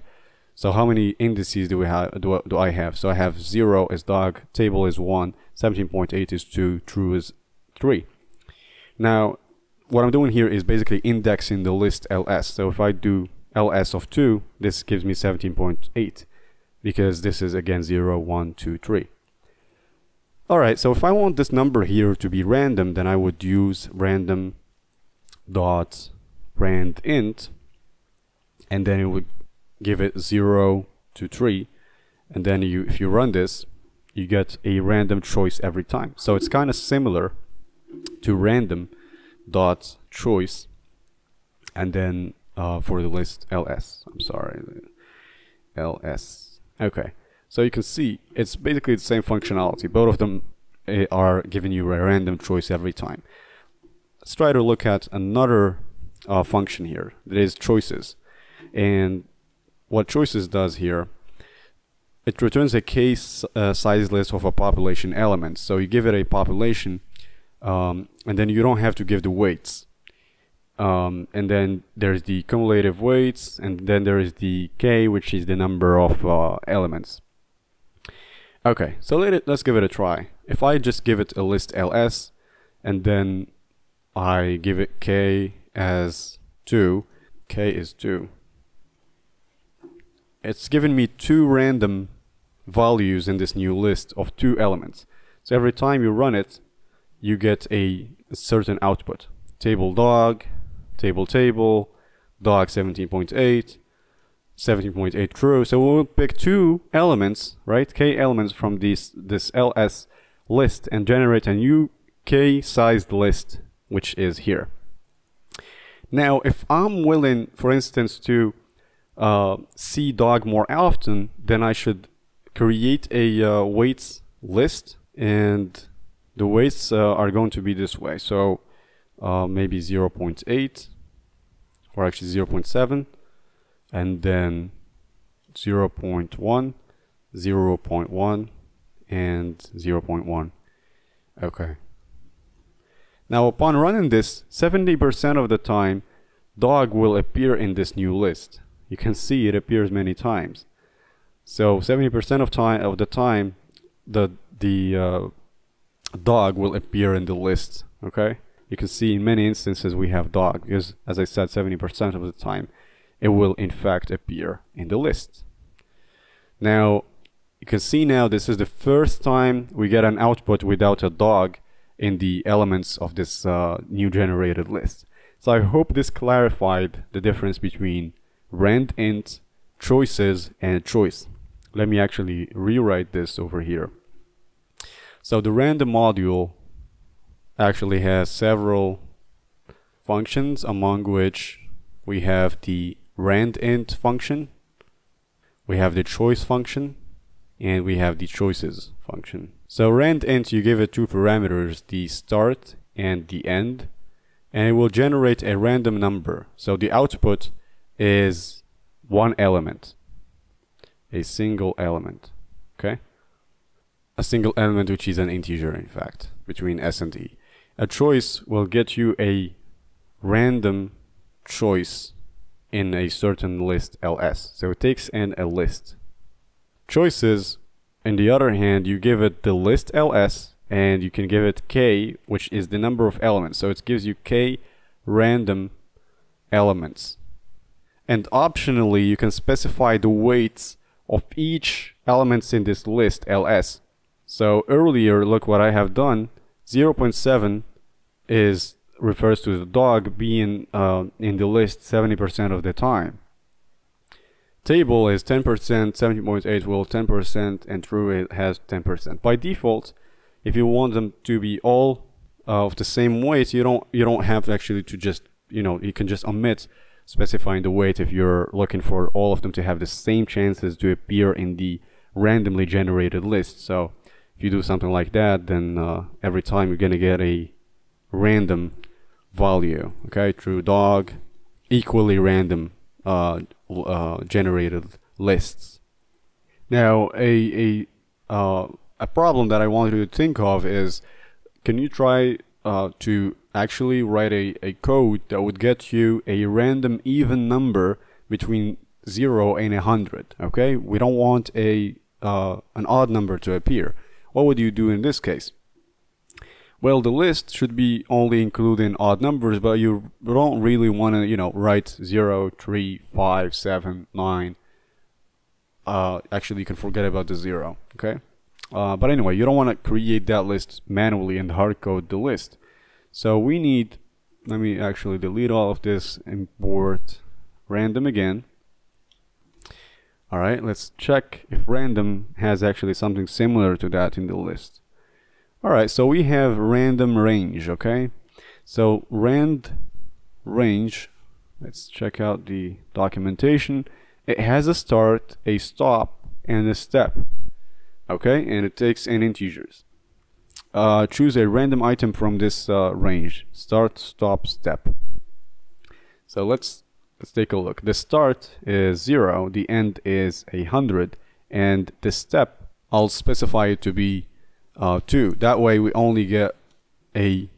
Speaker 2: So how many indices do I have? So I have 0 is dog, table is 1, 17.8 is 2, true is 3. Now what I'm doing here is basically indexing the list ls. So if I do ls of 2, this gives me 17.8, because this is again 0, 1, 2, 3. Alright, so if I want this number here to be random, then I would use random dot randint, and then it would give it 0 to 3, and then if you run this, you get a random choice every time. So it's kind of similar to random dot choice, and then for the list ls, ls. Okay, so you can see it's basically the same functionality. Both of them are giving you a random choice every time. Let's try to look at another function here, that is choices. And what choices does here, it returns a case size list of a population element. So you give it a population, and then you don't have to give the weights. And then there's the cumulative weights, and then there is the k, which is the number of elements. Okay, so let's give it a try. If I just give it a list ls, and then I give it k as 2, k is 2. It's given me 2 random values in this new list of 2 elements. So every time you run it, you get a certain output. Table dog, table, dog 17.8, 17.8 true. So we'll pick 2 elements, right? K elements from this ls list and generate a new k-sized list, which is here. Now, if I'm willing, for instance, to see dog more often, then I should create a weights list, and the weights are going to be this way. So maybe 0.8, or actually 0.7, and then 0.1, 0.1, and 0.1. Okay. Now upon running this, 70% of the time, dog will appear in this new list. You can see it appears many times. So 70% of the time, the dog will appear in the list. Okay. You can see in many instances we have dog, because as I said, 70% of the time it will in fact appear in the list. Now you can see now this is the first time we get an output without a dog in the elements of this new generated list. So I hope this clarified the difference between randint, choices, and choice. Let me actually rewrite this over here. So the random module actually has several functions, among which we have the randint function, we have the choice function, and we have the choices function. So randint, you give it 2 parameters, the start and the end, and it will generate a random number. So the output is 1 element, a single element. Okay, a single element which is an integer, in fact, between s and e. A choice will get you a random choice in a certain list ls. So it takes in a list. Choices, on the other hand, you give it the list ls, and you can give it k, which is the number of elements. So it gives you k random elements. And optionally, you can specify the weights of each elements in this list, ls. So earlier, look what I have done. 0.7 refers to the dog being in the list 70% of the time. Table is 10%, 70.8 will 10%, and true it has 10%. By default, if you want them to be all of the same weight, you don't have actually to just, you can just omit specifying the weight if you're looking for all of them to have the same chances to appear in the randomly generated list. So if you do something like that, then every time you're gonna get a random value. Okay, true dog, equally random generated lists. Now a problem that I want you to think of is, can you try to actually write a code that would get you a random even number between 0 and 100? Okay, we don't want an odd number to appear. What would you do in this case? Well, the list should be only including odd numbers, but you don't really want to, write 0, 3, 5, 7, 9. Actually, you can forget about the 0, okay? But anyway, you don't want to create that list manually and hard code the list. So we need, let me actually delete all of this, import random again. Alright, let's check if random has actually something similar to that in the list. Alright, so we have random range, okay? So rand range, let's check out the documentation. It has a start, a stop, and a step. Okay, and it takes in integers. Choose a random item from this range. Start, stop, step. So let's take a look. The start is 0, the end is 100, and the step, I'll specify it to be 2. That way we only get an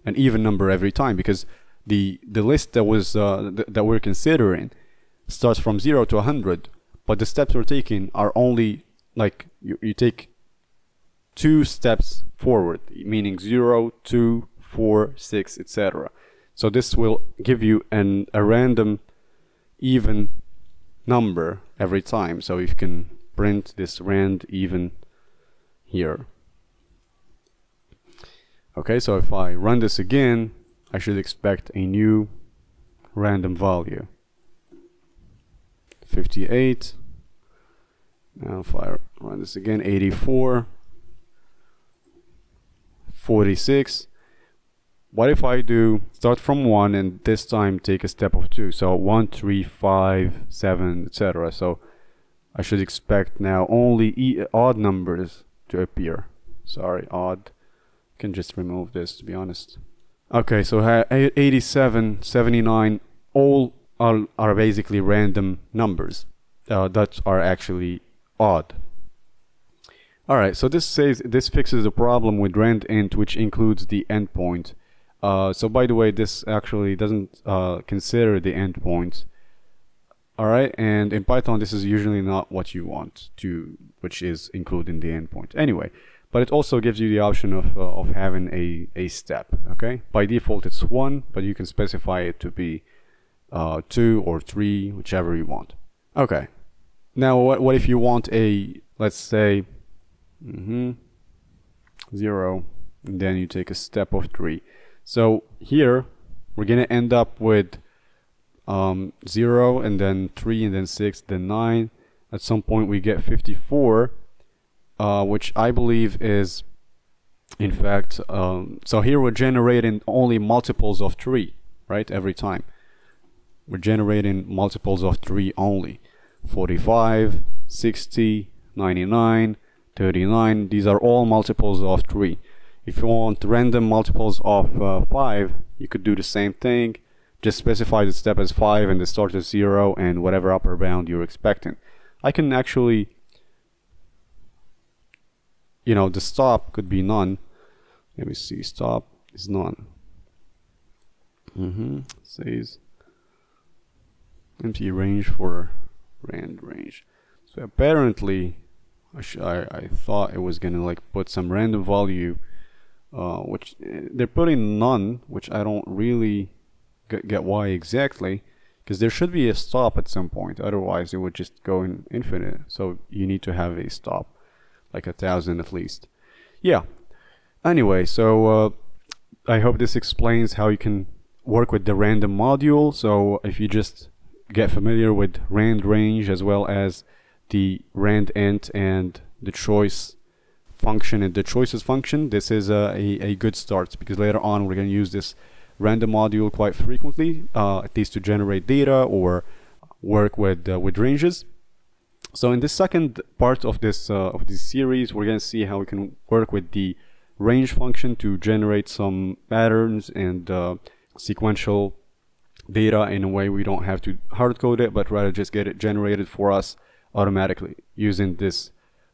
Speaker 2: even number every time, because the list that was that we're considering starts from 0 to 100, but the steps we're taking are only like you take 2 steps forward, meaning 0, 2, 4, 6, etc. So this will give you a random even number every time. So you can print this rand even here. Okay, so if I run this again, I should expect a new random value. 58. Now if I run this again, 84. 46. What if I do start from 1 and this time take a step of 2? So 1, 3, 5, 7, etc. So I should expect now only odd numbers to appear. Sorry, odd. Can just remove this, to be honest. Okay, so 87, 79, all are basically random numbers that are actually odd. Alright, so this fixes the problem with randint, which includes the endpoint. So by the way, this actually doesn't consider the endpoint. Alright, and in Python this is usually not what you want to, which is including the endpoint. Anyway, but it also gives you the option of having a step. Okay, by default it's 1, but you can specify it to be 2 or 3, whichever you want. Okay, now what if you want a, let's say 0, and then you take a step of 3. So here we're gonna end up with 0 and then 3 and then 6 then 9. At some point we get 54, which I believe is in fact so here we're generating only multiples of 3, right? Every time we're generating multiples of 3 only. 45, 60, 99, 39, these are all multiples of 3. If you want random multiples of 5, you could do the same thing. Just specify the step as 5 and the start as 0 and whatever upper bound you're expecting. I can actually, the stop could be none. Let me see, stop is none. Says empty range for rand range. So apparently I thought it was gonna like put some random value, which they're putting none, which I don't really get y exactly, because there should be a stop at some point, otherwise it would just go in infinite. So you need to have a stop, like 1,000 at least. Yeah. Anyway, so I hope this explains how you can work with the random module. So if you just get familiar with rand range as well as the rand int and the choice function and the choices function, this is a good start, because later on we're going to use this random module quite frequently, at least to generate data or work with ranges. So in this second part of this series, we're going to see how we can work with the range function to generate some patterns and sequential data in a way we don't have to hard code it, but rather just get it generated for us automatically using this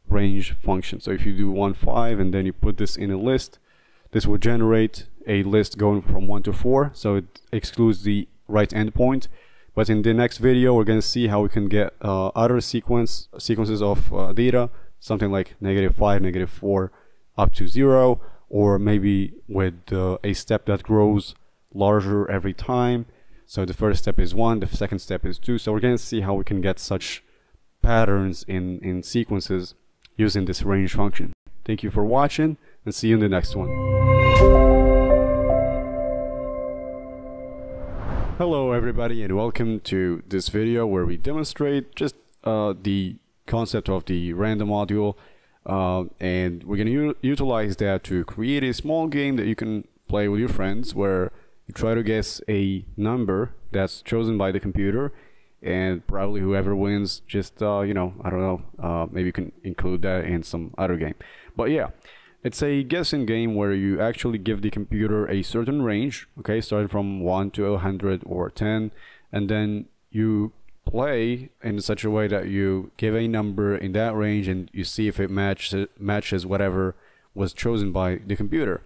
Speaker 2: range function. So if you do 1, 5 and then you put this in a list, this will generate a list going from 1 to 4, so it excludes the right endpoint. But in the next video we're going to see how we can get other sequences of data, something like -5, -4 up to 0, or maybe with a step that grows larger every time. So the first step is 1, the second step is 2. So we're going to see how we can get such patterns in sequences using this range function. Thank you for watching, and see you in the next one. Hello everybody, and welcome to this video where we demonstrate just the concept of the random module, and we're going to utilize that to create a small game that you can play with your friends, where you try to guess a number that's chosen by the computer, and probably whoever wins just you know, I don't know, maybe you can include that in some other game. But yeah, it's a guessing game where you actually give the computer a certain range, okay, starting from 1 to 100 or 10, and then you play in such a way that you give a number in that range and you see if it matches whatever was chosen by the computer.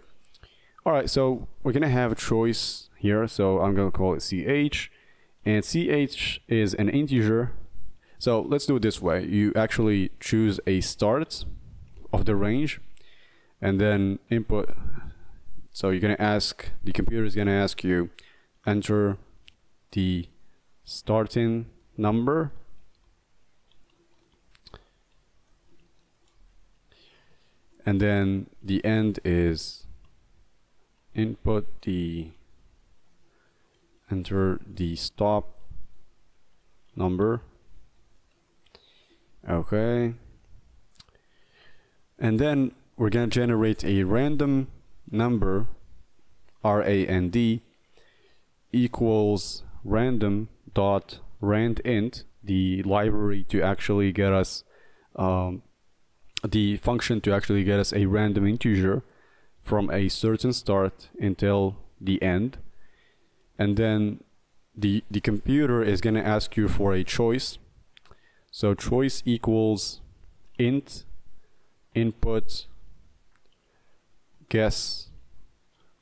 Speaker 2: Alright, so we're gonna have a choice here, so I'm gonna call it ch, and ch is an integer. So let's do it this way. You actually choose a start of the range and then input. So you're gonna ask, the computer is gonna ask you, enter the starting number, and then the end is input enter the stop number. Okay, and then we're going to generate a random number, rand, equals random dot randint, the library to actually get us the function to actually get us a random integer from a certain start until the end. And then the computer is going to ask you for a choice. So choice equals int input guess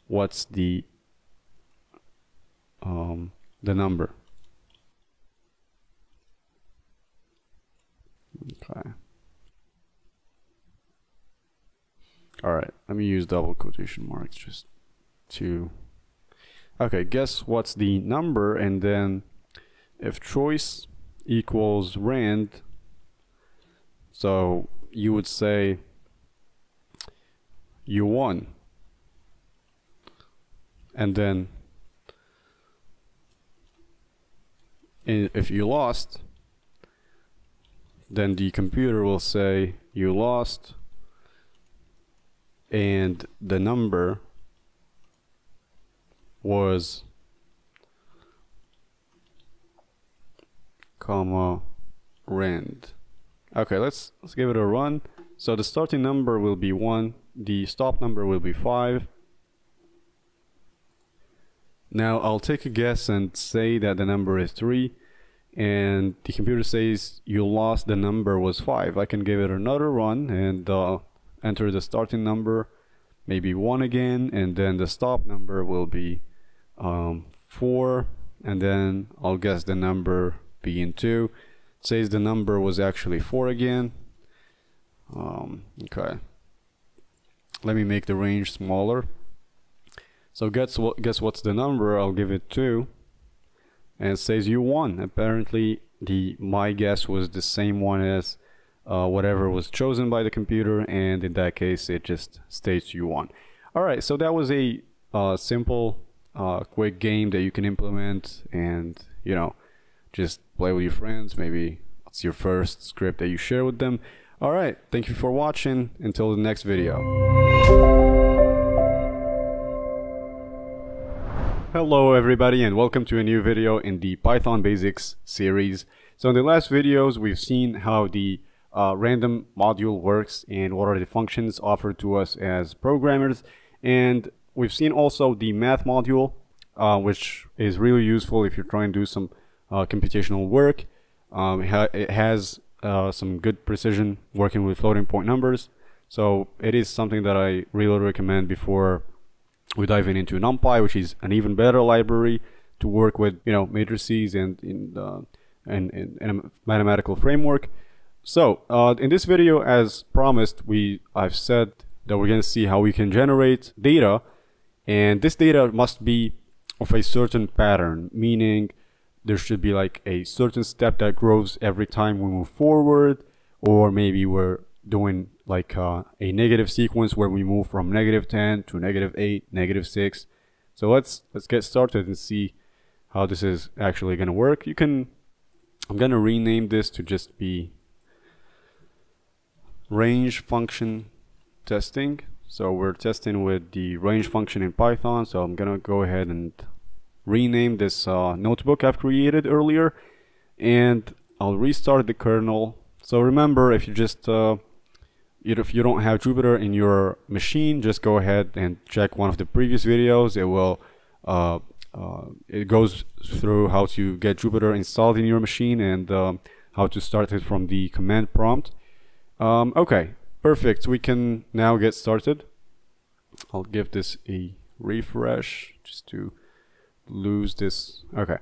Speaker 2: what's the number. Okay. Alright, let me use double quotation marks just to... Okay, guess what's the number, and then if choice equals rand, so you would say you won, and then if you lost, then the computer will say you lost, and the number was comma rand. Okay, let's give it a run. So the starting number will be 1, the stop number will be 5. Now I'll take a guess and say that the number is 3, and the computer says you lost, the number was 5. I can give it another run and enter the starting number, maybe 1 again, and then the stop number will be 4, and then I'll guess the number being 2. It says the number was actually 4 again. Okay, let me make the range smaller. So guess what's the number? I'll give it 2, and it says you won. Apparently my guess was the same one as whatever was chosen by the computer, and in that case it just states you won. Alright, so that was a simple quick game that you can implement and, you know, just play with your friends. Maybe it's your first script that you share with them. Alright, thank you for watching. Until the next video. Hello everybody, and welcome to a new video in the Python Basics series. So in the last videos we've seen how the random module works and what are the functions offered to us as programmers, and we've seen also the math module, which is really useful if you're trying to do some computational work. It has some good precision working with floating point numbers, so it is something that I really recommend before we dive into NumPy, which is an even better library to work with, you know, matrices and in a mathematical framework. So in this video, as promised, I've said that we're going to see how we can generate data, and this data must be of a certain pattern, meaning there should be like a certain step that grows every time we move forward, or maybe we're doing like a negative sequence where we move from -10 to -8, -6. So let's get started and see how this is actually going to work. I'm going to rename this to just be range function testing. So we're testing with the range function in Python, so I'm gonna go ahead and rename this notebook I've created earlier, and I'll restart the kernel. So remember, if you just if you don't have Jupyter in your machine, just go ahead and check one of the previous videos. It will it goes through how to get Jupyter installed in your machine and how to start it from the command prompt. Okay, perfect. We can now get started. I'll give this a refresh just to lose this. Okay,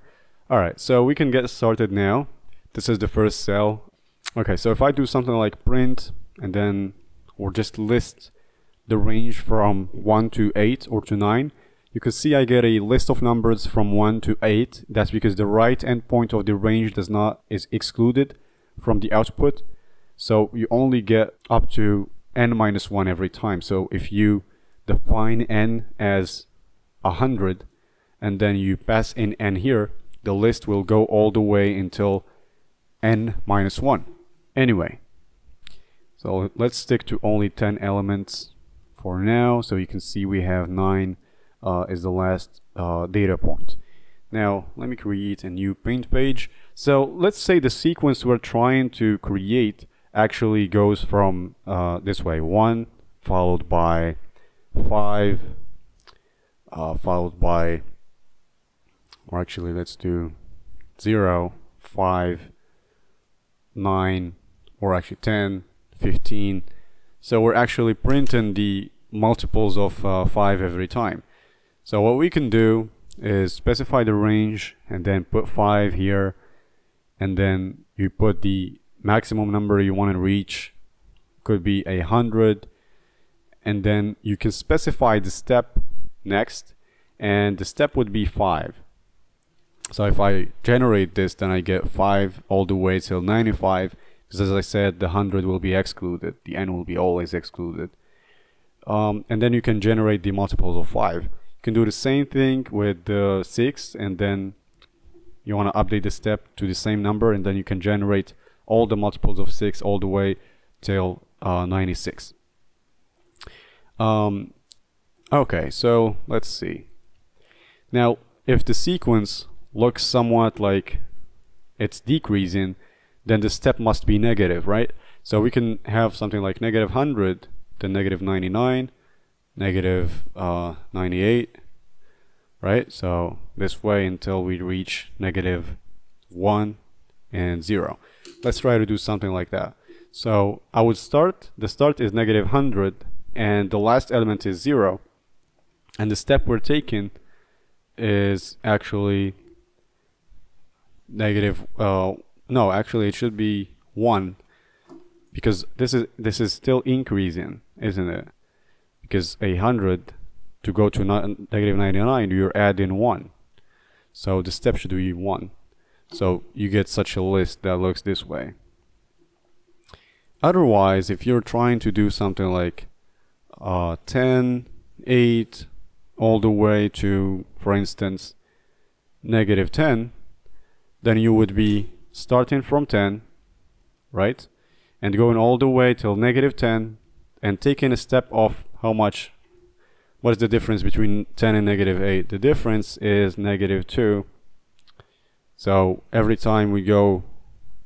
Speaker 2: alright, so we can get started now. This is the first cell. Okay, so if I do something like print and then or just list the range from 1 to 8 or to 9, you can see I get a list of numbers from 1 to 8. That's because the right endpoint of the range is excluded from the output. So you only get up to n-1 every time. So if you define n as 100 and then you pass in n here, the list will go all the way until n-1. Anyway, so let's stick to only 10 elements for now. So you can see we have 9 is the last data point. Now let me create a new paint page. So let's say the sequence we're trying to create actually goes from this way: 1 followed by 5 followed by, or actually let's do 0, 5, 9, or actually 10, 15. So we're actually printing the multiples of 5 every time. So what we can do is specify the range and then put 5 here, and then you put the maximum number you want to reach. Could be 100, and then you can specify the step next, and the step would be 5. So if I generate this, then I get 5 all the way till 95, because as I said, the 100 will be excluded, the n will be always excluded. And then you can generate the multiples of 5. You can do the same thing with 6, and then you want to update the step to the same number, and then you can generate all the multiples of 6 all the way till 96. Okay, so let's see. Now, if the sequence looks somewhat like it's decreasing, then the step must be negative, right? So we can have something like -100, then -99, -98, right? So this way until we reach -1 and 0. Let's try to do something like that. So I would start, the start is -100 and the last element is 0, and the step we're taking is actually no, actually it should be 1, because this is still increasing, isn't it? Because 100 to go to -99, you're adding 1. So the step should be 1. So you get such a list that looks this way. Otherwise, if you're trying to do something like 10, 8, all the way to, for instance, -10, then you would be starting from 10, right? And going all the way till -10 and taking a step off how much? What is the difference between 10 and -8? The difference is -2. So every time we go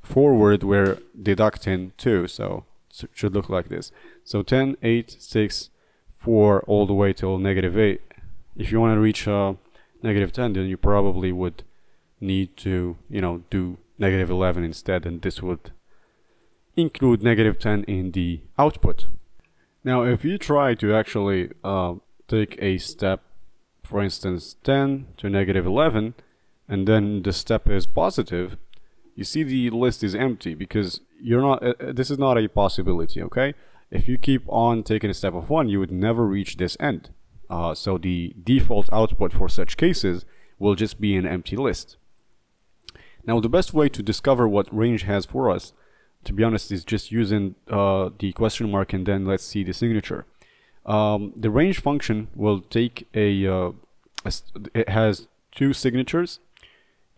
Speaker 2: forward, we're deducting 2. So it should look like this. So 10, 8, 6, 4, all the way till -8. If you want to reach -10, then you probably would need to, do -11 instead, and this would include -10 in the output. Now, if you try to actually take a step, for instance, 10 to -11, and then the step is positive, you see the list is empty because you're not. This is not a possibility. Okay, if you keep on taking a step of 1, you would never reach this end. So the default output for such cases will just be an empty list. Now, the best way to discover what range has for us, to be honest, is just using the question mark and then let's see the signature. The range function will take it has 2 signatures.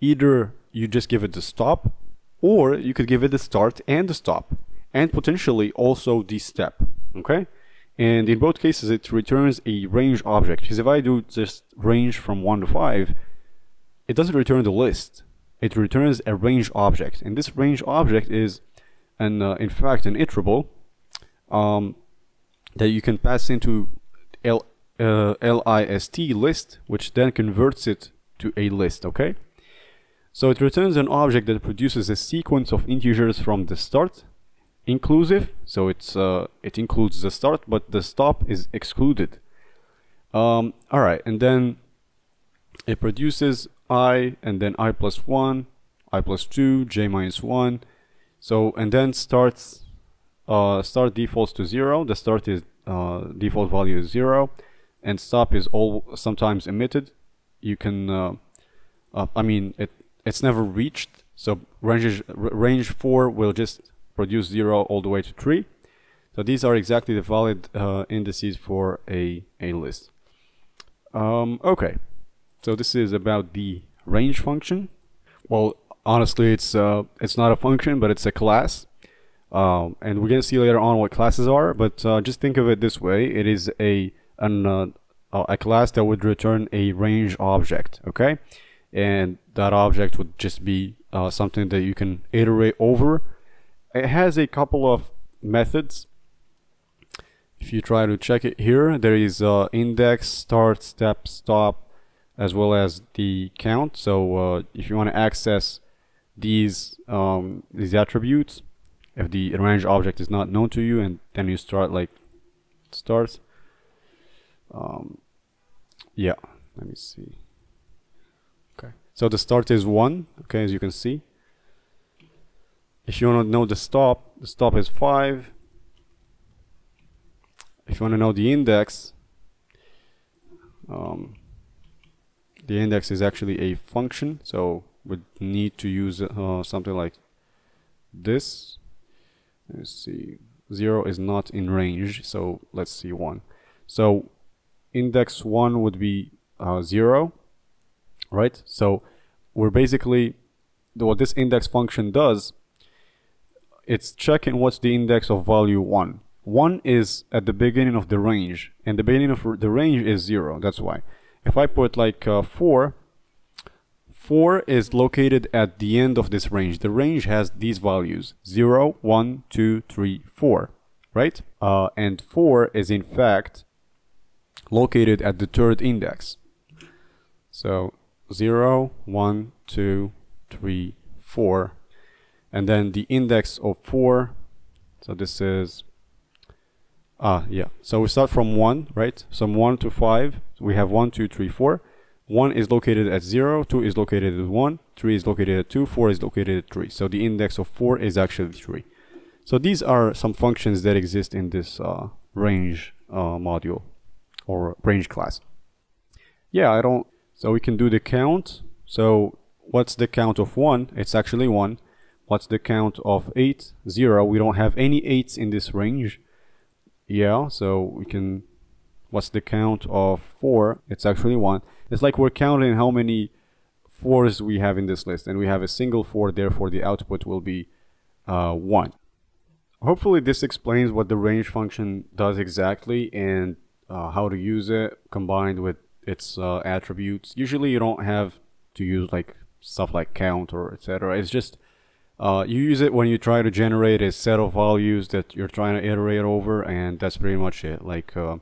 Speaker 2: Either you just give it the stop, or you could give it the start and the stop, and potentially also the step. Okay? And in both cases, it returns a range object. Because if I do just range from 1 to 5, it doesn't return the list. It returns a range object. And this range object is, in fact, an iterable that you can pass into list list, which then converts it to a list. Okay? So it returns an object that produces a sequence of integers from the start, inclusive, so it includes the start, but the stop is excluded. Alright, and then it produces I, and then I plus 1, I plus 2, j minus 1. So, and then start defaults to 0. The start is default value is 0, and stop is sometimes emitted. You can, it's never reached. So range 4 will just produce 0 all the way to 3. So these are exactly the valid indices for a list. Okay, so this is about the range function. Well, honestly, it's not a function, but it's a class. And we're gonna see later on what classes are. But just think of it this way: it is a class that would return a range object. Okay, and that object would just be something that you can iterate over. It has a couple of methods. If you try to check it here, there is index, start, step, stop, as well as the count. So if you want to access these attributes, if the range object is not known to you, and then you start like start. Yeah, let me see. Okay, so the start is 1. Okay, as you can see. If you want to know the stop is 5. If you want to know the index is actually a function, so we need to use something like this. Let's see, 0 is not in range, so let's see 1. So index 1 would be 0, right? So we're basically, what this index function does, it's checking what's the index of value 1. 1 is at the beginning of the range, and the beginning of the range is 0. That's why. If I put like 4 is located at the end of this range. The range has these values: 0, 1, 2, 3, 4, right? And 4 is in fact located at the third index. So 0, 1, 2, 3, 4, and then the index of 4. So this is so we start from 1, right? So 1 to 5, we have 1, 2, 3, 4. 1 is located at 0, 2 is located at 1, 3 is located at 2, 4 is located at 3. So the index of 4 is actually 3. So these are some functions that exist in this range module or range class. Yeah, so we can do the count. So what's the count of 1? It's actually 1. What's the count of 8? 0. We don't have any 8s in this range. Yeah, so we can... What's the count of 4? It's actually 1. It's like we're counting how many 4s we have in this list, and we have a single 4, therefore the output will be 1. Hopefully this explains what the range function does exactly and how to use it combined with its attributes. Usually you don't have to use like stuff like count or etc. It's just you use it when you try to generate a set of values that you're trying to iterate over, and that's pretty much it. Like we're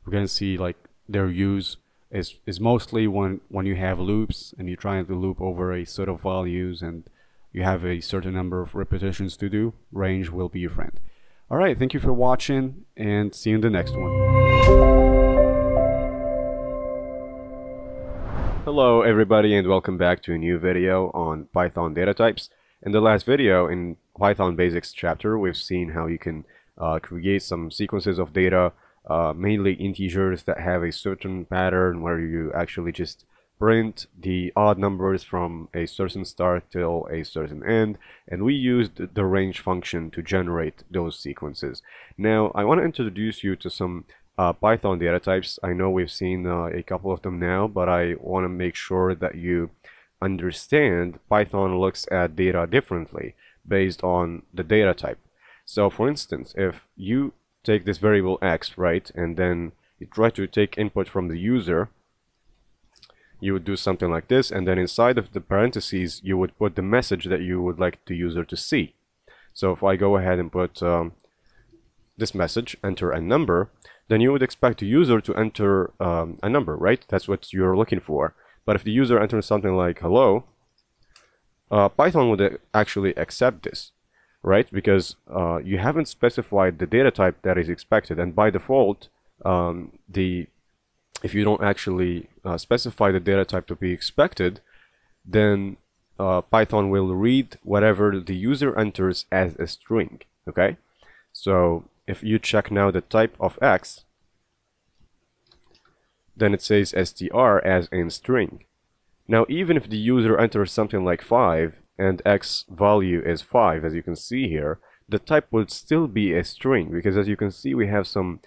Speaker 2: gonna see like their use is mostly when you have loops and you're trying to loop over a set of values and you have a certain number of repetitions to do. Range will be your friend. Alright, thank you for watching and see you in the next one. Hello everybody and welcome back to a new video on Python data types. In the last video, in Python Basics chapter, we've seen how you can create some sequences of data, mainly integers that have a certain pattern where you actually just print the odd numbers from a certain start till a certain end, and we used the range function to generate those sequences. Now I want to introduce you to some Python data types. I know we've seen a couple of them now, but I want to make sure that you understand Python looks at data differently based on the data type. So for instance, if you take this variable x, right, and then you try to take input from the user, you would do something like this, and then inside of the parentheses you would put the message that you would like the user to see. So if I go ahead and put this message, enter a number, then you would expect the user to enter a number, right? That's what you're looking for. But if the user enters something like hello, Python would actually accept this, right? Because you haven't specified the data type that is expected, and by default if you don't actually specify the data type to be expected, then Python will read whatever the user enters as a string. Okay, so if you check now the type of x, then it says str as in string. Now even if the user enters something like 5 and x value is 5, as you can see here, the type would still be a string, because as you can see we have some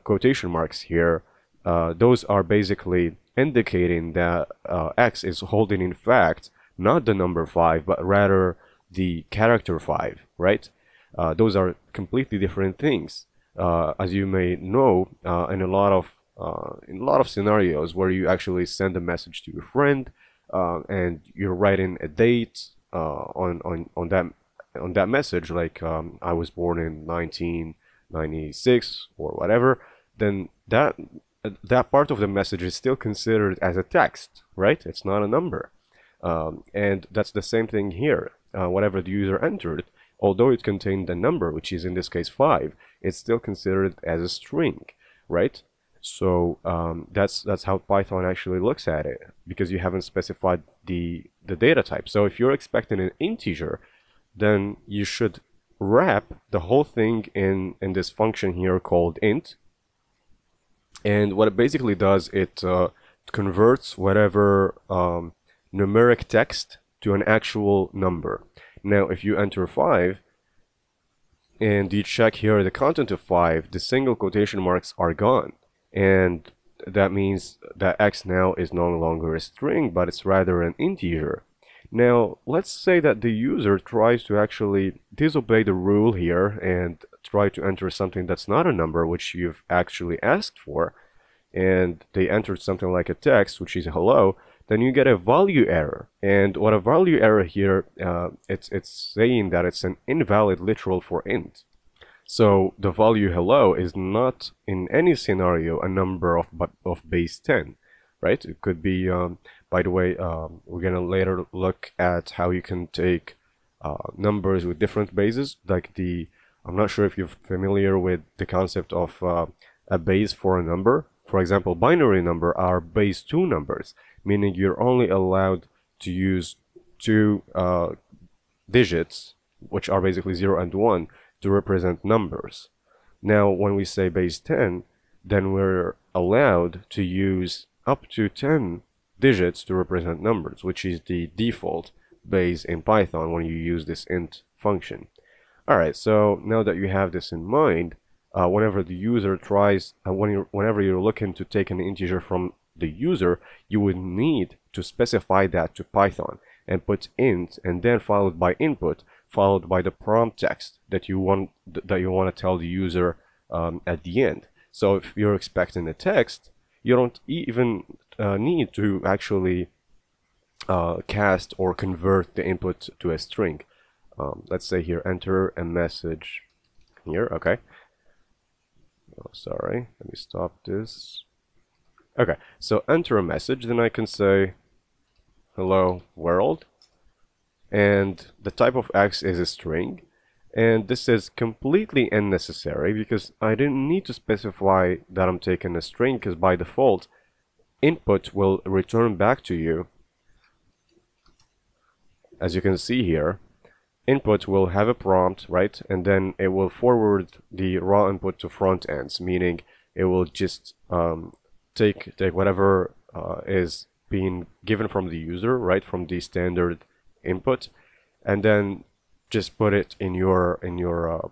Speaker 2: quotation marks here. Those are basically indicating that x is holding in fact not the number 5 but rather the character 5, right? Those are completely different things. As you may know, in a lot of scenarios where you actually send a message to your friend and you're writing a date on that message, like I was born in 1996 or whatever, then that part of the message is still considered as a text, right? It's not a number. And that's the same thing here. Whatever the user entered, although it contained the number, which is in this case 5, it's still considered as a string, right? So that's how Python actually looks at it, because you haven't specified the data type. So if you're expecting an integer, then you should wrap the whole thing in this function here called int. And what it basically does, it converts whatever numeric text to an actual number. Now if you enter 5 and you check here the content of 5, the single quotation marks are gone, and that means that x now is no longer a string but it's rather an integer. Now let's say that the user tries to actually disobey the rule here and try to enter something that's not a number, which you've actually asked for, and they entered something like a text, which is hello, then you get a value error. And what a value error here, it's saying that it's an invalid literal for int. So the value hello is not in any scenario a number of base 10, right? It could be, by the way, we're gonna later look at how you can take numbers with different bases, like I'm not sure if you're familiar with the concept of a base for a number. For example, binary number are base 2 numbers, meaning you're only allowed to use 2 digits, which are basically 0 and 1, to represent numbers. Now when we say base 10, then we're allowed to use up to 10 digits to represent numbers, which is the default base in Python when you use this int function. Alright, so now that you have this in mind, whenever the user tries, whenever you're looking to take an integer from the user, you would need to specify that to Python and put int, and then followed by input, followed by the prompt text that you want to tell the user at the end. So if you're expecting a text, you don't even need to actually cast or convert the input to a string. Let's say here, enter a message here. Okay. Oh, sorry. Let me stop this. Okay. So enter a message. Then I can say, hello world. And the type of X is a string. And this is completely unnecessary because I didn't need to specify that I'm taking a string, because by default, input will return back to you. As you can see here, input will have a prompt, right? And then it will forward the raw input to front ends, meaning it will just take whatever is being given from the user, right, from the standard input, and then just put it in your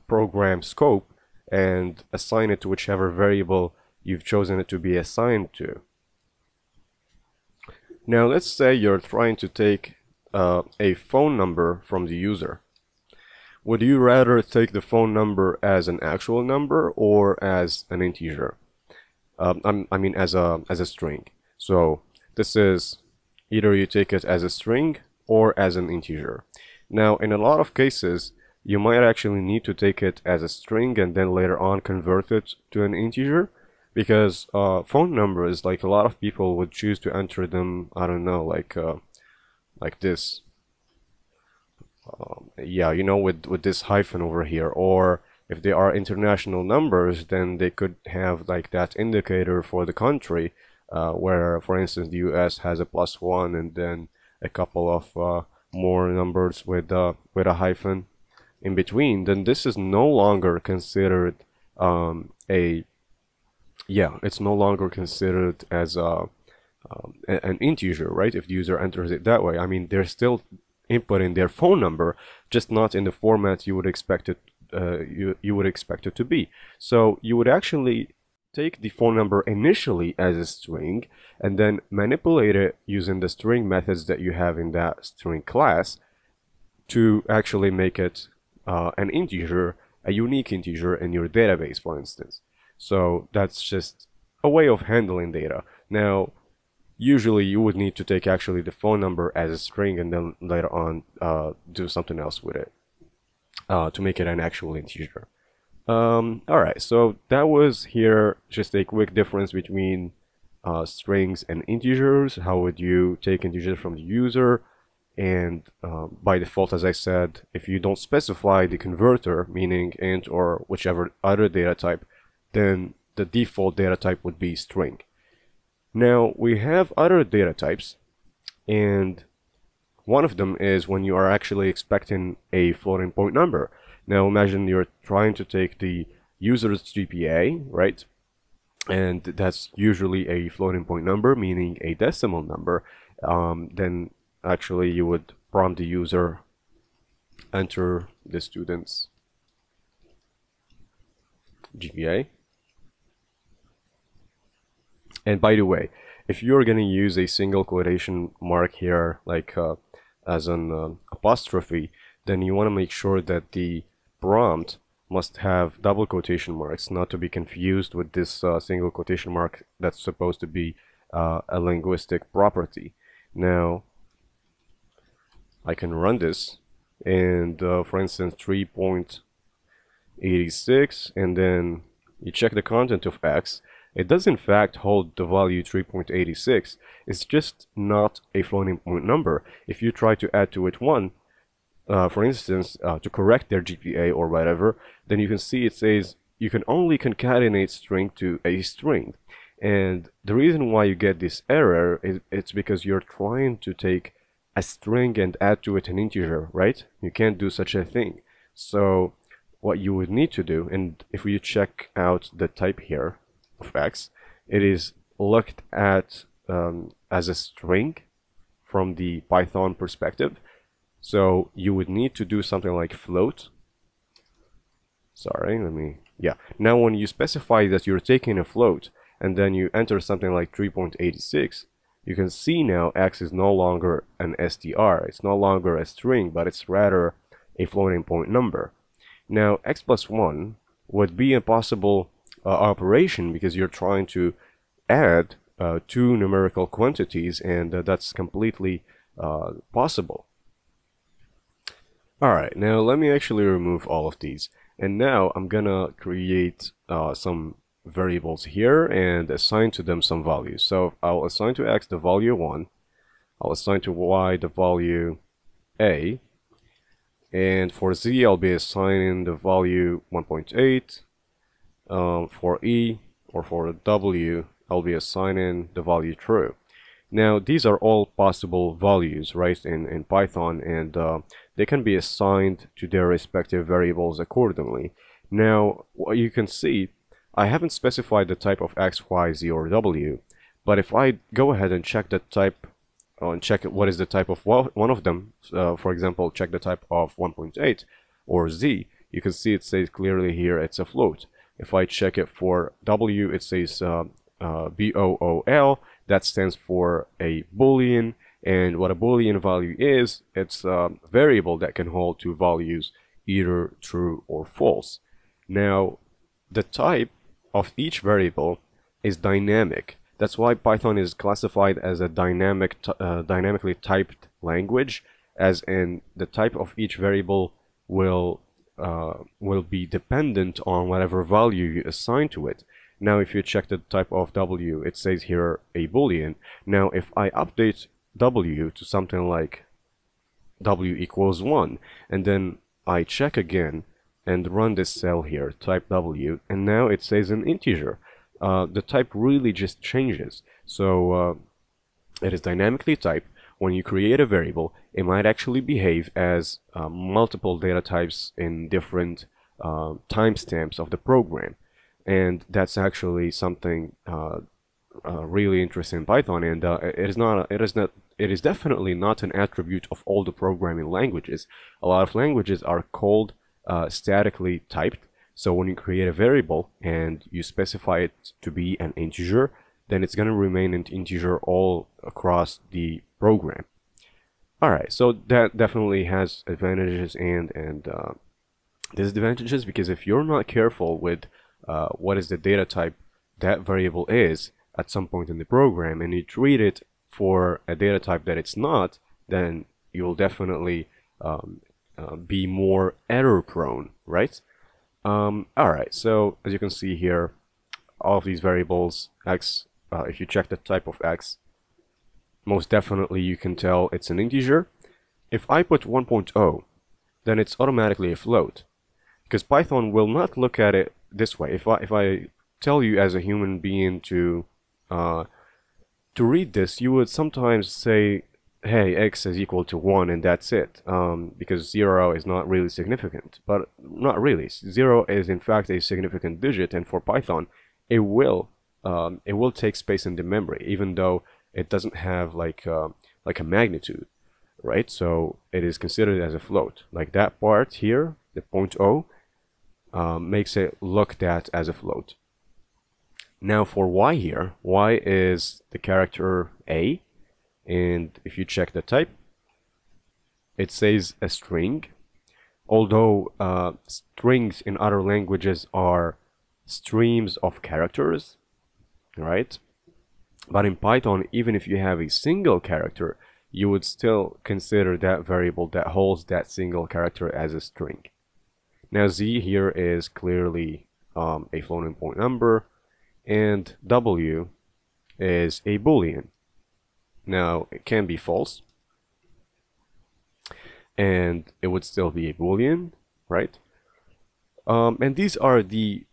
Speaker 2: program scope and assign it to whichever variable you've chosen it to be assigned to. Now let's say you're trying to take a phone number from the user. Would you rather take the phone number as an actual number or as an integer? I mean as a string. So this is either you take it as a string or as an integer. Now in a lot of cases you might actually need to take it as a string and then later on convert it to an integer, because phone numbers, like a lot of people would choose to enter them, I don't know, like this. Yeah, you know, with this hyphen over here. Or if they are international numbers, then they could have like that indicator for the country, where for instance the US has a +1 and then a couple of more numbers with a hyphen in between. Then this is no longer considered it's no longer considered as an integer, right? If the user enters it that way. I mean, they're still inputting their phone number, just not in the format you would expect it you would expect it to be. So you would actually take the phone number initially as a string and then manipulate it using the string methods that you have in that string class to actually make it an integer, a unique integer in your database, for instance. So that's just a way of handling data. Now, usually you would need to take actually the phone number as a string and then later on do something else with it to make it an actual integer. Alright, so that was here just a quick difference between strings and integers. How would you take integers from the user? And by default, as I said, if you don't specify the converter, meaning int or whichever other data type, then the default data type would be string. Now we have other data types, and one of them is when you are actually expecting a floating point number. Now imagine you're trying to take the user's GPA, right? And that's usually a floating point number, meaning a decimal number. Then actually you would prompt the user, enter the student's GPA. And by the way, if you're going to use a single quotation mark here, like as an apostrophe, then you want to make sure that the prompt must have double quotation marks, not to be confused with this single quotation mark that's supposed to be a linguistic property. Now, I can run this, and for instance 3.86, and then you check the content of X. It does in fact hold the value 3.86. It's just not a floating point number. If you try to add to it 1, for instance, to correct their GPA or whatever, then you can see it says you can only concatenate string to a string. And the reason why you get this error is it's because you're trying to take a string and add to it an integer, right? You can't do such a thing. So what you would need to do, and if you check out the type here of X, it is looked at as a string from the Python perspective. So you would need to do something like float. Sorry, Now when you specify that you're taking a float and then you enter something like 3.86, you can see now x is no longer an str. It's no longer a string, but it's rather a floating point number. Now x plus 1 would be a possible operation because you're trying to add two numerical quantities, and that's completely possible. Alright, now let me actually remove all of these. And now I'm gonna create some variables here and assign to them some values. So I'll assign to x the value 1, I'll assign to y the value a, and for z I'll be assigning the value 1.8. For e or for w I'll be assigning the value true. Now these are all possible values, right, in Python, and they can be assigned to their respective variables accordingly. Now what you can see, I haven't specified the type of x, y, z, or w, but if I go ahead and check the type, and check what is the type of one of them, for example, check the type of 1.8 or z, you can see it says clearly here it's a float. If I check it for w, it says BOOL, that stands for a boolean, and what a boolean value is, it's a variable that can hold two values, either true or false. Now the type of each variable is dynamic. That's why Python is classified as a dynamically typed language, as in the type of each variable will be dependent on whatever value you assign to it. Now if you check the type of w, it says here a boolean. Now if I update w to something like w equals 1, and then I check again and run this cell here, type w, and now it says an integer. The type really just changes. So it is dynamically typed. When you create a variable, it might actually behave as multiple data types in different timestamps of the program, and that's actually something really interesting in Python. And it is definitely not an attribute of all the programming languages. A lot of languages are called statically typed. So when you create a variable and you specify it to be an integer, then it's going to remain an integer all across the program. Alright, so that definitely has advantages and disadvantages, because if you're not careful with what is the data type that variable is at some point in the program, and you treat it for a data type that it's not, then you'll definitely be more error prone, right? Alright, so as you can see here, all of these variables, x, if you check the type of x, most definitely you can tell it's an integer. If I put 1.0, then it's automatically a float, because Python will not look at it this way. If I tell you as a human being to read this, you would sometimes say, hey, x is equal to 1 and that's it, because 0 is not really significant. But not really. 0 is in fact a significant digit, and for Python it will take space in the memory, even though it doesn't have like a magnitude, right? So it is considered as a float. Like that part here, the 0.0, makes it looked at as a float. Now for y here, y is the character a, and if you check the type, it says a string. Although strings in other languages are streams of characters, right? But in Python, even if you have a single character, you would still consider that variable that holds that single character as a string. Now z here is clearly a floating point number, and w is a boolean. Now it can be false, and it would still be a boolean, right? And these are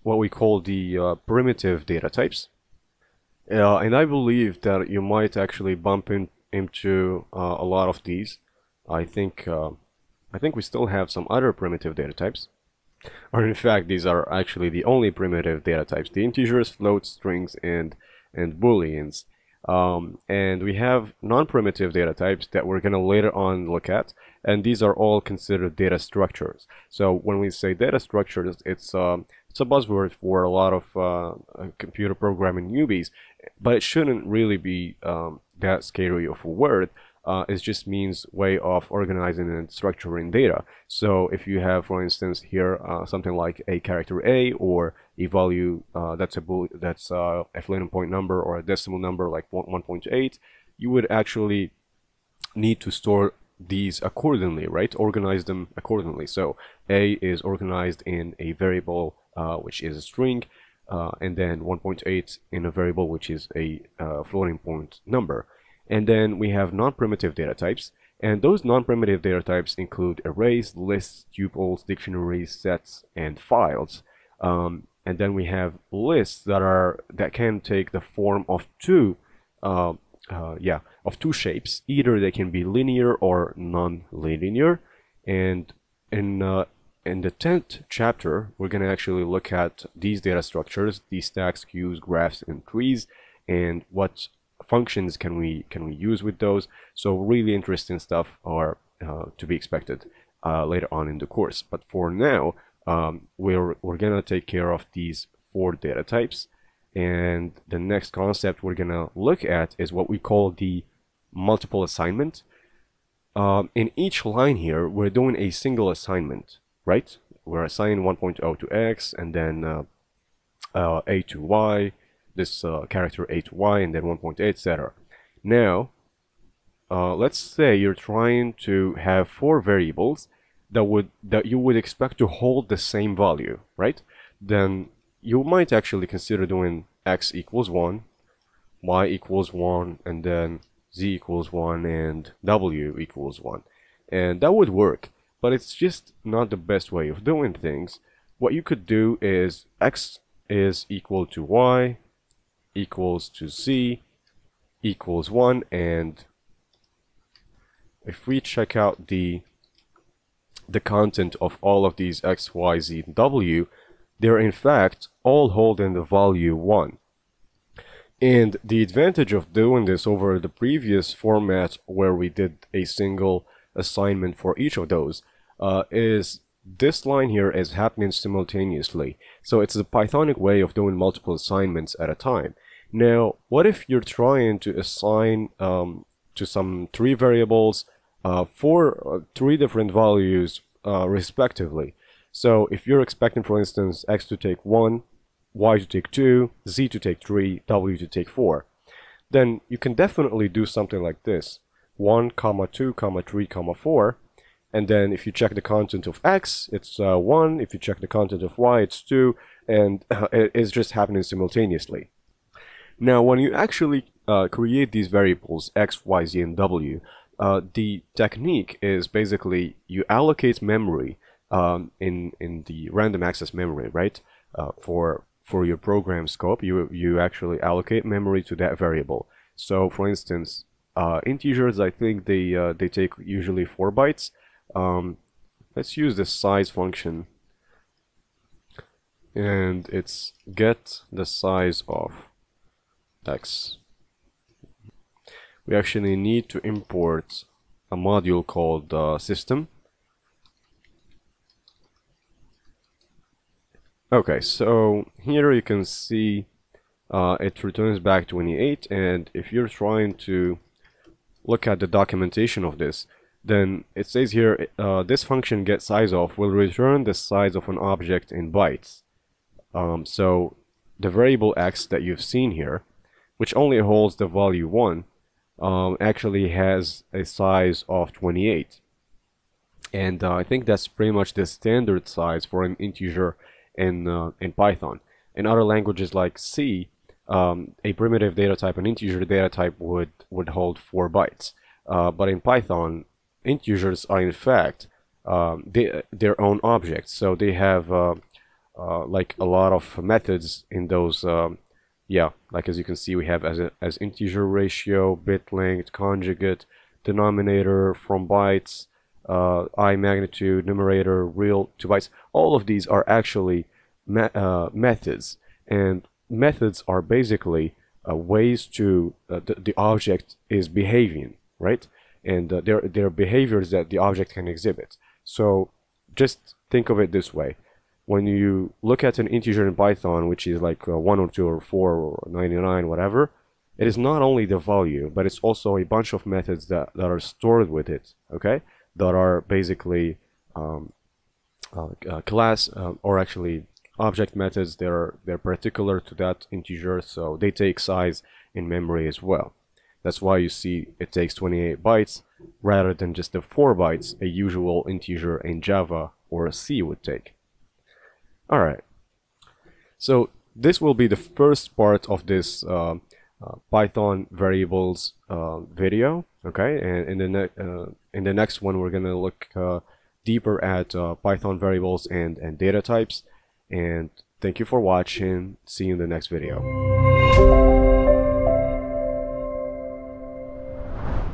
Speaker 2: what we call the primitive data types. And I believe that you might actually bump into a lot of these. I think we still have some other primitive data types, or in fact these are actually the only primitive data types: the integers, floats, strings, and booleans. And we have non-primitive data types that we're going to later on look at, and these are all considered data structures. So when we say data structures, it's a buzzword for a lot of computer programming newbies, but it shouldn't really be that scary of a word. It just means way of organizing and structuring data. So if you have, for instance, here something like a character A, or a value that's a floating point number or a decimal number like 1.8, you would actually need to store these accordingly, right? Organize them accordingly. So A is organized in a variable which is a string, and then 1.8 in a variable which is a floating point number. And then we have non-primitive data types, and those non-primitive data types include arrays, lists, tuples, dictionaries, sets, and files. And then we have lists that can take the form of two shapes. Either they can be linear or non-linear. And in the 10th chapter, we're going to actually look at these data structures, these stacks, queues, graphs, and trees, and what functions can we use with those. So really interesting stuff are to be expected later on in the course. But for now, we're gonna take care of these 4 data types, and the next concept we're gonna look at is what we call the multiple assignment. In each line here, we're doing a single assignment, right? We're assigning 1.0 to x, and then a to y, this character a to y, and then 1.8, etc. Now, let's say you're trying to have 4 variables that you would expect to hold the same value, right? Then you might actually consider doing x equals 1, y equals 1, and then z equals 1, and w equals 1. And that would work, but it's just not the best way of doing things. What you could do is x is equal to y equals to z equals 1, and if we check out the content of all of these x, y, z, and w, they're in fact all holding the value 1. And the advantage of doing this over the previous format where we did a single assignment for each of those is this line here is happening simultaneously. So it's a Pythonic way of doing multiple assignments at a time. Now, what if you're trying to assign to some 3 variables for 3 different values respectively? So if you're expecting, for instance, x to take 1, y to take 2, z to take 3, w to take 4, then you can definitely do something like this: 1, 2, 3, 4. And then if you check the content of x, it's 1. If you check the content of y, it's 2. And it's just happening simultaneously. Now, when you actually create these variables, x, y, z, and w, the technique is basically you allocate memory in the random access memory, right? For your program scope, you actually allocate memory to that variable. So, for instance, integers, I think they take usually 4 bytes. Let's use the size function, and it's get the size of x. We actually need to import a module called system. Okay, so here you can see it returns back 28, and if you're trying to look at the documentation of this, then it says here this function get size of will return the size of an object in bytes. So the variable x that you've seen here, which only holds the value 1, actually has a size of 28. And I think that's pretty much the standard size for an integer in Python. In other languages like C, a primitive data type, an integer data type would hold 4 bytes. But in Python, integers are in fact their own objects. So they have like a lot of methods in those. Like as you can see, we have as integer ratio, bit length, conjugate, denominator, from bytes, I magnitude, numerator, real to bytes. All of these are actually methods, and methods are basically ways to the object is behaving, right? And there are behaviors that the object can exhibit. So just think of it this way. When you look at an integer in Python, which is like 1 or 2 or 4 or 99, whatever, it is not only the value, but it's also a bunch of methods that are stored with it, okay? That are basically class or actually object methods. They're particular to that integer, so they take size in memory as well. That's why you see it takes 28 bytes rather than just the 4 bytes a usual integer in Java or C would take. Alright, so this will be the first part of this Python variables video, okay? And in the next one we're gonna look deeper at Python variables and data types. And thank you for watching. See you in the next video.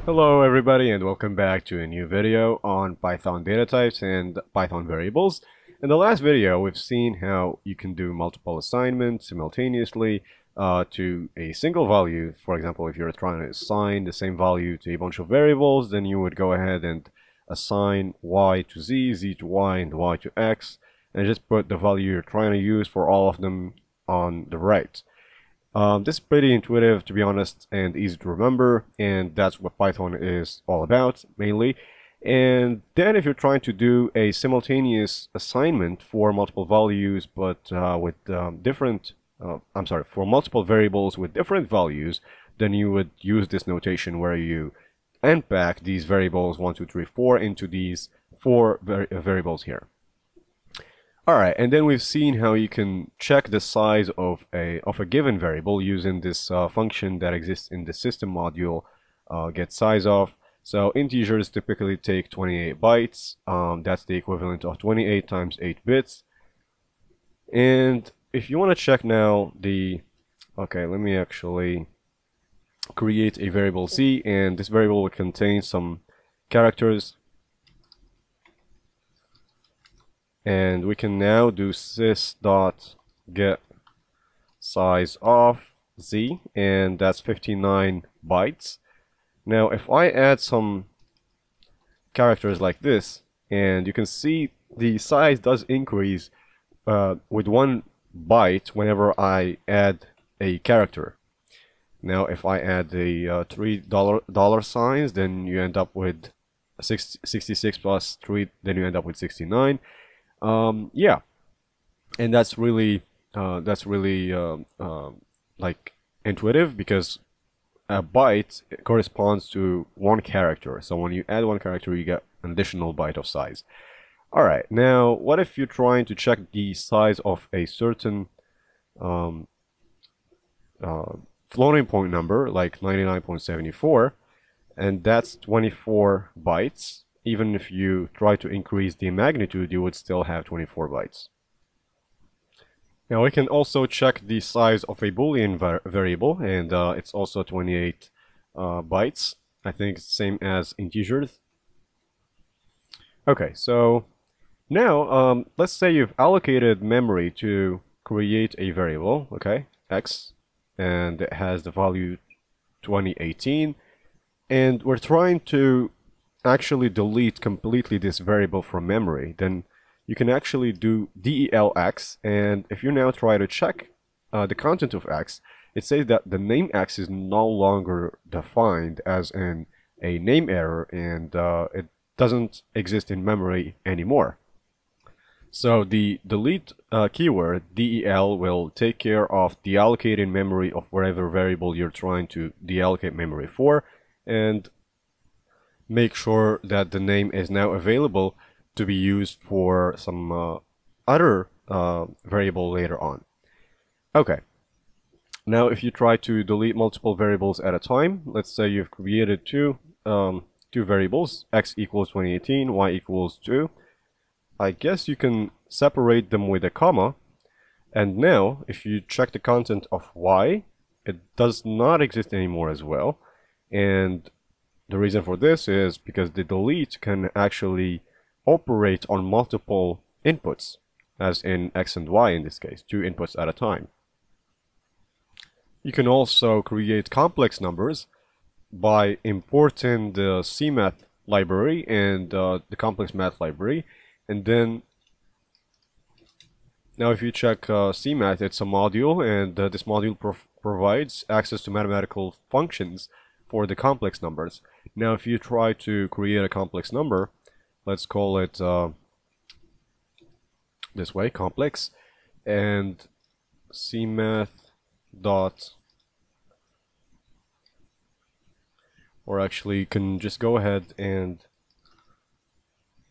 Speaker 2: Hello everybody, and welcome back to a new video on Python data types and Python variables. In the last video, we've seen how you can do multiple assignments simultaneously to a single value. For example, if you're trying to assign the same value to a bunch of variables, then you would go ahead and assign y to z, z to y, and y to x, and just put the value you're trying to use for all of them on the right. This is pretty intuitive, to be honest, and easy to remember, and that's what Python is all about, mainly. And then if you're trying to do a simultaneous assignment for multiple values, but with for multiple variables with different values, then you would use this notation where you unpack these variables 1, 2, 3, 4 into these 4 variables here. Alright, and then we've seen how you can check the size of a given variable using this function that exists in the system module, get size of. So integers typically take 28 bytes. That's the equivalent of 28 times 8 bits. And if you want to check now okay, let me actually create a variable z, and this variable will contain some characters. And we can now do sys.get size of z, and that's 59 bytes. Now, if I add some characters like this, and you can see the size does increase with 1 byte whenever I add a character. Now, if I add the $3 signs, then you end up with 66 plus 3, then you end up with 69. Yeah, and that's really like intuitive, because a byte corresponds to 1 character. So when you add 1 character, you get an additional byte of size. Alright, now what if you're trying to check the size of a certain floating point number, like 99.74, and that's 24 bytes. Even if you try to increase the magnitude, you would still have 24 bytes. Now we can also check the size of a Boolean variable, and it's also 28 bytes. I think it's the same as integers. Okay, so now let's say you've allocated memory to create a variable, okay, x, and it has the value 2018, and we're trying to actually delete completely this variable from memory. Then you can actually do delx, and if you now try to check the content of x, it says that the name x is no longer defined as in a name error, and it doesn't exist in memory anymore. So the delete keyword del will take care of deallocating memory of whatever variable you're trying to deallocate memory for, and make sure that the name is now available to be used for some other variable later on. Okay, now if you try to delete multiple variables at a time, let's say you've created two variables, x equals 2018, y equals 2. I guess you can separate them with a comma, and now if you check the content of y, it does not exist anymore as well. And the reason for this is because the delete can actually operate on multiple inputs, as in x and y in this case, 2 inputs at a time. You can also create complex numbers by importing the CMath library and the complex math library. And then now if you check CMath, it's a module, and this module provides access to mathematical functions for the complex numbers. Now if you try to create a complex number, let's call it this way, complex, and CMath dot, or actually you can just go ahead and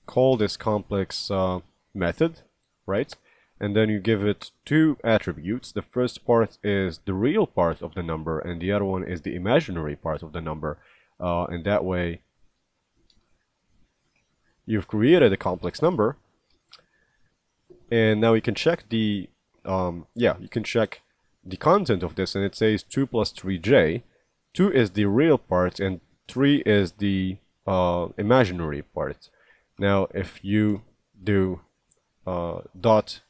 Speaker 2: call this complex method, right? And then you give it two attributes. The first part is the real part of the number, and the other one is the imaginary part of the number. And that way you've created a complex number. And now you can check the you can check the content of this, and it says 2 plus 3j. 2 is the real part and 3 is the imaginary part. Now if you do dot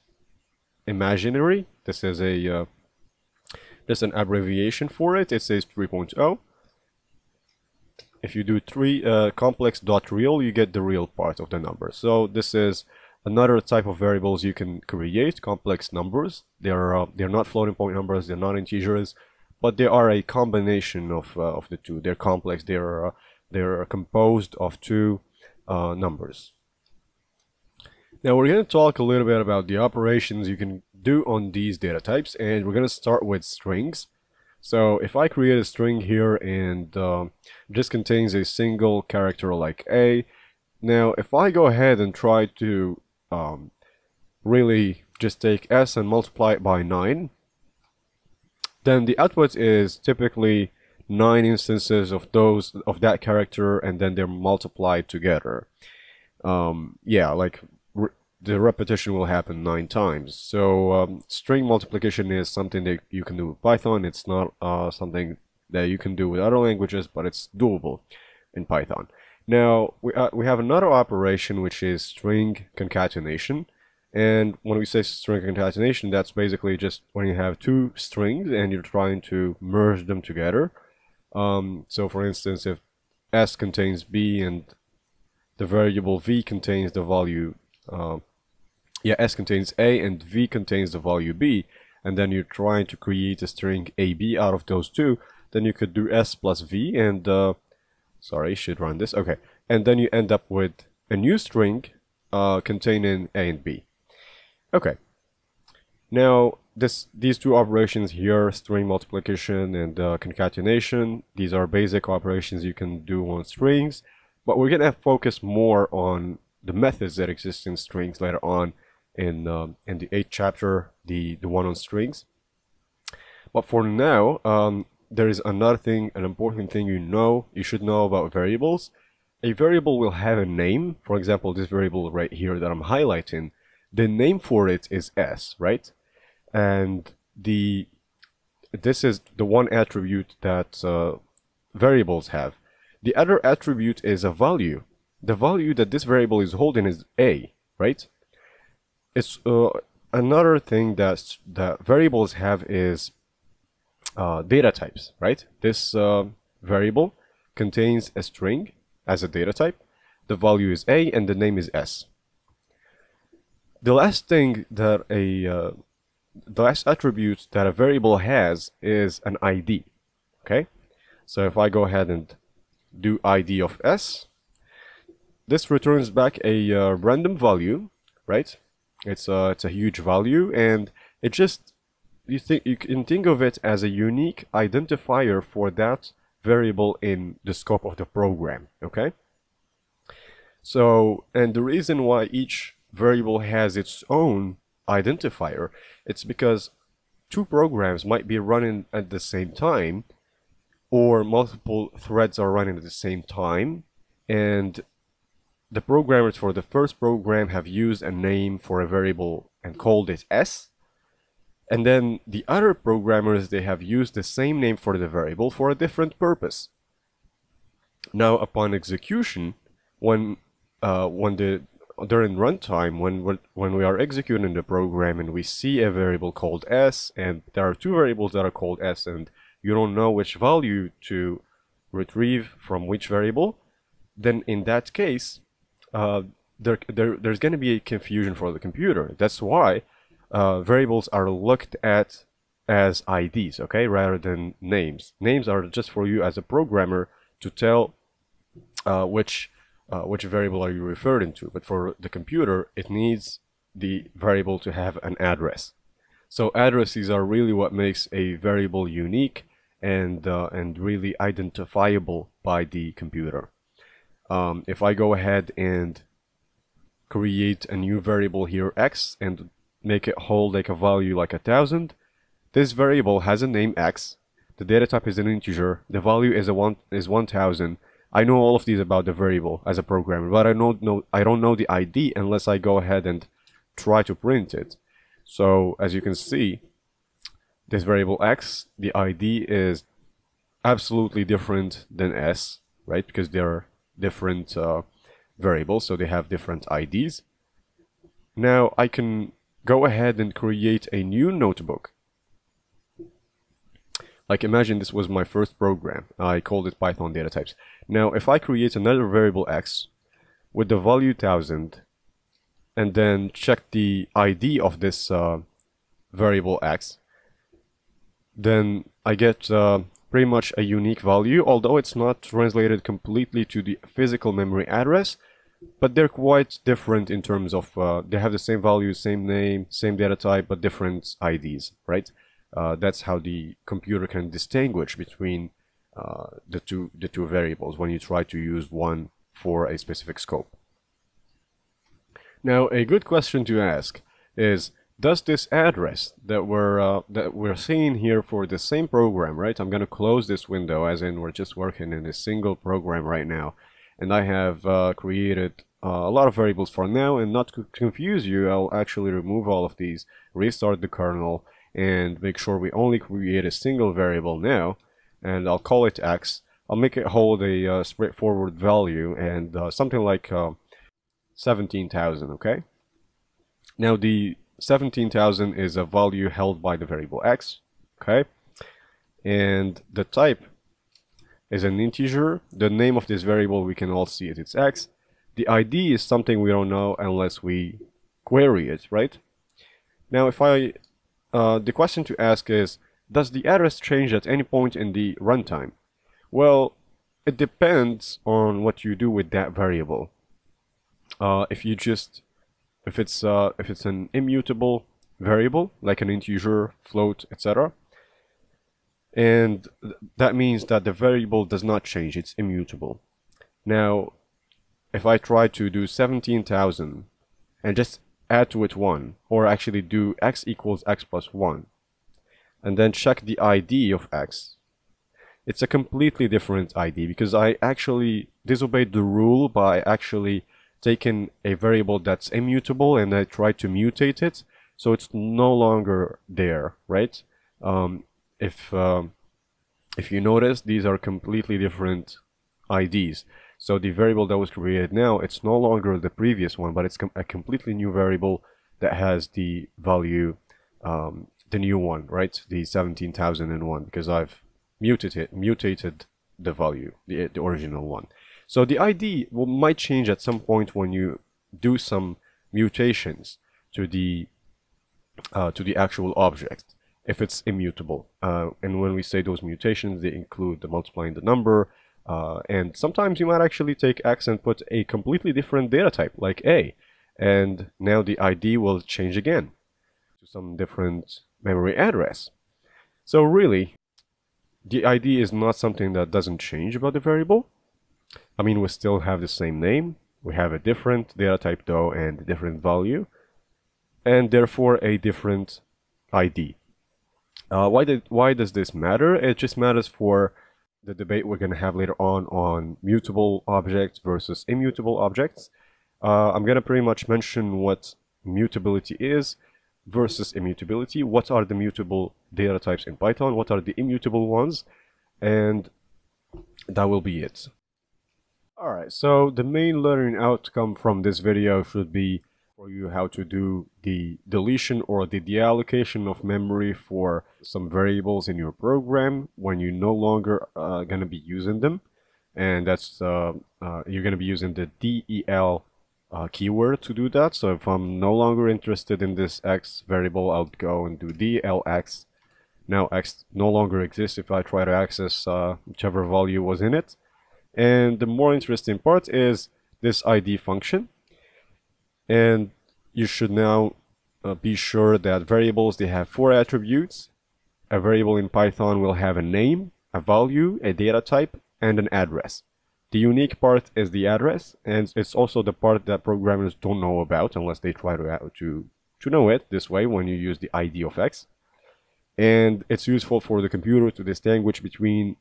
Speaker 2: imaginary, this is a there's an abbreviation for it. It says 3.0. If you do complex dot real, you get the real part of the number. So this is another type of variables you can create, complex numbers. They're not floating point numbers, they're not integers, but they are a combination of the two. They're complex. They're composed of two numbers. Now we're going to talk a little bit about the operations you can do on these data types, and we're going to start with strings. So if I create a string here and this contains a single character like A, now if I go ahead and try to really just take S and multiply it by 9, then the output is typically 9 instances of that character, and then they're multiplied together. Yeah, like the repetition will happen 9 times. So string multiplication is something that you can do with Python. It's not something that you can do with other languages, but it's doable in Python. Now we have another operation, which is string concatenation. And when we say string concatenation, that's basically just when you have two strings and you're trying to merge them together. So for instance, if S contains B and the variable V contains the value S contains A and V contains the value B, and then you're trying to create a string AB out of those two, then you could do S plus V and sorry, should run this. Okay, and then you end up with a new string containing A and B. Okay, now these two operations here, string multiplication and concatenation, these are basic operations you can do on strings, but we're gonna focus more on the methods that exist in strings later on in the 8th chapter, the one on strings. But for now, there is another thing, an important thing you should know about variables. A variable will have a name. For example, this variable right here that I'm highlighting, the name for it is S, right? And this is the one attribute that variables have. The other attribute is a value. The value that this variable is holding is A, right? It's another thing that variables have is data types, right? This variable contains a string as a data type. The value is A and the name is S. The last thing that the last attribute that a variable has is an ID. Okay, so if I go ahead and do ID of S, this returns back a random value, right? It's a huge value, and it just you can think of it as a unique identifier for that variable in the scope of the program. Okay. So, and the reason why each variable has its own identifier, it's because two programs might be running at the same time, or multiple threads are running at the same time, and the programmers for the first program have used a name for a variable and called it S, and then the other programmers, they have used the same name for the variable for a different purpose. Now upon execution, during runtime, when we are executing the program and we see a variable called S, and there are two variables that are called S, and you don't know which value to retrieve from which variable, then in that case, there's going to be a confusion for the computer. That's why variables are looked at as IDs, okay, rather than names. Names are just for you as a programmer to tell which variable are you referring to. But for the computer, it needs the variable to have an address. So addresses are really what makes a variable unique and really identifiable by the computer. If I go ahead and create a new variable here, x, and make it hold like a value like 1000, this variable has a name x, the data type is an integer, the value is 1000. I know all of these about the variable as a programmer, but I don't know the ID unless I go ahead and try to print it. So as you can see, this variable x, the ID is absolutely different than s, right? Because they're different variables, so they have different IDs. Now I can go ahead and create a new notebook. Like imagine this was my first program. I called it Python data types. Now if I create another variable x with the value 1000 and then check the ID of this variable x, then I get pretty much a unique value, although it's not translated completely to the physical memory address, but they're quite different in terms of they have the same value, same name, same data type, but different IDs, right? That's how the computer can distinguish between the two variables when you try to use one for a specific scope. Now, a good question to ask is, does this address that we're seeing here for the same program, right? I'm going to close this window, as in we're just working in a single program right now, and I have created a lot of variables for now. And not to confuse you, I'll actually remove all of these, restart the kernel, and make sure we only create a single variable now, and I'll call it x. I'll make it hold a straightforward value, and something like 17,000, okay? Now the 17,000 is a value held by the variable x, okay? And the type is an integer. The name of this variable, we can all see it, it's x. The ID is something we don't know unless we query it, right? Now if the question to ask is, does the address change at any point in the runtime? Well, it depends on what you do with that variable. If it's an immutable variable, like an integer, float, etc., and that means that the variable does not change, it's immutable. Now, if I try to do 17,000 and just add to it 1, or actually do x equals x plus 1, and then check the ID of x, it's a completely different ID, because I actually disobeyed the rule by actually taking a variable that's immutable and I try to mutate it, so it's no longer there, right? If you notice, these are completely different IDs. So the variable that was created now, it's no longer the previous one, but it's a completely new variable that has the value, the new one, right? The 17,001, because I've mutated the value, the original one. So the ID might change at some point when you do some mutations to the actual object, if it's immutable. And when we say those mutations, they include the multiplying the number, and sometimes you might actually take x and put a completely different data type, like a, and now the ID will change again to some different memory address. So really, the ID is not something that doesn't change about the variable. I mean, we still have the same name, we have a different data type though, and a different value, and therefore a different ID. Why does this matter? It just matters for the debate we're going to have later on mutable objects versus immutable objects. I'm going to pretty much mention what mutability is versus immutability, what are the mutable data types in Python, what are the immutable ones, and that will be it. Alright, so the main learning outcome from this video should be, for show you how to do the deletion or the deallocation of memory for some variables in your program when you're no longer going to be using them. And that's you're going to be using the del keyword to do that. So if I'm no longer interested in this x variable, I'll go and do delx. Now x no longer exists if I try to access whichever value was in it. And the more interesting part is this id function. And you should now be sure that variables, they have 4 attributes. A variable in Python will have a name, a value, a data type, and an address. The unique part is the address, and it's also the part that programmers don't know about unless they try to know it this way when you use the id of x. And it's useful for the computer to distinguish between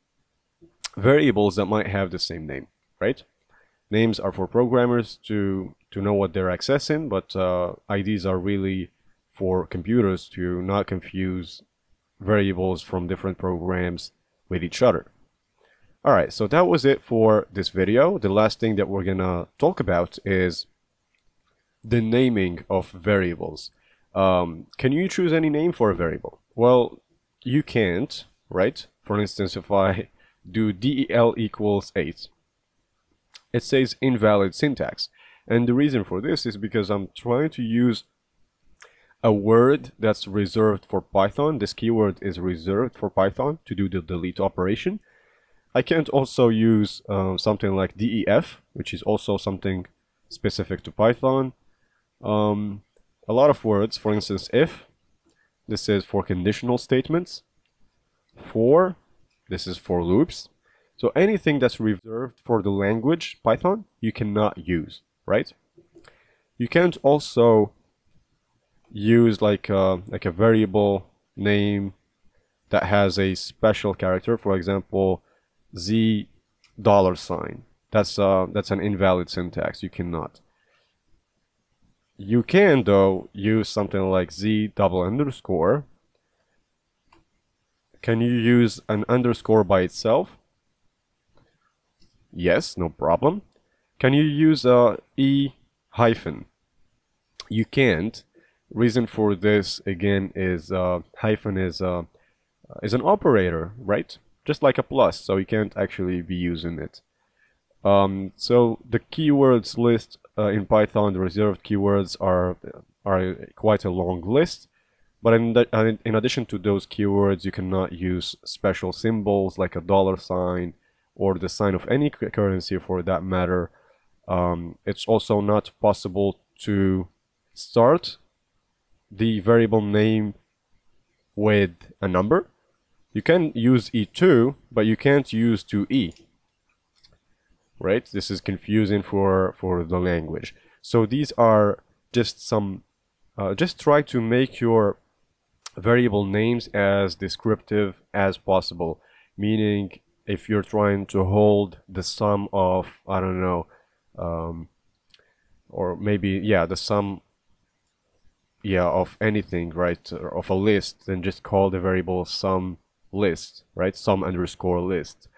Speaker 2: variables that might have the same name, right? Names are for programmers to know what they're accessing, but IDs are really for computers to not confuse variables from different programs with each other. Alright, so that was it for this video. The last thing that we're gonna talk about is the naming of variables. Can you choose any name for a variable? Well, you can't, right? For instance, if I do del equals 8, it says invalid syntax. And the reason for this is because I'm trying to use a word that's reserved for Python. This keyword is reserved for Python to do the delete operation. I can't also use something like def, which is also something specific to Python. A lot of words, for instance, if, this is for conditional statements. For, this is for loops. So anything that's reserved for the language Python, you cannot use, right? You can't also use like a variable name that has a special character, for example, $. That's an invalid syntax. You cannot. You can though use something like $. Can you use an underscore by itself? Yes, no problem. Can you use e hyphen? You can't. Reason for this again is hyphen is an operator, right? Just like a plus, so you can't actually be using it. So the keywords list in Python, the reserved keywords are quite a long list. But in addition to those keywords, you cannot use special symbols like a $, or the sign of any currency for that matter. It's also not possible to start the variable name with a number. You can use E2, but you can't use 2E. Right? This is confusing for the language. So these are just some, just try to make your variable names as descriptive as possible. Meaning, if you're trying to hold the sum of, I don't know, or maybe, yeah, the sum, yeah, of anything, right, or of a list, then just call the variable sum list, right, sum underscore list.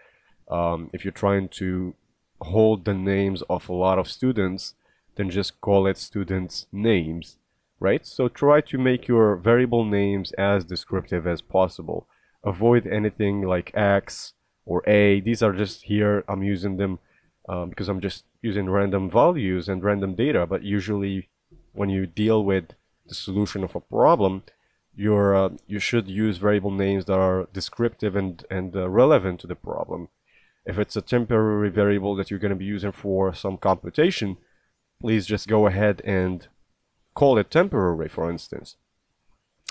Speaker 2: If you're trying to hold the names of a lot of students, then just call it students names, right? So try to make your variable names as descriptive as possible. Avoid anything like X or A. These are just here, I'm using them because I'm just using random values and random data, but usually when you deal with the solution of a problem, you should use variable names that are descriptive and relevant to the problem. If it's a temporary variable that you're going to be using for some computation, please just go ahead and call it temporary, for instance.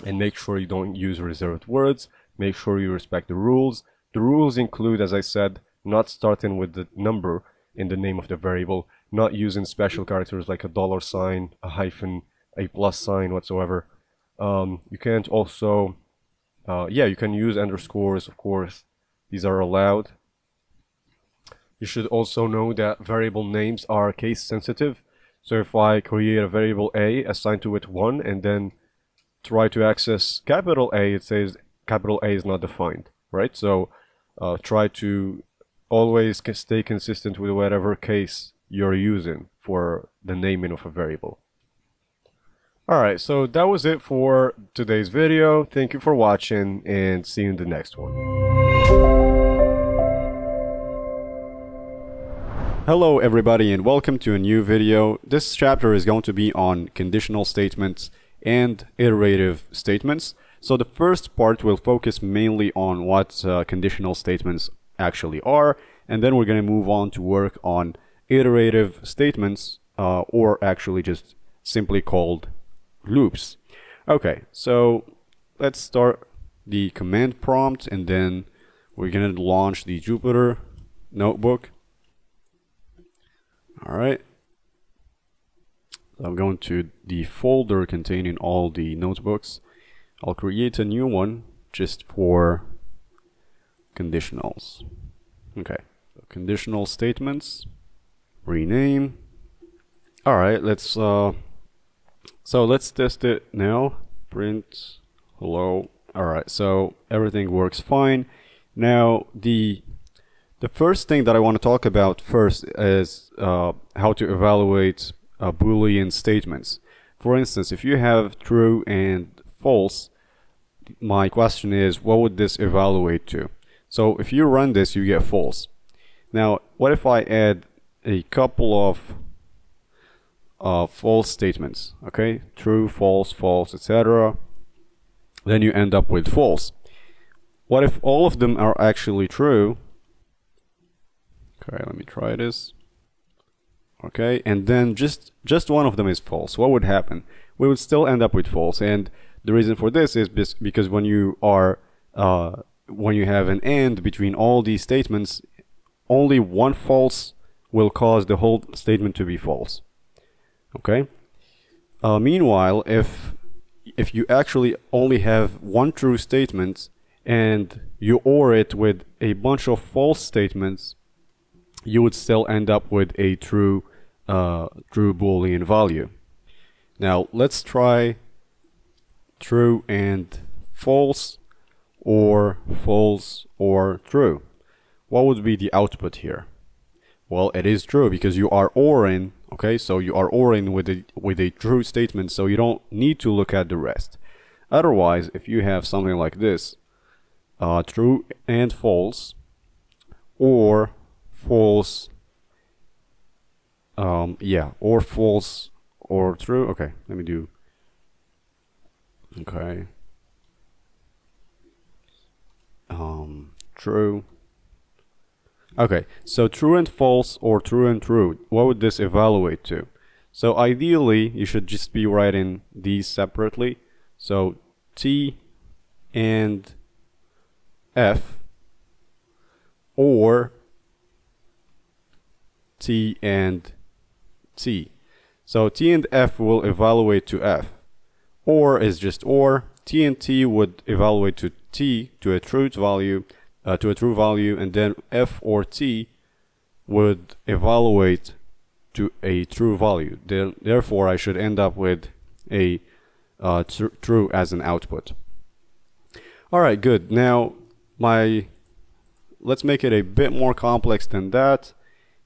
Speaker 2: And make sure you don't use reserved words. Make sure you respect the rules. The rules include, as I said, not starting with the number in the name of the variable, not using special characters like a $, a hyphen, a plus sign whatsoever. You can't also, yeah, you can use underscores, of course. These are allowed. You should also know that variable names are case sensitive. So if I create a variable A, assign to it 1, and then try to access capital A, it says capital A is not defined, right? So try to always stay consistent with whatever case you're using for the naming of a variable. Alright, so that was it for today's video. Thank you for watching and see you in the next one. Hello everybody and welcome to a new video. This chapter is going to be on conditional statements and iterative statements. So the first part will focus mainly on what conditional statements actually are, and then we're going to move on to work on iterative statements, or actually just simply called loops. Okay, so let's start the command prompt and then we're going to launch the Jupyter notebook. Alright, I'm going to the folder containing all the notebooks. I'll create a new one just for conditionals. Okay, so conditional statements, rename. Alright, let's test it now. Print hello. Alright, so everything works fine. Now the first thing that I want to talk about first is how to evaluate Boolean statements. For instance, if you have true and false, my question is, what would this evaluate to? So if you run this, you get false. Now, what if I add a couple of false statements? Okay, true, false, false, etc. Then you end up with false. What if all of them are actually true? Okay, let me try this. Okay, and then just one of them is false. What would happen? We would still end up with false, and the reason for this is because when you have an and between all these statements, only one false will cause the whole statement to be false. Okay. Meanwhile, if you actually only have one true statement and you OR it with a bunch of false statements, you would still end up with a true Boolean value. Now let's try true and false or true. What would be the output here? Well, it is true because you are ORing. Okay, so you are ORing with a true statement, so you don't need to look at the rest. Otherwise, if you have something like this, true and false, or false, or false or true. Okay, let me do. Okay, true. Okay, so true and false or true and true, what would this evaluate to? So ideally, you should just be writing these separately. So T and F, or T and T. So T and F will evaluate to F. Or is just or. T and T would evaluate to T, to a true value, and then F or T would evaluate to a true value. Therefore, I should end up with a true as an output. All right, good. Now, let's make it a bit more complex than that,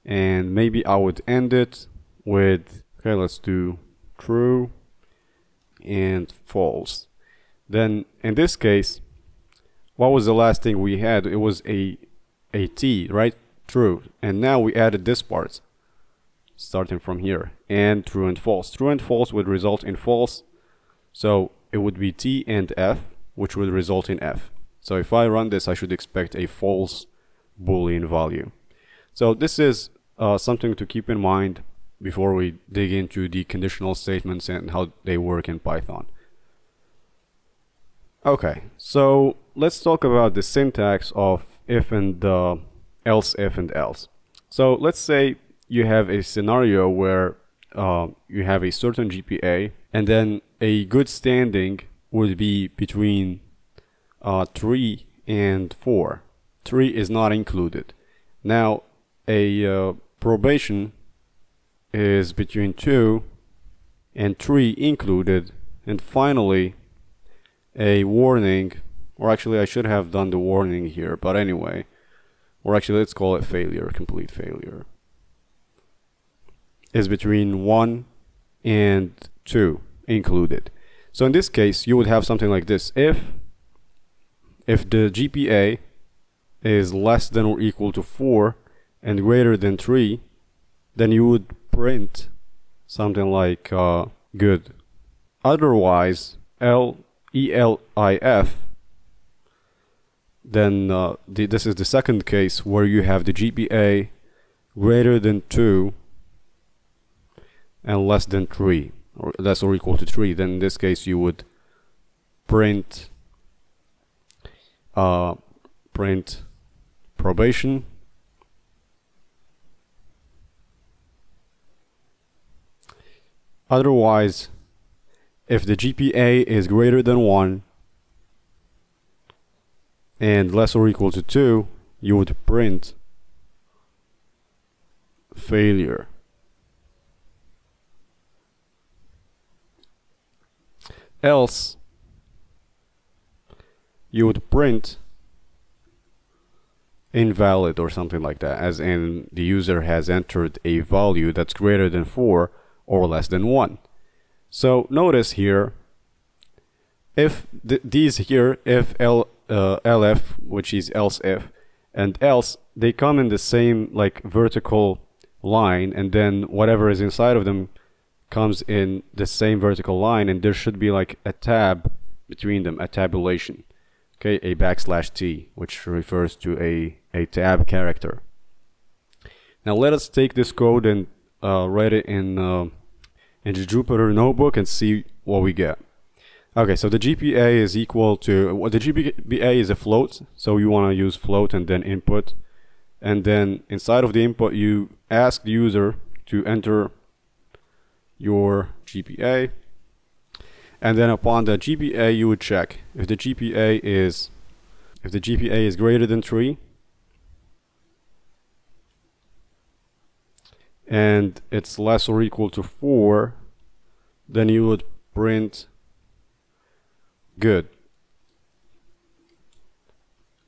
Speaker 2: and maybe I would end it with, okay, let's do true and false. Then in this case, what was the last thing we had? It was a T, right? True. And now we added this part, starting from here, and true and false. True and false would result in false, so it would be T and F, which would result in F. So if I run this, I should expect a false Boolean value. So this is something to keep in mind before we dig into the conditional statements and how they work in Python. Okay, so let's talk about the syntax of if and else, if and else. So let's say you have a scenario where you have a certain GPA, and then a good standing would be between 3 and 4. 3 is not included. Now a probation is between 2 and 3 included, and finally a warning, or actually I should have done the warning here, but anyway, or actually let's call it failure, complete failure, is between 1 and 2. included. So in this case, you would have something like this. If the GPA is less than or equal to 4 and greater than 3, then you would print something like good. Otherwise, ELIF, then this is the second case where you have the GPA greater than 2 and less than 3, or less or equal to 3. Then in this case you would print probation. Otherwise, if the GPA is greater than 1 and less or equal to 2, you would print failure. Else, you would print invalid or something like that, as in the user has entered a value that's greater than 4 or less than 1. So notice here, if these here, if LF, which is else if, and else, they come in the same like vertical line, and then whatever is inside of them comes in the same vertical line, and there should be like a tab between them, a tabulation, okay, a \t, which refers to a tab character. Now let us take this code and write it in the Jupyter notebook and see what we get. Okay, so the GPA is equal to, well, the GPA is a float, so you want to use float and then input, and then inside of the input you ask the user to enter your GPA, and then upon the GPA you would check if the GPA is greater than 3 and it's less or equal to 4, then you would print good.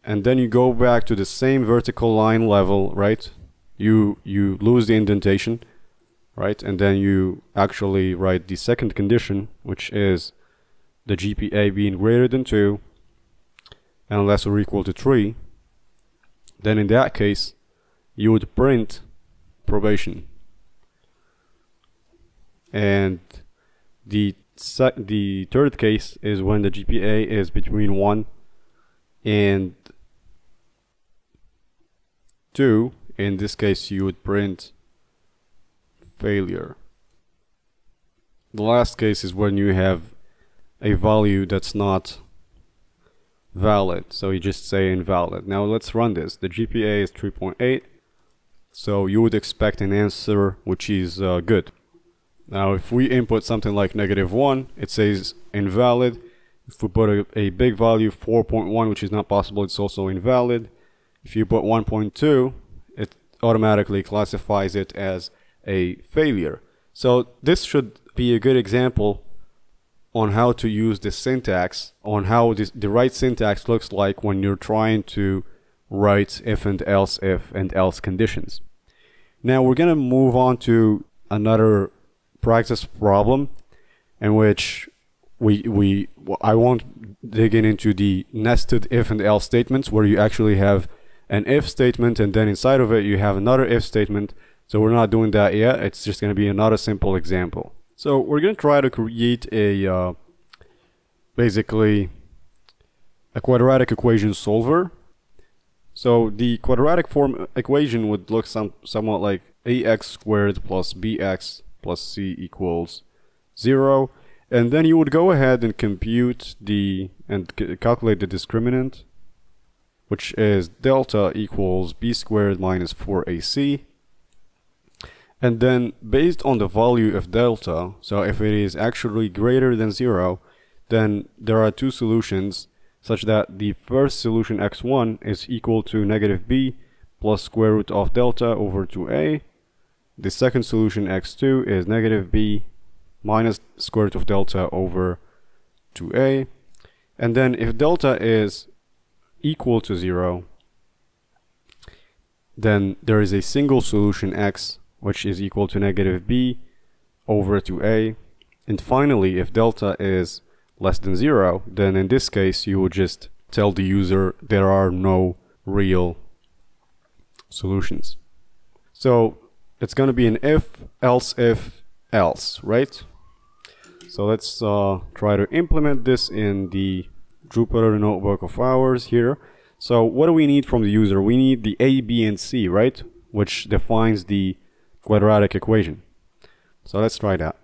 Speaker 2: And then you go back to the same vertical line level, right? You lose the indentation, right? And then you actually write the second condition, which is the GPA being greater than 2 and less or equal to 3. Then in that case, you would print probation. And the third case is when the GPA is between 1 and 2. In this case, you would print failure. The last case is when you have a value that's not valid, so you just say invalid. Now let's run this. The GPA is 3.8, so you would expect an answer which is good. Now if we input something like -1, it says invalid. If we put a big value, 4.1, which is not possible, it's also invalid. If you put 1.2, it automatically classifies it as a failure. So this should be a good example on how to use the syntax, on how the right syntax looks like when you're trying to write if and else conditions. Now we're going to move on to another practice problem in which I won't dig into the nested if and else statements where you actually have an if statement and then inside of it you have another if statement. So we're not doing that yet. It's just going to be another simple example. So we're going to try to create a basically a quadratic equation solver. So the quadratic form equation would look somewhat like ax squared plus bx plus c equals 0, and then you would go ahead and compute calculate the discriminant, which is delta equals b squared minus 4ac. And then based on the value of delta, so if it is actually greater than 0, then there are two solutions such that the first solution x1 is equal to -b plus square root of delta over 2a. The second solution x2 is -b minus square root of delta over 2a. And then if delta is equal to 0, then there is a single solution x, which is equal to -b over 2a. And finally, if delta is less than 0, then in this case you would just tell the user there are no real solutions. So it's going to be an if, else, right? So let's try to implement this in the Jupyter notebook of ours here. So what do we need from the user? We need the a, b, and c, right? Which defines the quadratic equation. So let's try that.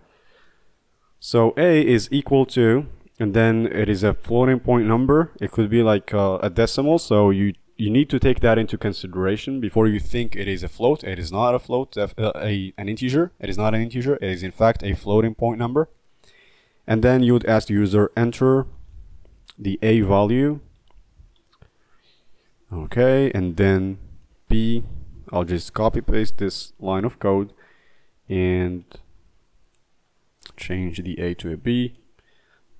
Speaker 2: So a is equal to, and then it is a floating point number. It could be like a decimal, so you need to take that into consideration before you think it is a float. It is not a float, an integer. It is not an integer. It is in fact a floating point number. And then you would ask the user enter the a value. Okay, and then b, I'll just copy paste this line of code and change the a to a b.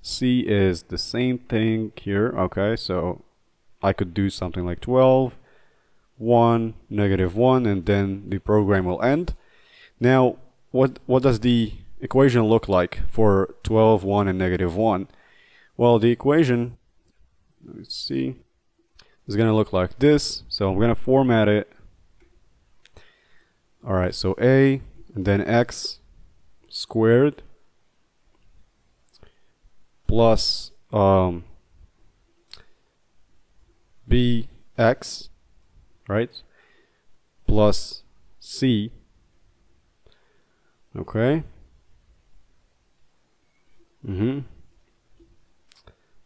Speaker 2: C is the same thing here. Okay, so I could do something like 12, 1, -1, and then the program will end. Now, what does the equation look like for 12, 1, and -1? Well, the equation, let's see, is going to look like this. So I'm going to format it. Alright, so a, and then x squared plus bx, right, plus c, okay.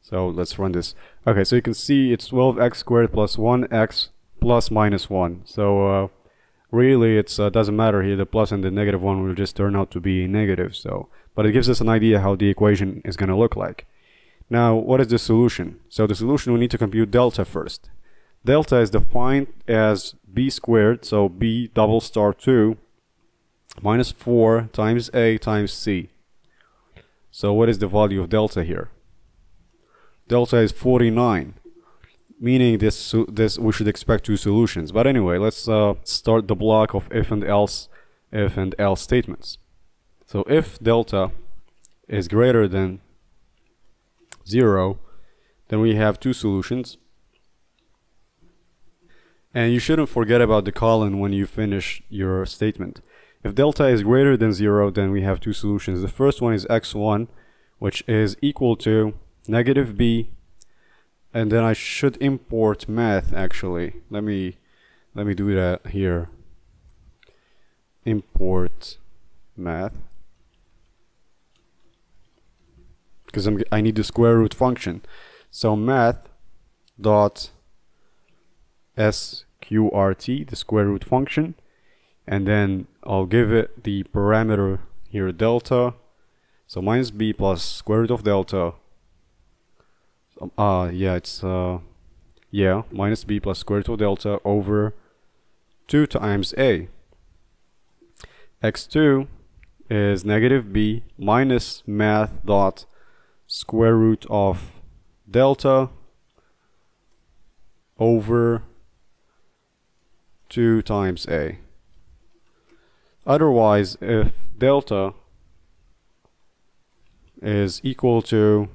Speaker 2: So let's run this. Okay, so you can see it's 12x squared plus 1x plus -1. So really it's doesn't matter here. The plus and the -1 will just turn out to be negative. So, but it gives us an idea how the equation is going to look like. Now, what is the solution? So the solution, we need to compute delta first. Delta is defined as b squared, so b double star 2 minus 4 times a times c. So what is the value of delta here? Delta is 49, meaning this we should expect two solutions. But anyway, let's start the block of if and else statements. So if delta is greater than 0, then we have two solutions. And you shouldn't forget about the colon when you finish your statement. If delta is greater than 0, then we have two solutions. The first one is x1, which is equal to -b, and then I should import math actually. Let me do that here. Import math, because I need the square root function. So math dot sqrt, the square root function, and then I'll give it the parameter here delta. So minus b plus square root of delta. Minus b plus square root of delta over 2 times a. x2 is -b minus math dot square root of delta over 2 times a. Otherwise, if delta is equal to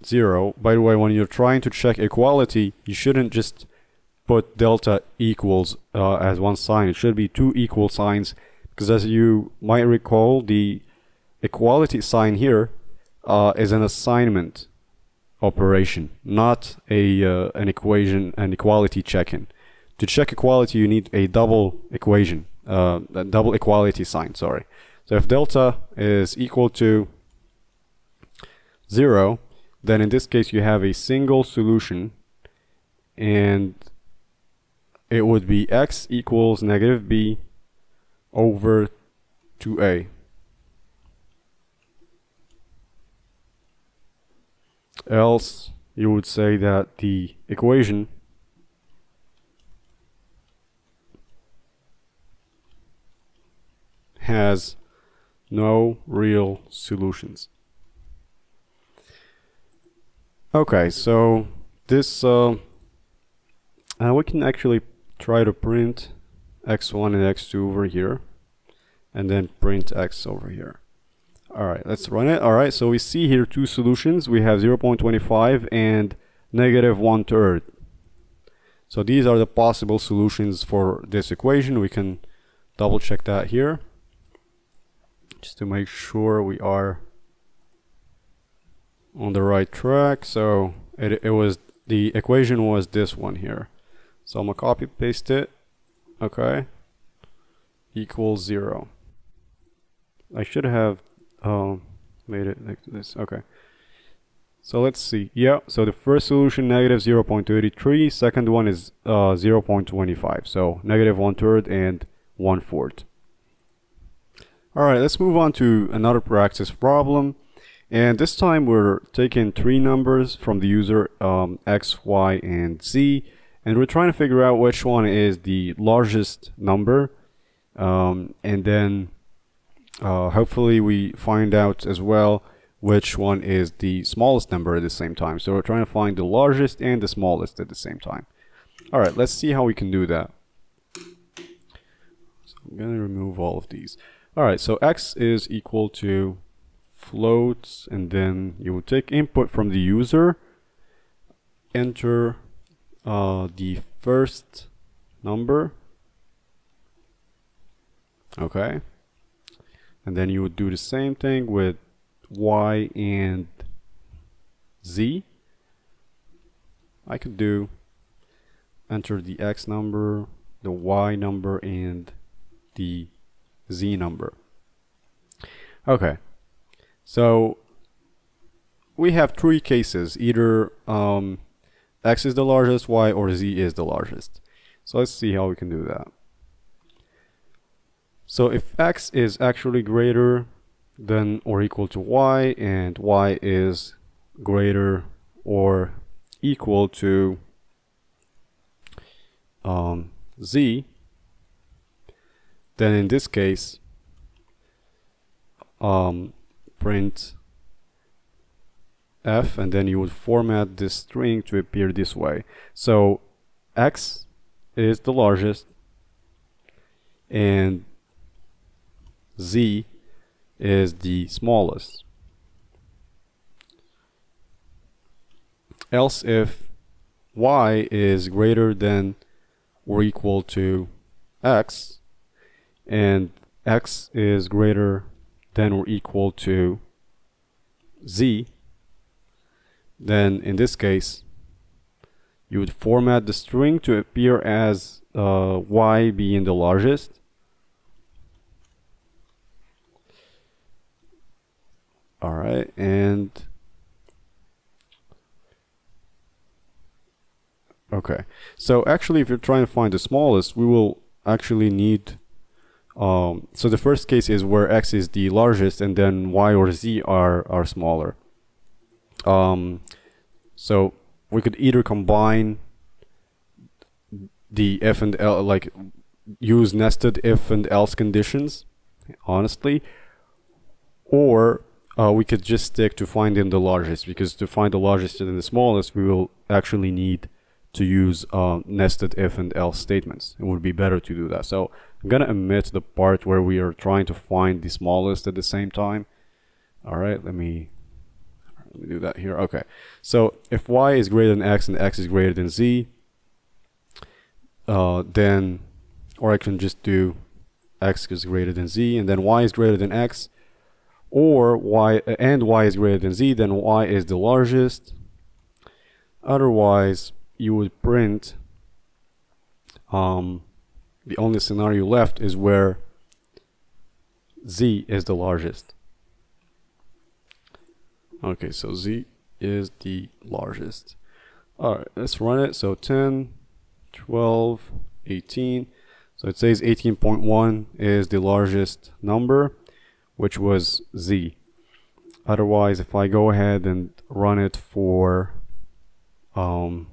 Speaker 2: 0, by the way, when you're trying to check equality, you shouldn't just put delta equals as one sign. It should be two equal signs, because as you might recall, the equality sign here is an assignment operation, not an equality check-in. To check equality, you need a double equation, a double equality sign, sorry. So if delta is equal to 0, then in this case you have a single solution, and it would be x equals -b over 2a. Else you would say that the equation has no real solutions. Okay, so this we can actually try to print x1 and x2 over here, and then print x over here. Alright, let's run it. Alright, so we see here two solutions. We have 0.25 and -1/3. So these are the possible solutions for this equation. We can double check that here just to make sure we are on the right track. So the equation was this one here. So I'm gonna copy paste it. Okay, equals 0. I should have made it like this. Okay, so let's see. Yeah, so the first solution -0.33, second one is 0.25, so -1/3 and 1/4. Alright, let's move on to another practice problem, and this time we're taking three numbers from the user, x, y, and z, and we're trying to figure out which one is the largest number, and then hopefully we find out as well which one is the smallest number at the same time. So we're trying to find the largest and the smallest at the same time. Alright, let's see how we can do that. So I'm going to remove all of these. Alright, so x is equal to float, and then you would take input from the user, enter the first number. Okay. And then you would do the same thing with y and z. I could do enter the x number, the y number, and the z number. Okay, so we have three cases. Either x is the largest, y or z is the largest. So let's see how we can do that. So if x is actually greater than or equal to y, and y is greater or equal to z, then in this case print f, and then you would format this string to appear this way. So x is the largest and z is the smallest. Else if y is greater than or equal to x, and x is greater than or equal to z, then in this case you would format the string to appear as y being the largest. Alright, and okay, so actually if you're trying to find the smallest, we will actually need so the first case is where x is the largest and then y or z are smaller. So we could either combine the if and else, like use nested if and else conditions, honestly, or we could just stick to finding the largest, because to find the largest and the smallest we will actually need to use nested if and else statements. It would be better to do that. So I'm gonna omit the part where we are trying to find the smallest at the same time. Alright, let me do that here. Okay, so if y is greater than x and x is greater than z, then, or I can just do x is greater than z, and then y is greater than x, or y is greater than z, then y is the largest. Otherwise you would print the only scenario left is where z is the largest. Okay, so z is the largest. Alright, let's run it. So 10, 12, 18. So it says 18.1 is the largest number, which was z. Otherwise, if I go ahead and run it for -1,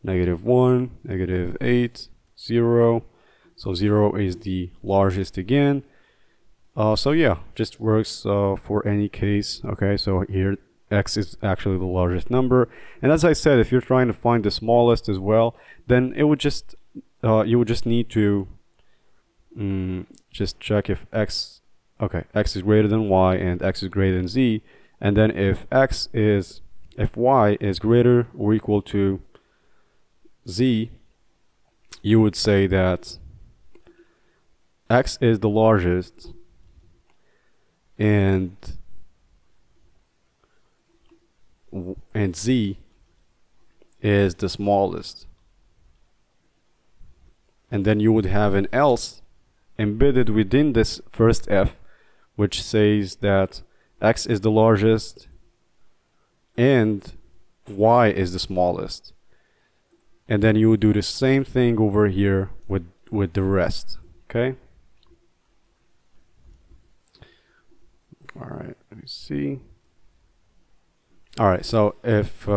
Speaker 2: -8, 0, so 0 is the largest again. So yeah, just works for any case. Okay, so here x is actually the largest number, and as I said, if you're trying to find the smallest as well, then it would just you would just need to just check if x, okay, x is greater than y and x is greater than z, and then if y is greater or equal to z, you would say that x is the largest and z is the smallest. And then you would have an else embedded within this first f, which says that x is the largest and y is the smallest. And then you would do the same thing over here with the rest. Okay. All right, let me see. All right, so if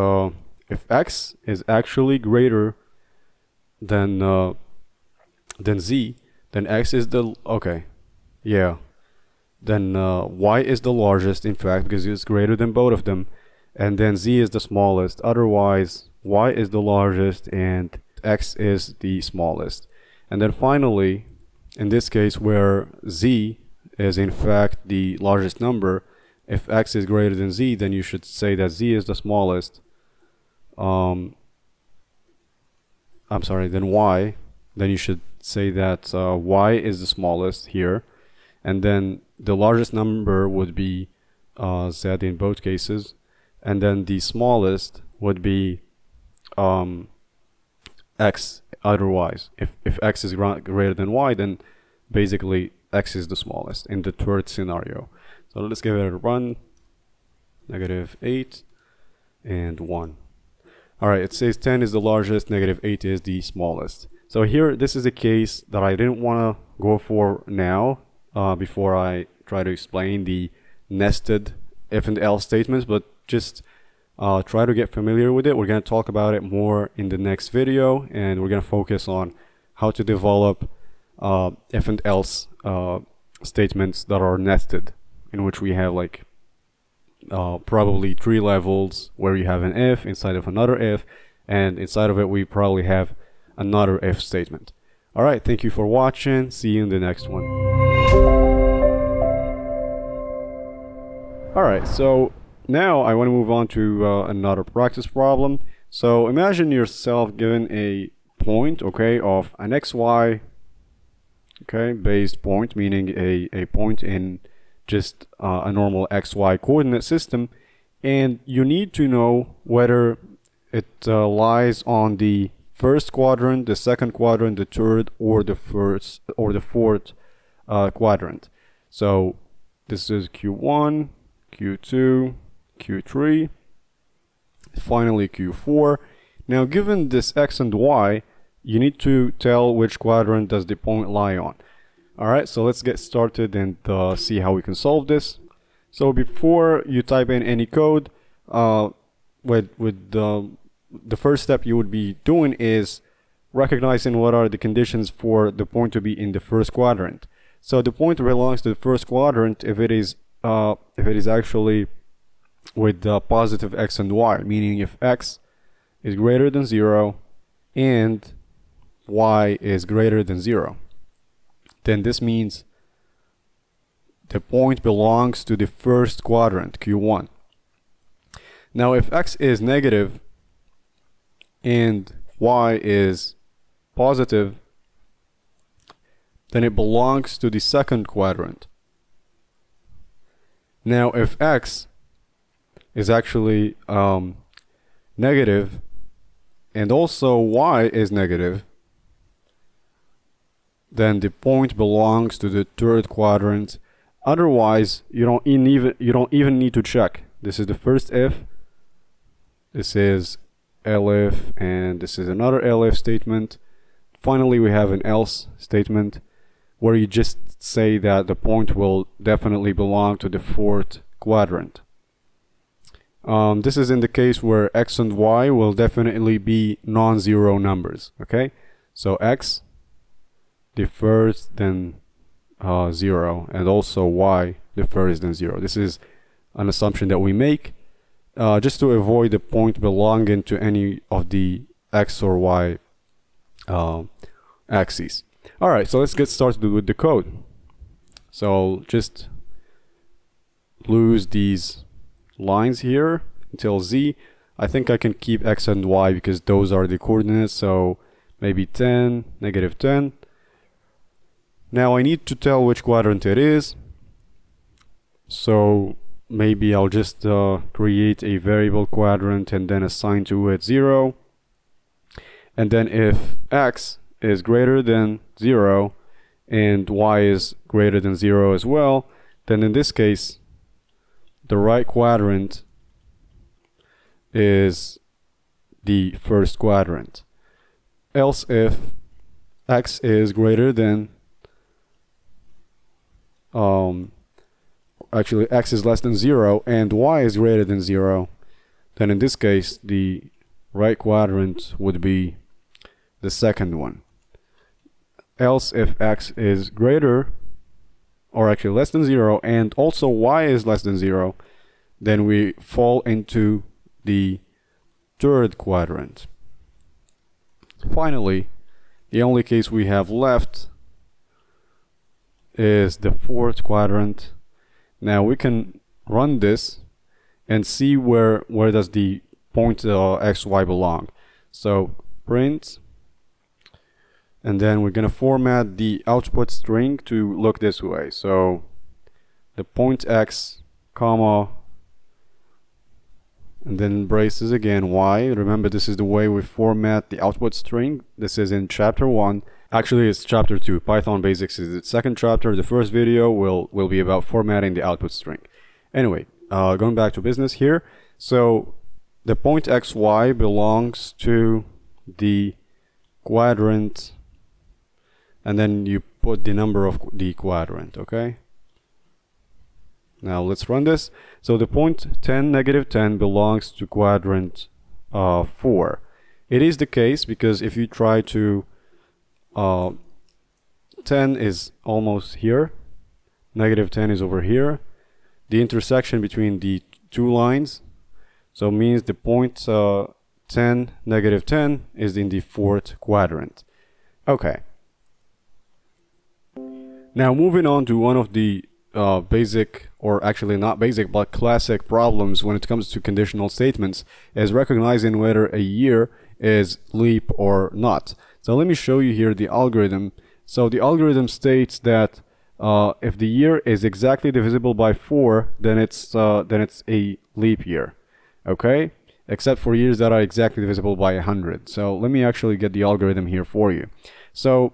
Speaker 2: x is actually greater than z, then x is the, okay, yeah, then y is the largest, in fact, because it's greater than both of them, and then z is the smallest. Otherwise, y is the largest and x is the smallest. And then finally, in this case where z is in fact the largest number, if x is greater than z, then you should say that z is the smallest. I'm sorry, then y, then you should say that y is the smallest here, and then the largest number would be z in both cases, and then the smallest would be x otherwise. If x is greater than y, then basically x is the smallest in the third scenario. So let's give it a run. -8 and 1. Alright, it says 10 is the largest, -8 is the smallest. So here, this is a case that I didn't want to go for now, before I try to explain the nested if and else statements, but just try to get familiar with it. We're going to talk about it more in the next video, and we're going to focus on how to develop if and else statements that are nested, in which we have like probably 3 levels where you have an if inside of another if, and inside of it we probably have another if statement. Alright, thank you for watching. See you in the next one. Alright, so now I want to move on to another practice problem. So imagine yourself given a point, okay, of an xy, okay, based point, meaning a point in just a normal xy coordinate system, and you need to know whether it lies on the first quadrant, the second quadrant, the third, or the first or the fourth quadrant. So this is Q1, Q2, Q3, finally Q4. Now given this x and y, you need to tell which quadrant does the point lie on. Alright, so let's get started and see how we can solve this. So before you type in any code, the first step you would be doing is recognizing what are the conditions for the point to be in the first quadrant. So the point belongs to the first quadrant if it is actually with positive x and y, meaning if x is greater than 0 and y is greater than 0. Then this means the point belongs to the first quadrant, Q1. Now if x is negative and y is positive, then it belongs to the second quadrant. Now if x is actually negative and also y is negative, then the point belongs to the third quadrant. Otherwise, you don't even need to check. This is the first if, this is elif, and this is another elif statement. Finally, we have an else statement where you just say that the point will definitely belong to the fourth quadrant. This is in the case where x and y will definitely be non-zero numbers. Okay, so x the first, then 0, and also y the first, then 0. This is an assumption that we make just to avoid the point belonging to any of the x or y axes. Alright, so let's get started with the code. So I'll just lose these lines here until z. I think I can keep x and y because those are the coordinates, so maybe 10, negative 10. Now I need to tell which quadrant it is, so maybe I'll just create a variable quadrant and then assign to it 0. And then if x is greater than 0 and y is greater than 0 as well, then in this case the right quadrant is the first quadrant. Else if x is greater than actually x is less than 0 and y is greater than 0, then in this case the right quadrant would be the second one. Else if x is greater, or actually less than 0, and also y is less than 0, then we fall into the third quadrant. Finally, the only case we have left is the fourth quadrant. Now we can run this and see where does the point xy belong. So print, and then we're gonna format the output string to look this way. So the point x, comma, and then braces again y. Remember, this is the way we format the output string. This is in chapter 1. Actually, it's chapter 2. Python Basics is the second chapter. The first video will be about formatting the output string. Anyway, going back to business here. So the point xy belongs to the quadrant, and then you put the number of the quadrant, okay? Now let's run this. So the point 10, negative 10 belongs to quadrant 4. It is the case because if you try to 10 is almost here, negative 10 is over here. The intersection between the two lines, so means the point 10, negative 10 is in the fourth quadrant. Okay. Now moving on to one of the basic, or actually not basic but classic problems when it comes to conditional statements, is recognizing whether a year is leap or not. So let me show you here the algorithm. So the algorithm states that if the year is exactly divisible by 4, then it's a leap year, okay? Except for years that are exactly divisible by 100. So let me actually get the algorithm here for you. So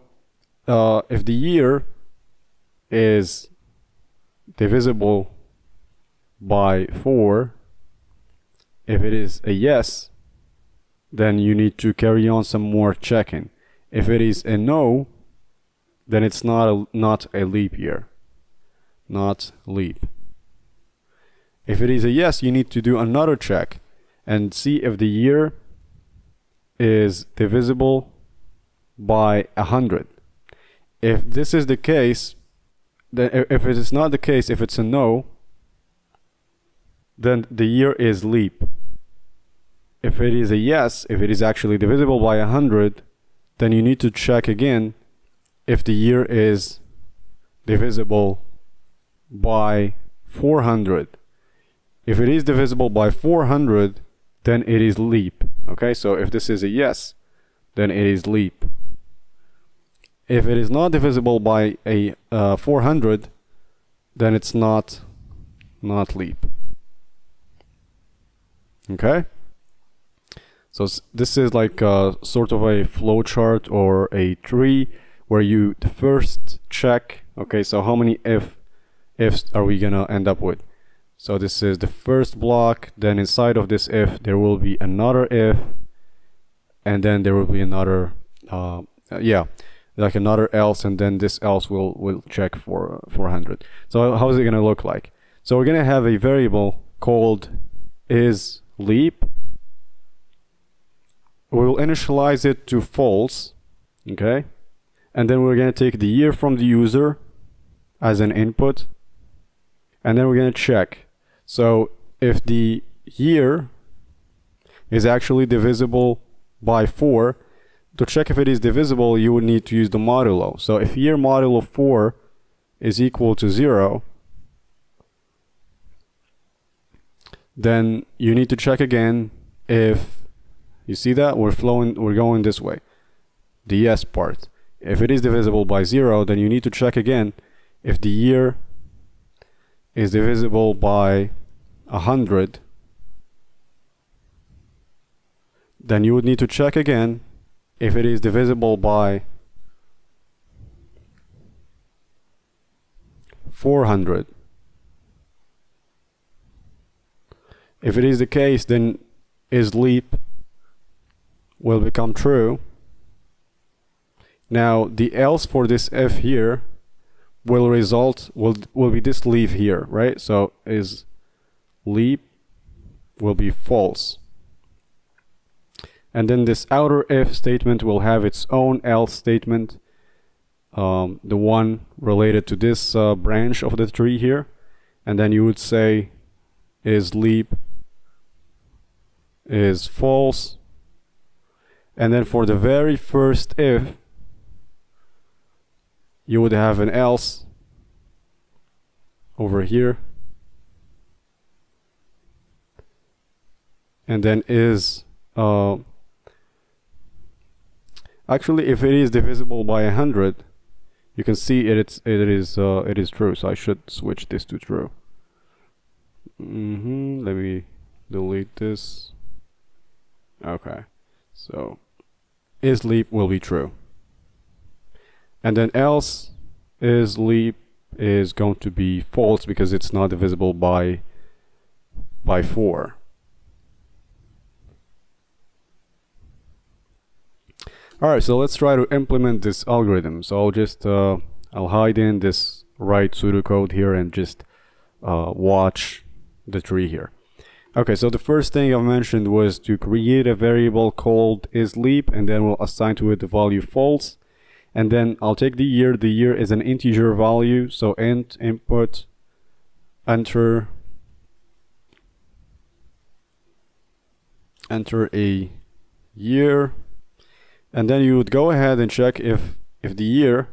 Speaker 2: if the year is divisible by 4, if it is a yes, then you need to carry on some more checking. If it is a no, then it's not a leap year, not leap. If it is a yes, you need to do another check and see if the year is divisible by 100. If this is the case, then if it is not the case, if it's a no, then the year is leap. If it is a yes, if it is actually divisible by 100, then you need to check again if the year is divisible by 400. If it is divisible by 400, then it is leap. Okay, so if this is a yes, then it is leap. If it is not divisible by a 400, then it's not leap. Okay, so this is like a sort of a flowchart or a tree where you first check, okay, so how many ifs are we gonna end up with? So this is the first block, then inside of this if there will be another if, and then there will be another like another else, and then this else will check for 400. So how is it gonna look like? So we're gonna have a variable called isLeap. We will initialize it to false, okay, and then we're gonna take the year from the user as an input, and then we're gonna check. So if the year is actually divisible by 4, to check if it is divisible, you would need to use the modulo. So if year modulo 4 is equal to 0, then you need to check again if, you see that we're going this way, the yes part. If it is divisible by 0, then you need to check again if the year is divisible by 100. Then you would need to check again if it is divisible by 400. If it is the case, then is leap will become true. Now the else for this if here will be this leave here, right? So is leap will be false. And then this outer if statement will have its own else statement, the one related to this branch of the tree here. And then you would say is leap is false. And then for the very first if, you would have an else over here. And then is actually, if it is divisible by 100, you can see it is true. So I should switch this to true. Let me delete this. Okay, so is leap will be true. And then else is leap is going to be false because it's not divisible by 4. Alright, so let's try to implement this algorithm. So I'll just I'll hide in this right pseudocode here and just watch the tree here. Okay, so the first thing I mentioned was to create a variable called isLeap, and then we'll assign to it the value false. And then I'll take the year. The year is an integer value, so int input enter a year. And then you would go ahead and check if the year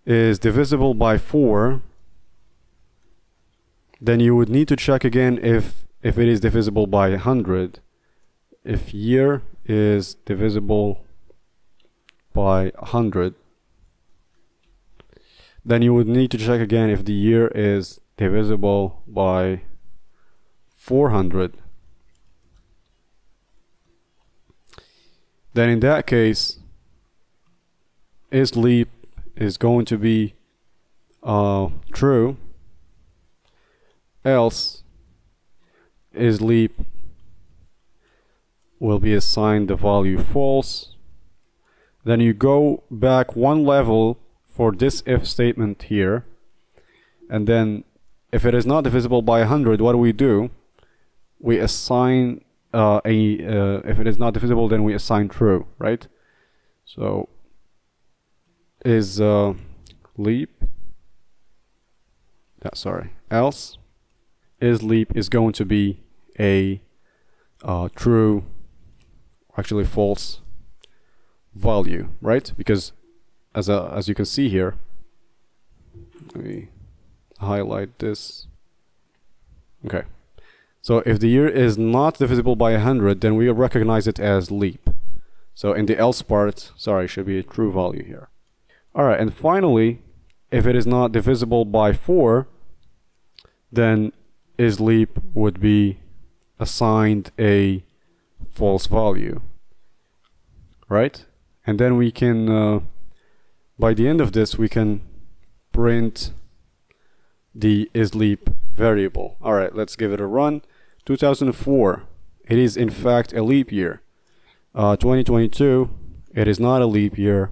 Speaker 2: is divisible by 4. Then you would need to check again if it is divisible by 100. If year is divisible by 100, then you would need to check again if the year is divisible by 400. Then in that case, isLeap is going to be true, else isLeap will be assigned the value false. Then you go back one level for this if statement here, and then if it is not divisible by 100, what do? We assign if it is not divisible, then we assign true, right? So is leap, else is leap is going to be a true, actually false value, right? Because as you can see here, let me highlight this. Okay, so if the year is not divisible by 100, then we recognize it as leap. So in the else part, sorry, should be a true value here. Alright, and finally, if it is not divisible by 4, then isLeap would be assigned a false value, right? And then we can, by the end of this, we can print the isLeap variable. Alright, let's give it a run. 2004, it is in fact a leap year. 2022, it is not a leap year.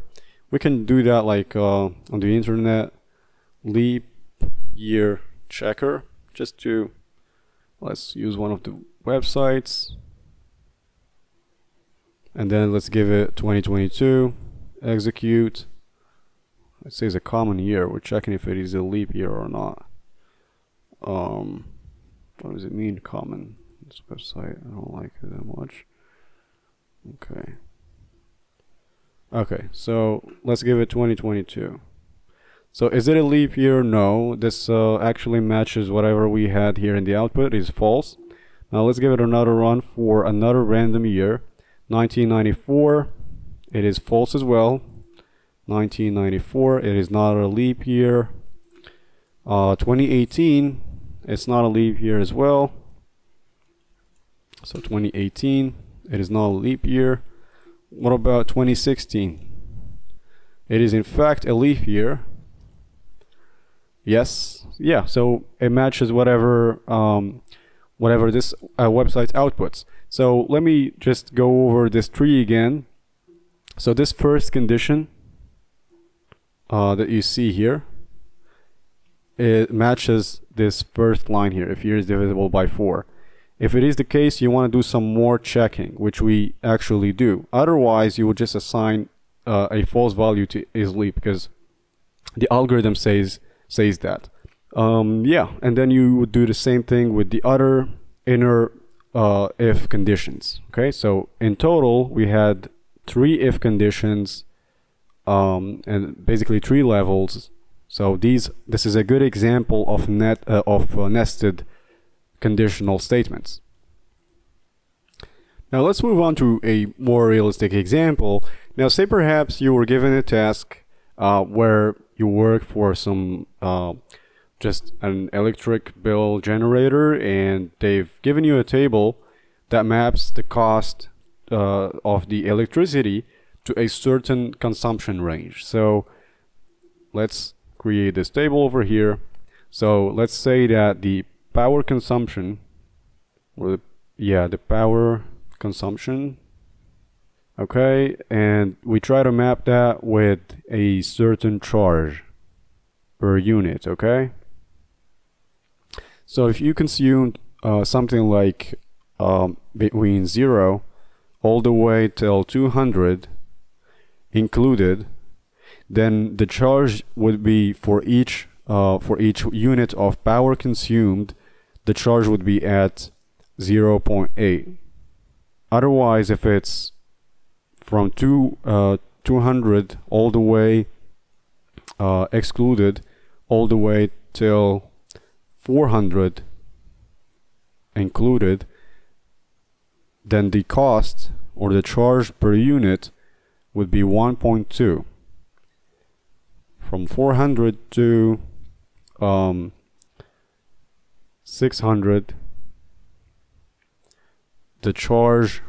Speaker 2: We can do that like on the internet, leap year checker, just to, let's use one of the websites, and then let's give it 2022, execute. It says a common year. We're checking if it is a leap year or not. What does it mean, common? This website, I don't like it that much. Okay, Okay, so let's give it 2022. So is it a leap year? No, this actually matches whatever we had here in the output. Is false. Now let's give it another run for another random year. 1994, it is false as well. 1994, it is not a leap year. 2018, it's not a leap year as well. So 2018, it is not a leap year. What about 2016? It is in fact a leap year. Yes, yeah, so it matches whatever whatever this website outputs. So let me just go over this tree again. So this first condition that you see here, it matches this first line here, if year is divisible by 4. If it is the case, you want to do some more checking, which we actually do. Otherwise, you would just assign a false value to is leap, because the algorithm says that. Yeah, and then you would do the same thing with the other inner if conditions. Okay, so in total we had 3 if conditions and basically 3 levels. So this is a good example of nested conditional statements. Now let's move on to a more realistic example. Now say perhaps you were given a task where you work for some just an electric bill generator, and they've given you a table that maps the cost of the electricity to a certain consumption range. So let's create this table over here. So let's say that the power consumption, or the power consumption, okay, and we try to map that with a certain charge per unit. Okay, so if you consumed something like between 0 all the way till 200 included, then the charge would be for each unit of power consumed, the charge would be at 0.8. Otherwise, if it's from 200 all the way excluded all the way till 400 included, then the cost or the charge per unit would be 1.2. From 400 to 600, the charge,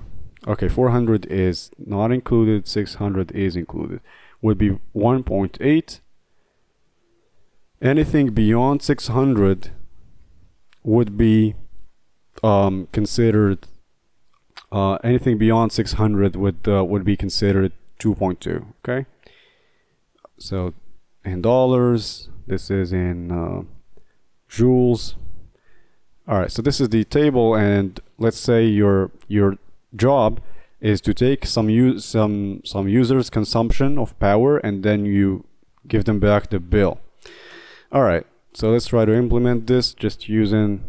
Speaker 2: okay, 400 is not included, 600 is included, would be 1.8. Anything beyond 600 would be considered, anything beyond 600 would be considered 2.2. Okay, so in dollars, this is in joules. All right, so this is the table, and let's say your job is to take some users' consumption of power, and then you give them back the bill. All right, so let's try to implement this just using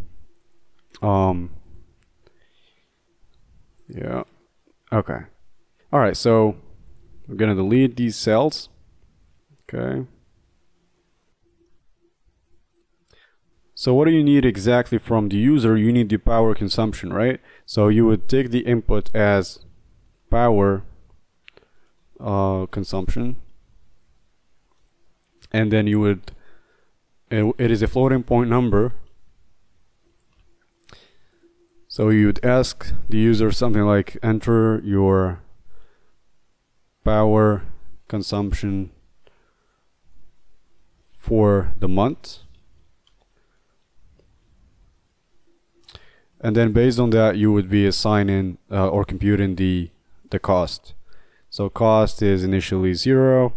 Speaker 2: yeah, okay. All right, so we're gonna delete these cells. Okay, so what do you need exactly from the user? You need the power consumption, right? So you would take the input as power consumption, and then you would, it is a floating point number, so you would ask the user something like, enter your power consumption for the month, and then based on that you would be assigning or computing the cost. So cost is initially 0,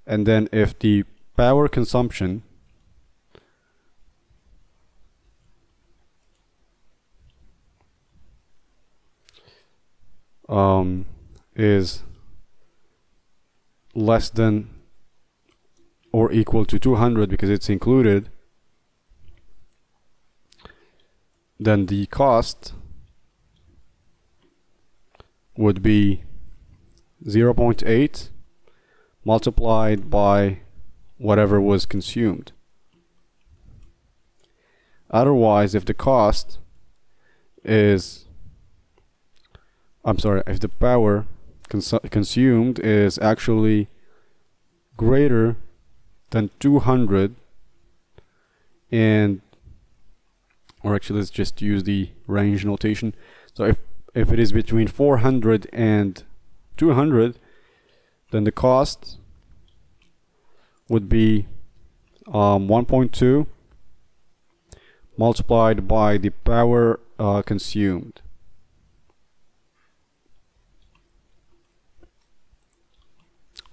Speaker 2: and then if the power consumption is less than or equal to 200 because it's included, then the cost would be 0.8 multiplied by whatever was consumed. Otherwise, if the cost is, if the power consumed is actually greater than 200, or actually let's just use the range notation. So if it is between 400 and 200, then the cost would be 1.2 multiplied by the power consumed.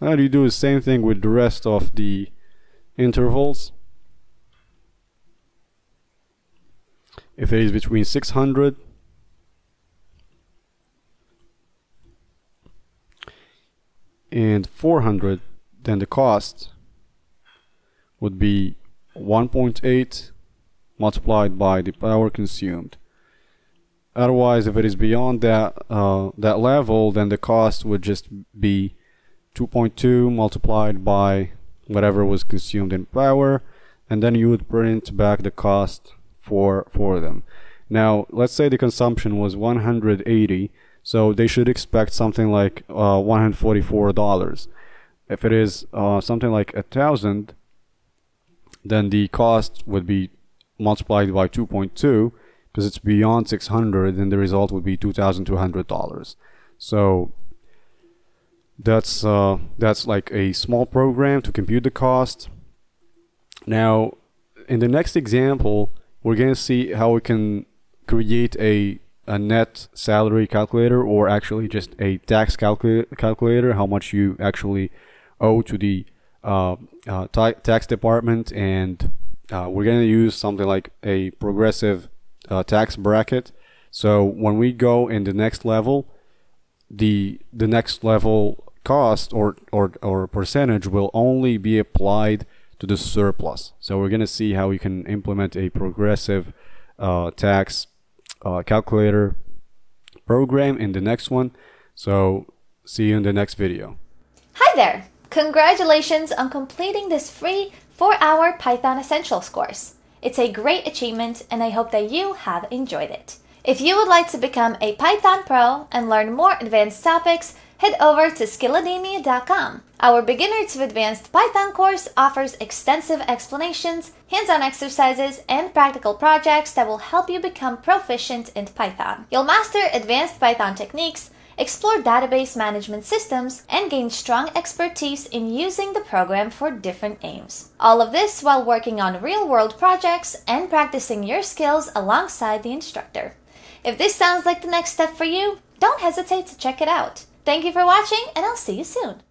Speaker 2: Now you do the same thing with the rest of the intervals. If it is between 600 and 400, then the cost would be 1.8 multiplied by the power consumed. Otherwise, if it is beyond that level, then the cost would just be 2.2 multiplied by whatever was consumed in power, and then you would print back the cost for them. Now, let's say the consumption was 180, so they should expect something like $144. If it is something like 1,000, then the cost would be multiplied by 2.2 because it's beyond 600, and the result would be $2,200. So that's like a small program to compute the cost. Now, in the next example, we're going to see how we can create a net salary calculator, or actually just a tax calculator, how much you actually owe to the tax department. And we're going to use something like a progressive tax bracket. So when we go in the next level, the next level cost or percentage will only be applied to the surplus. So we're going to see how we can implement a progressive tax calculator program in the next one. So see you in the next video.
Speaker 1: Hi there! Congratulations on completing this free 4-hour Python Essentials course. It's a great achievement, and I hope that you have enjoyed it. If you would like to become a Python pro and learn more advanced topics, head over to skillademia.com. Our Beginner to Advanced Python course offers extensive explanations, hands-on exercises, and practical projects that will help you become proficient in Python. You'll master advanced Python techniques, explore database management systems, and gain strong expertise in using the program for different aims. All of this while working on real-world projects and practicing your skills alongside the instructor. If this sounds like the next step for you, don't hesitate to check it out. Thank you for watching, and I'll see you soon.